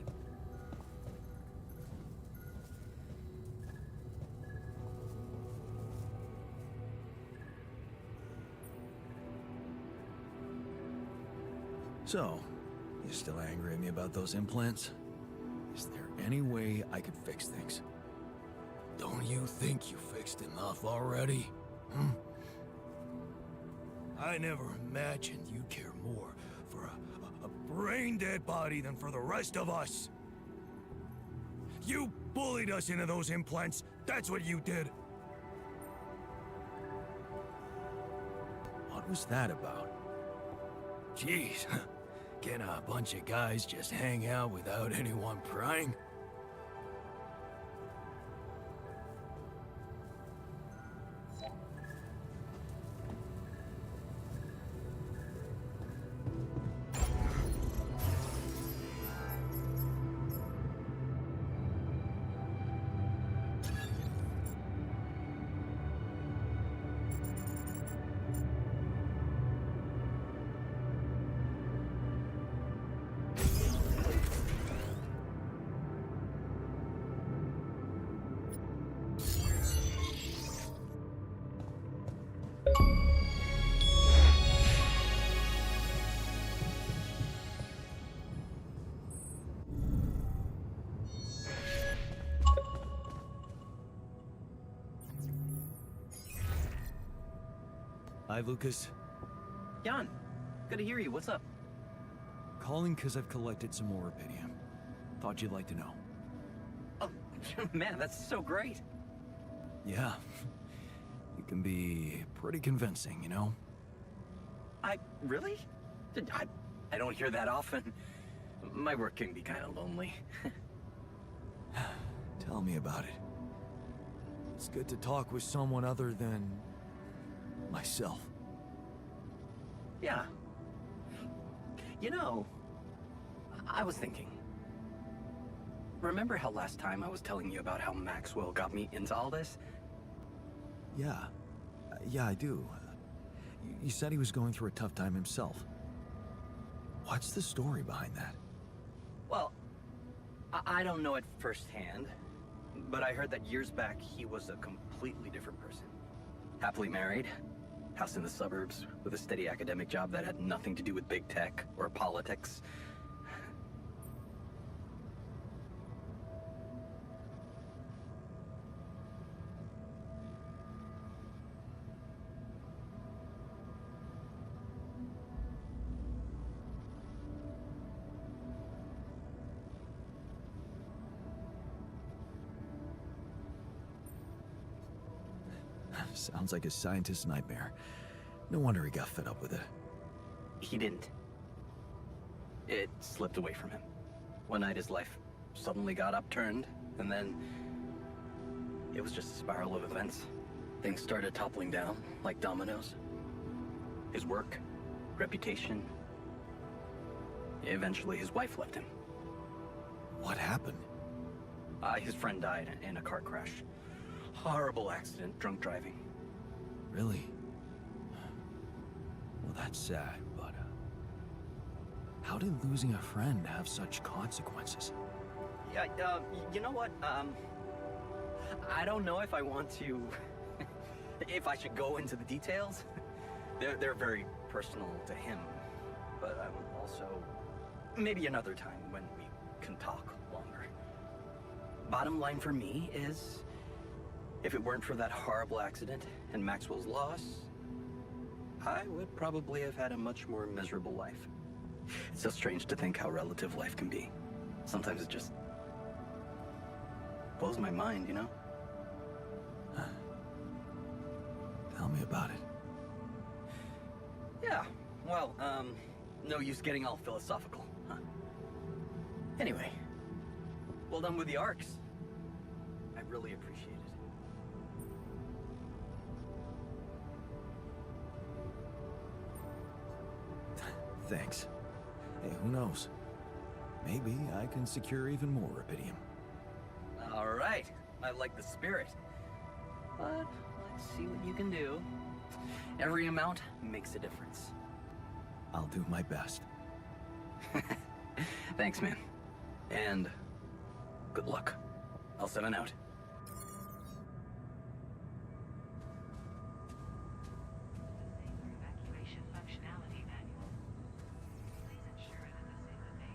So, you still angry at me about those implants? Is there any way I could fix things? Don't you think you fixed enough already? I never imagined you'd care more for a brain-dead body than for the rest of us. You bullied us into those implants. That's what you did. What was that about? Jeez, can a bunch of guys just hang out without anyone prying? Hi, Lucas. Jan, good to hear you. What's up? Calling because I've collected some more rubidium. Thought you'd like to know. Oh, man, that's so great. Yeah. You can be pretty convincing, you know? Really? I don't hear that often. My work can be kind of lonely. Tell me about it. It's good to talk with someone other than myself. Yeah. You know, I was thinking. Remember how last time I was telling you about how Maxwell got me into all this? Yeah. Yeah, I do. You said he was going through a tough time himself. What's the story behind that? Well, I don't know it firsthand, but I heard that years back he was a completely different person. Happily married, house in the suburbs, with a steady academic job that had nothing to do with big tech or politics. Sounds like a scientist's nightmare. No wonder he got fed up with it. He didn't. It slipped away from him. One night his life suddenly got upturned, and then it was just a spiral of events. Things started toppling down like dominoes. His work, reputation. Eventually his wife left him. What happened? His friend died in a car crash. Horrible accident, drunk driving. Really? Well, that's sad, but how did losing a friend have such consequences? Yeah, you know what? I don't know if I want to... if I should go into the details. They're very personal to him. But also... maybe another time when we can talk longer. Bottom line for me is... if it weren't for that horrible accident and Maxwell's loss, I would probably have had a much more miserable life. It's so strange to think how relative life can be. Sometimes it just blows my mind, you know? Tell me about it. Yeah, well, no use getting all philosophical, huh? Anyway, well done with the arcs. I really appreciate it. Thanks. Hey, who knows? Maybe I can secure even more rubidium. All right, I like the spirit. But let's see what you can do. Every amount makes a difference. I'll do my best. Thanks, man. And good luck. I'll send it out. Evacuation functionality manual. Please ensure that this is a maze.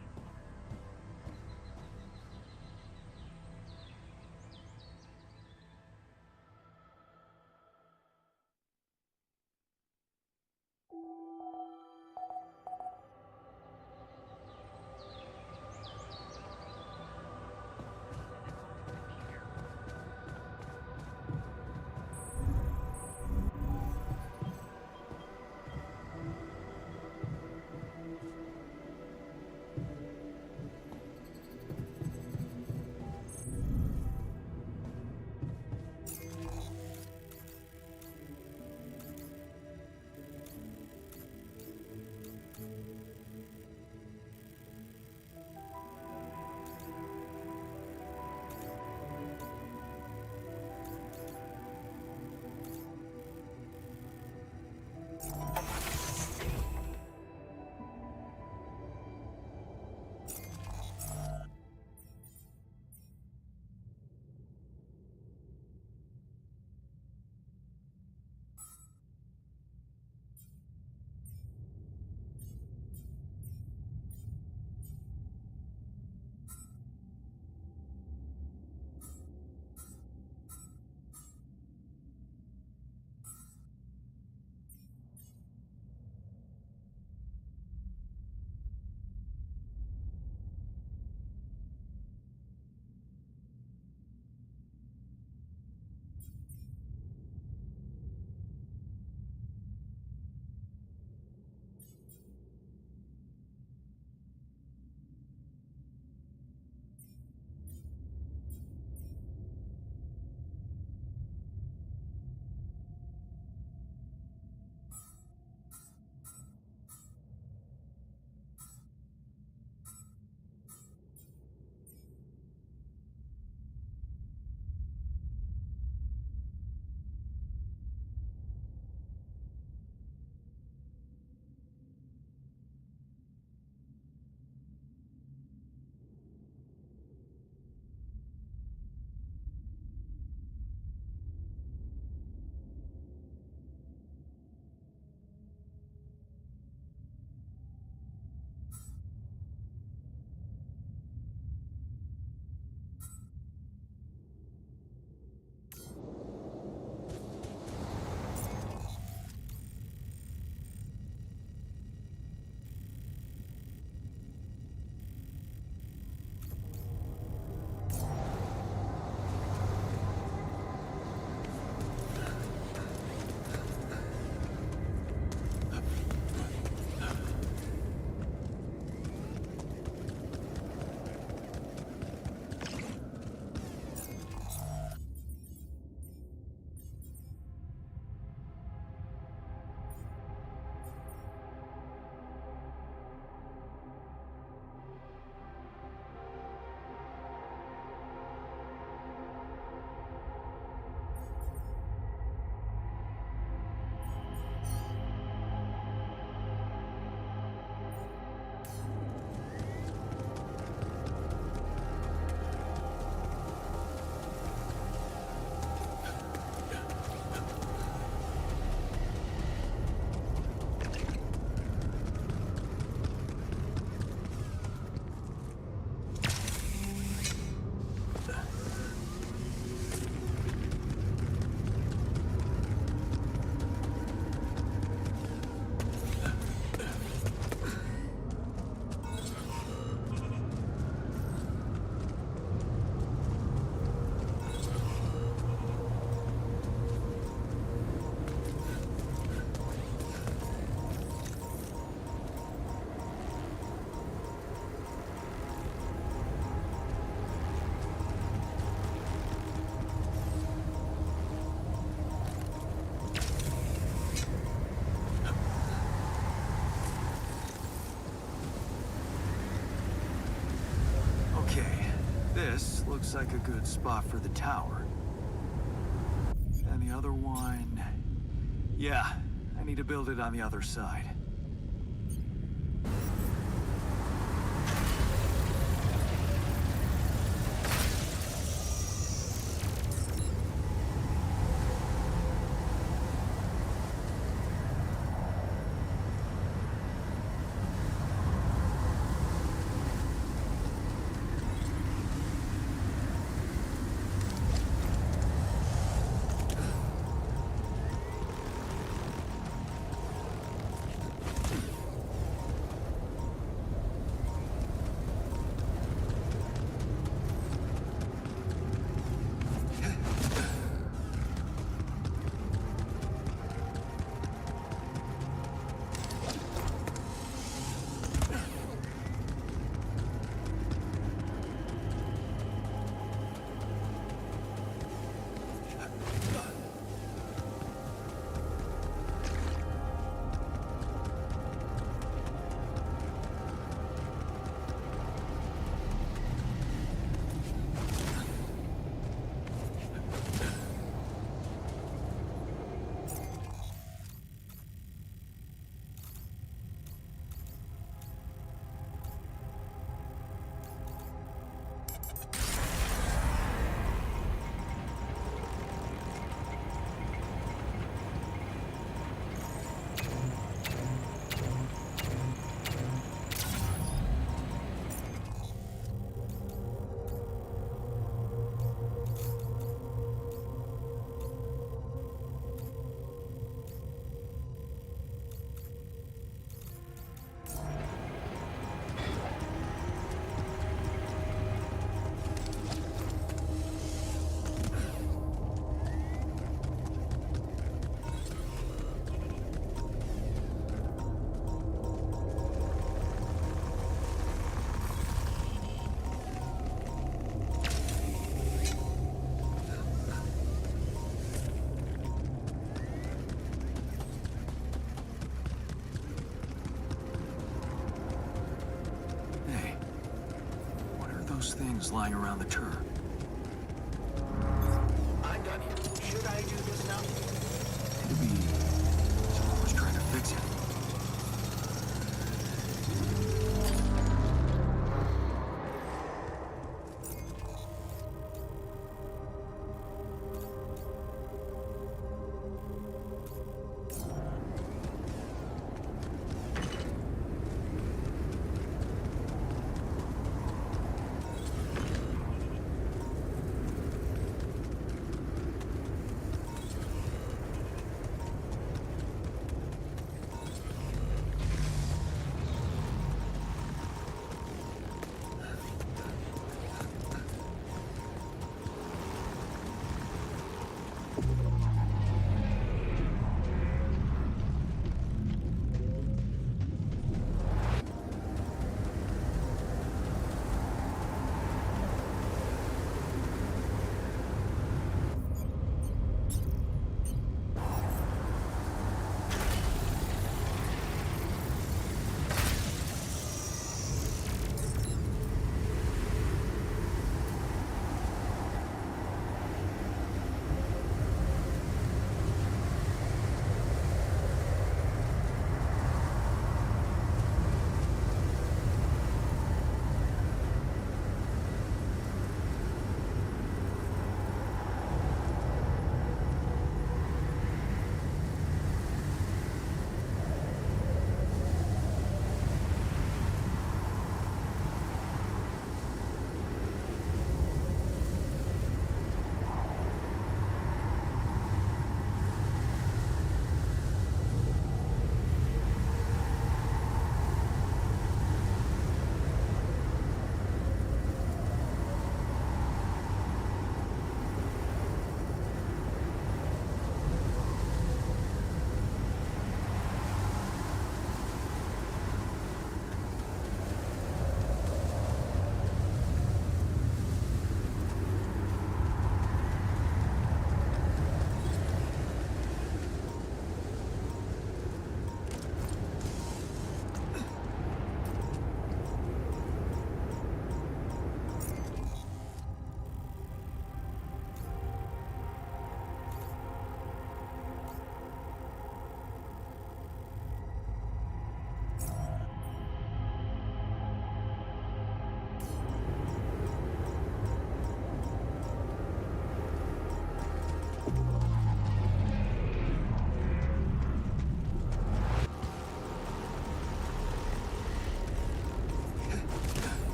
This looks like a good spot for the tower. And the other one... Yeah, I need to build it on the other side. things lying around the turret. I'm done here. Should I do this now? Maybe someone was trying to fix it.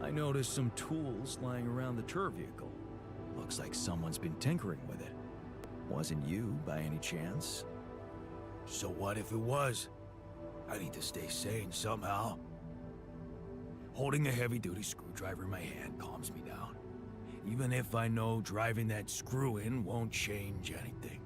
I noticed some tools lying around the tour vehicle. Looks like someone's been tinkering with it. Wasn't you, by any chance? So what if it was? I need to stay sane somehow. Holding a heavy-duty screwdriver in my hand calms me down. Even if I know driving that screw in won't change anything.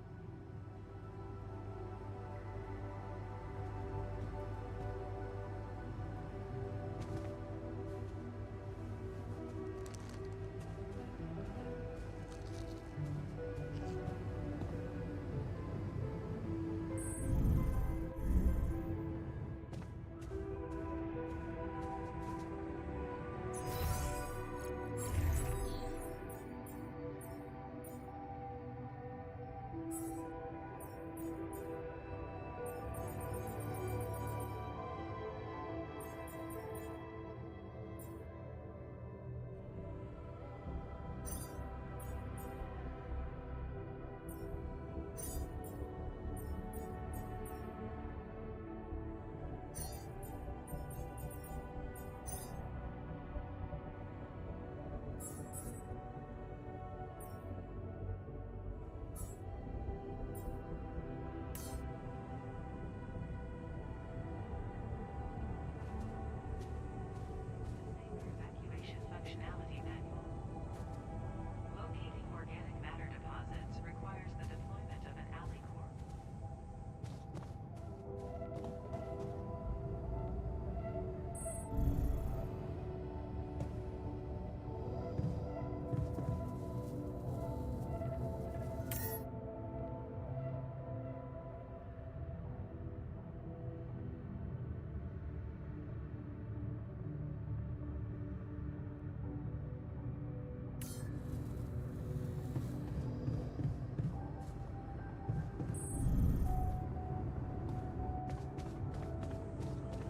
Evacuation functionality manual. Locating organic matter deposits requires the deployment of an alley core.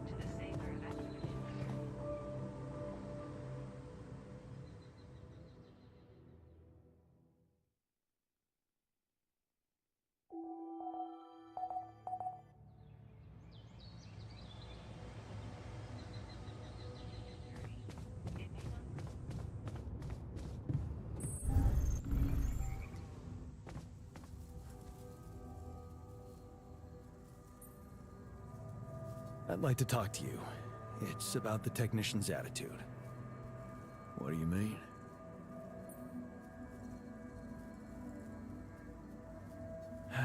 To the safer evacuation. It may not. I'd like to talk to you. It's about the technician's attitude. What do you mean?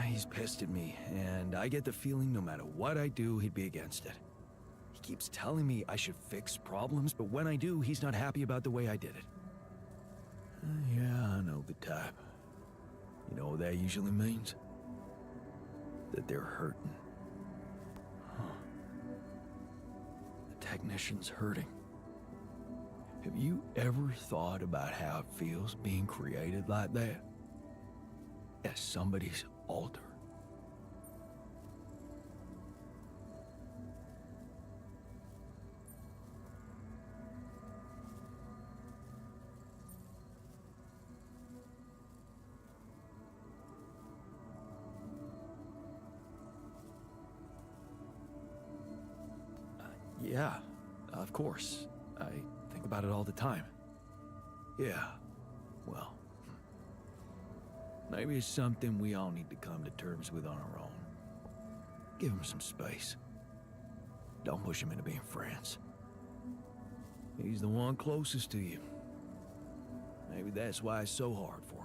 He's pissed at me, and I get the feeling no matter what I do, he'd be against it. He keeps telling me I should fix problems, but when I do, he's not happy about the way I did it. Yeah, I know the type. You know what that usually means? That they're hurting. The technician's hurting. Have you ever thought about how it feels being created like that? As somebody's alter. Yeah, of course. I think about it all the time. Yeah, well, maybe it's something we all need to come to terms with on our own. Give him some space. Don't push him into being friends. He's the one closest to you. Maybe that's why it's so hard for him.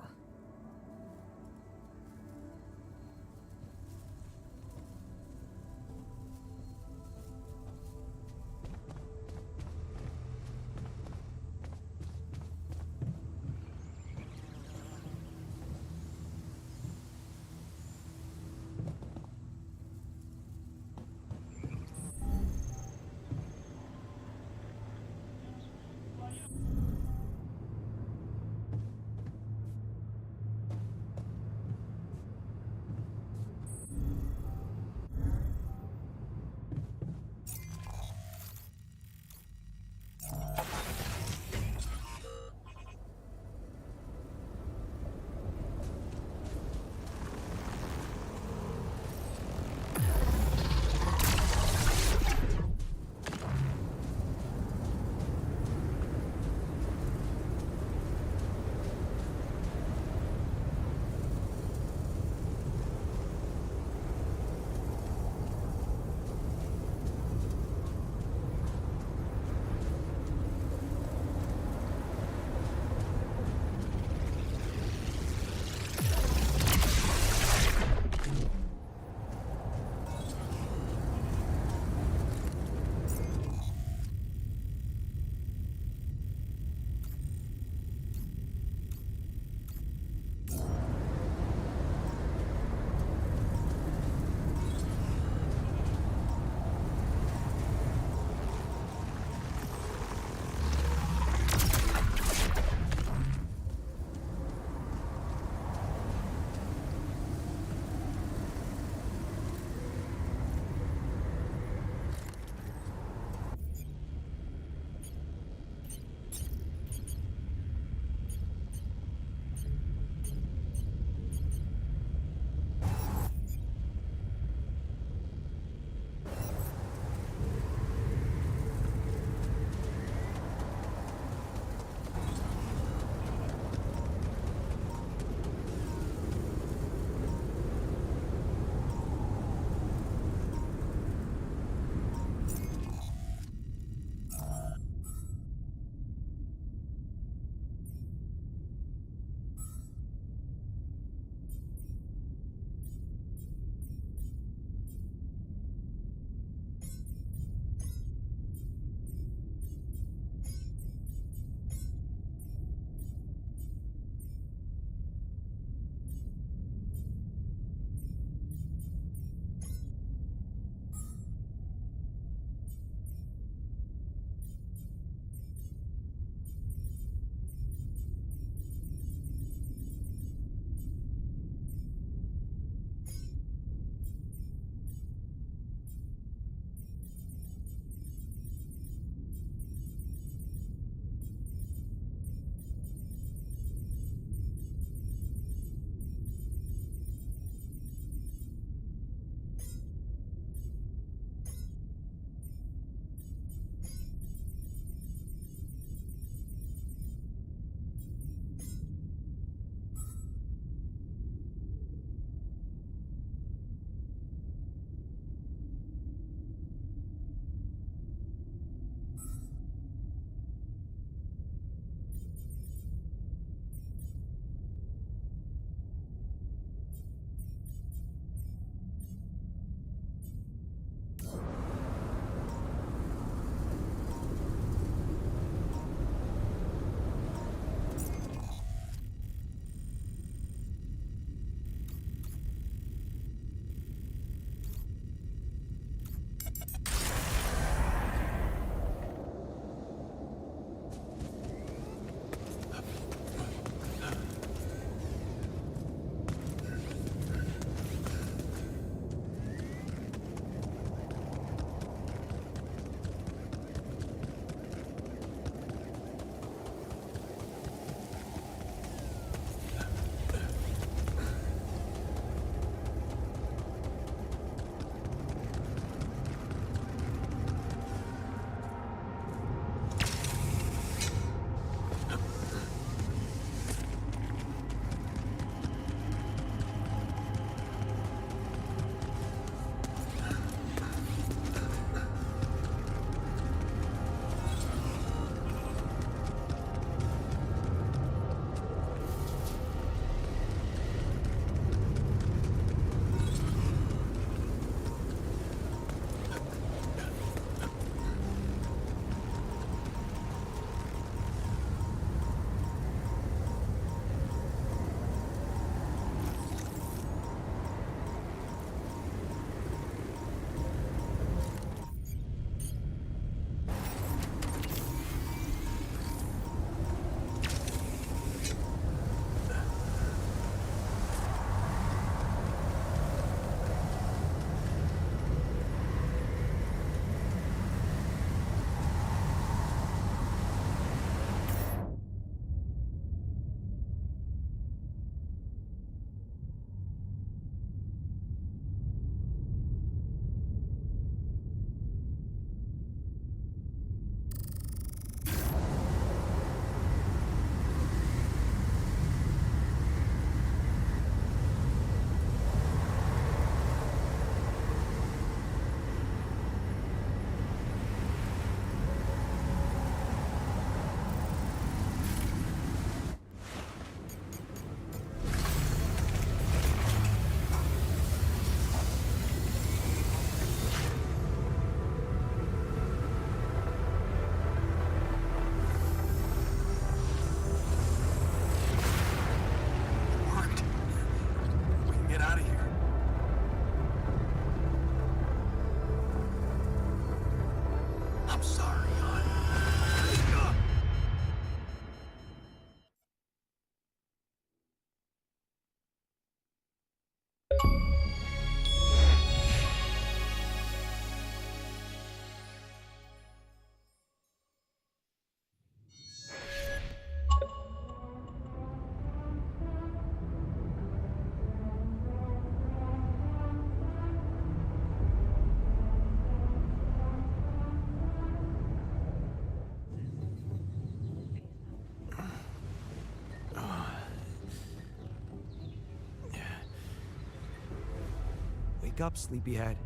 Wake up, sleepyhead.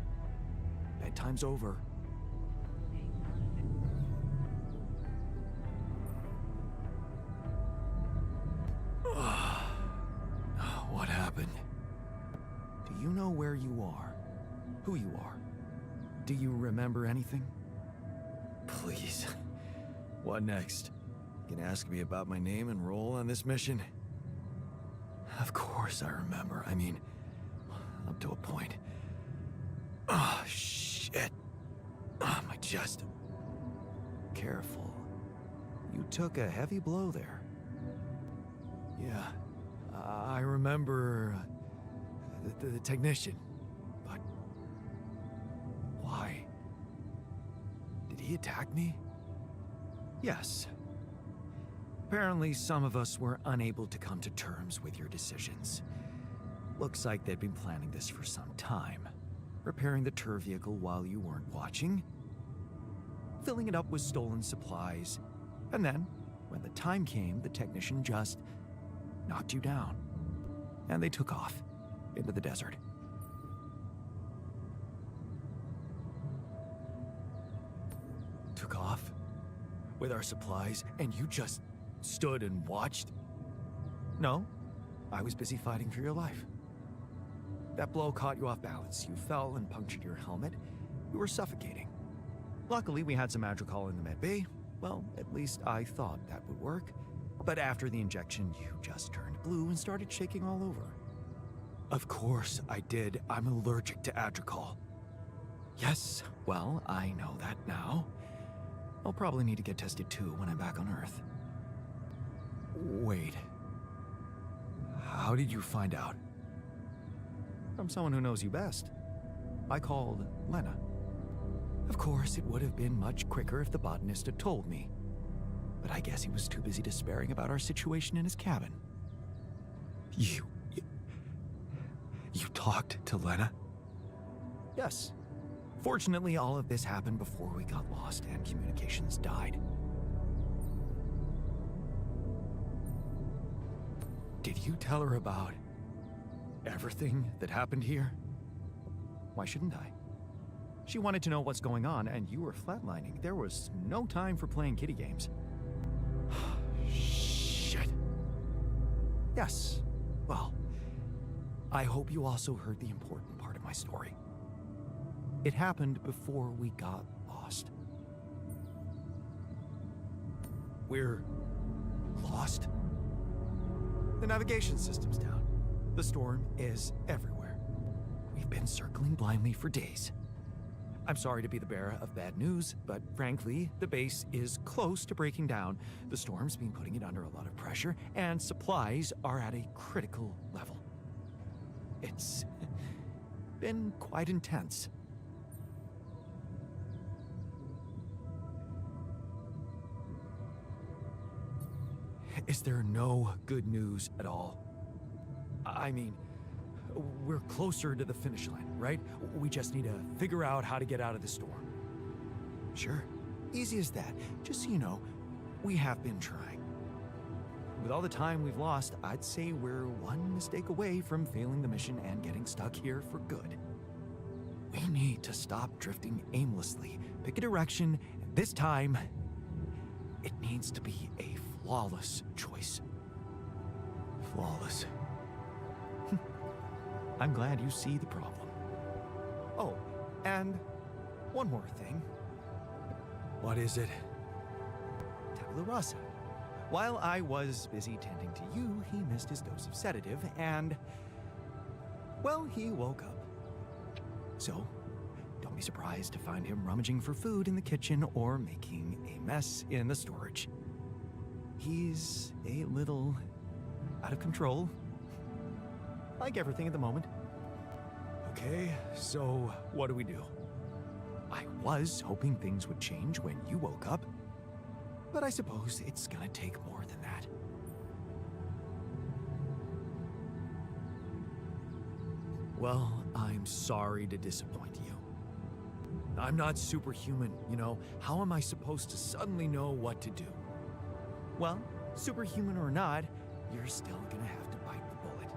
Bedtime's over. What happened? Do you know where you are? Who you are? Do you remember anything? Please. What next? Gonna ask me about my name and role on this mission? Of course I remember. I mean, up to a point. Oh, shit. Oh, my chest. Careful. You took a heavy blow there. Yeah, I remember the technician. But why? Did he attack me? Yes. Apparently, some of us were unable to come to terms with your decisions. Looks like they'd been planning this for some time. Repairing the tour vehicle while you weren't watching. Filling it up with stolen supplies. And then, when the time came, the technician just knocked you down. And they took off into the desert. Took off with our supplies, and you just stood and watched? No, I was busy fighting for your life. That blow caught you off balance. You fell and punctured your helmet. You were suffocating. Luckily, we had some Madrigal in the med bay. Well, at least I thought that would work. But after the injection, you just turned blue and started shaking all over. Of course I did. I'm allergic to Adrical. Yes, well, I know that now. I'll probably need to get tested too when I'm back on Earth. Wait. How did you find out? From someone who knows you best. I called Lena. Of course, it would have been much quicker if the botanist had told me. But I guess he was too busy despairing about our situation in his cabin. You talked to Lena? Yes. Fortunately, all of this happened before we got lost and communications died. Did you tell her about everything that happened here? Why shouldn't I? She wanted to know what's going on, and you were flatlining. There was no time for playing kiddie games. Shit. Yes. Well, I hope you also heard the important part of my story. It happened before we got lost. We're lost? The navigation system's down. The storm is everywhere. We've been circling blindly for days. I'm sorry to be the bearer of bad news, but frankly, the base is close to breaking down. The storm's been putting it under a lot of pressure, and supplies are at a critical level. It's been quite intense. Is there no good news at all? I mean, we're closer to the finish line, right? We just need to figure out how to get out of the storm. Sure, easy as that. Just so you know, we have been trying. With all the time we've lost, I'd say we're one mistake away from failing the mission and getting stuck here for good. We need to stop drifting aimlessly, pick a direction, and this time, it needs to be a flawless choice. Flawless. I'm glad you see the problem. Oh, and one more thing. What is it? Tabula rasa. While I was busy tending to you, he missed his dose of sedative and, well, he woke up. So, don't be surprised to find him rummaging for food in the kitchen or making a mess in the storage. He's a little out of control. Like everything at the moment. Okay, so what do we do? I was hoping things would change when you woke up, but I suppose it's gonna take more than that. Well, I'm sorry to disappoint you. I'm not superhuman, you know. How am I supposed to suddenly know what to do? Well, superhuman or not, you're still gonna have to bite the bullet.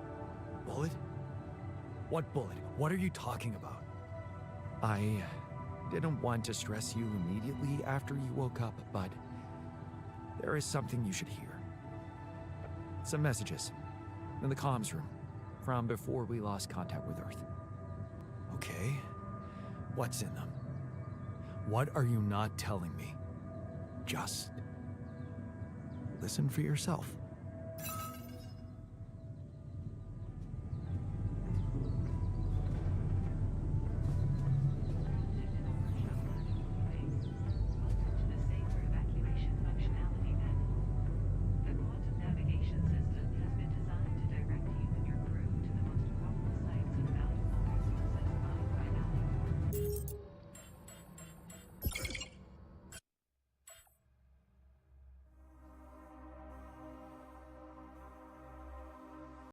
Bullet? What bullet? What are you talking about? I didn't want to stress you immediately after you woke up, but there is something you should hear. Some messages in the comms room from before we lost contact with Earth. Okay. What's in them? What are you not telling me? Just listen for yourself.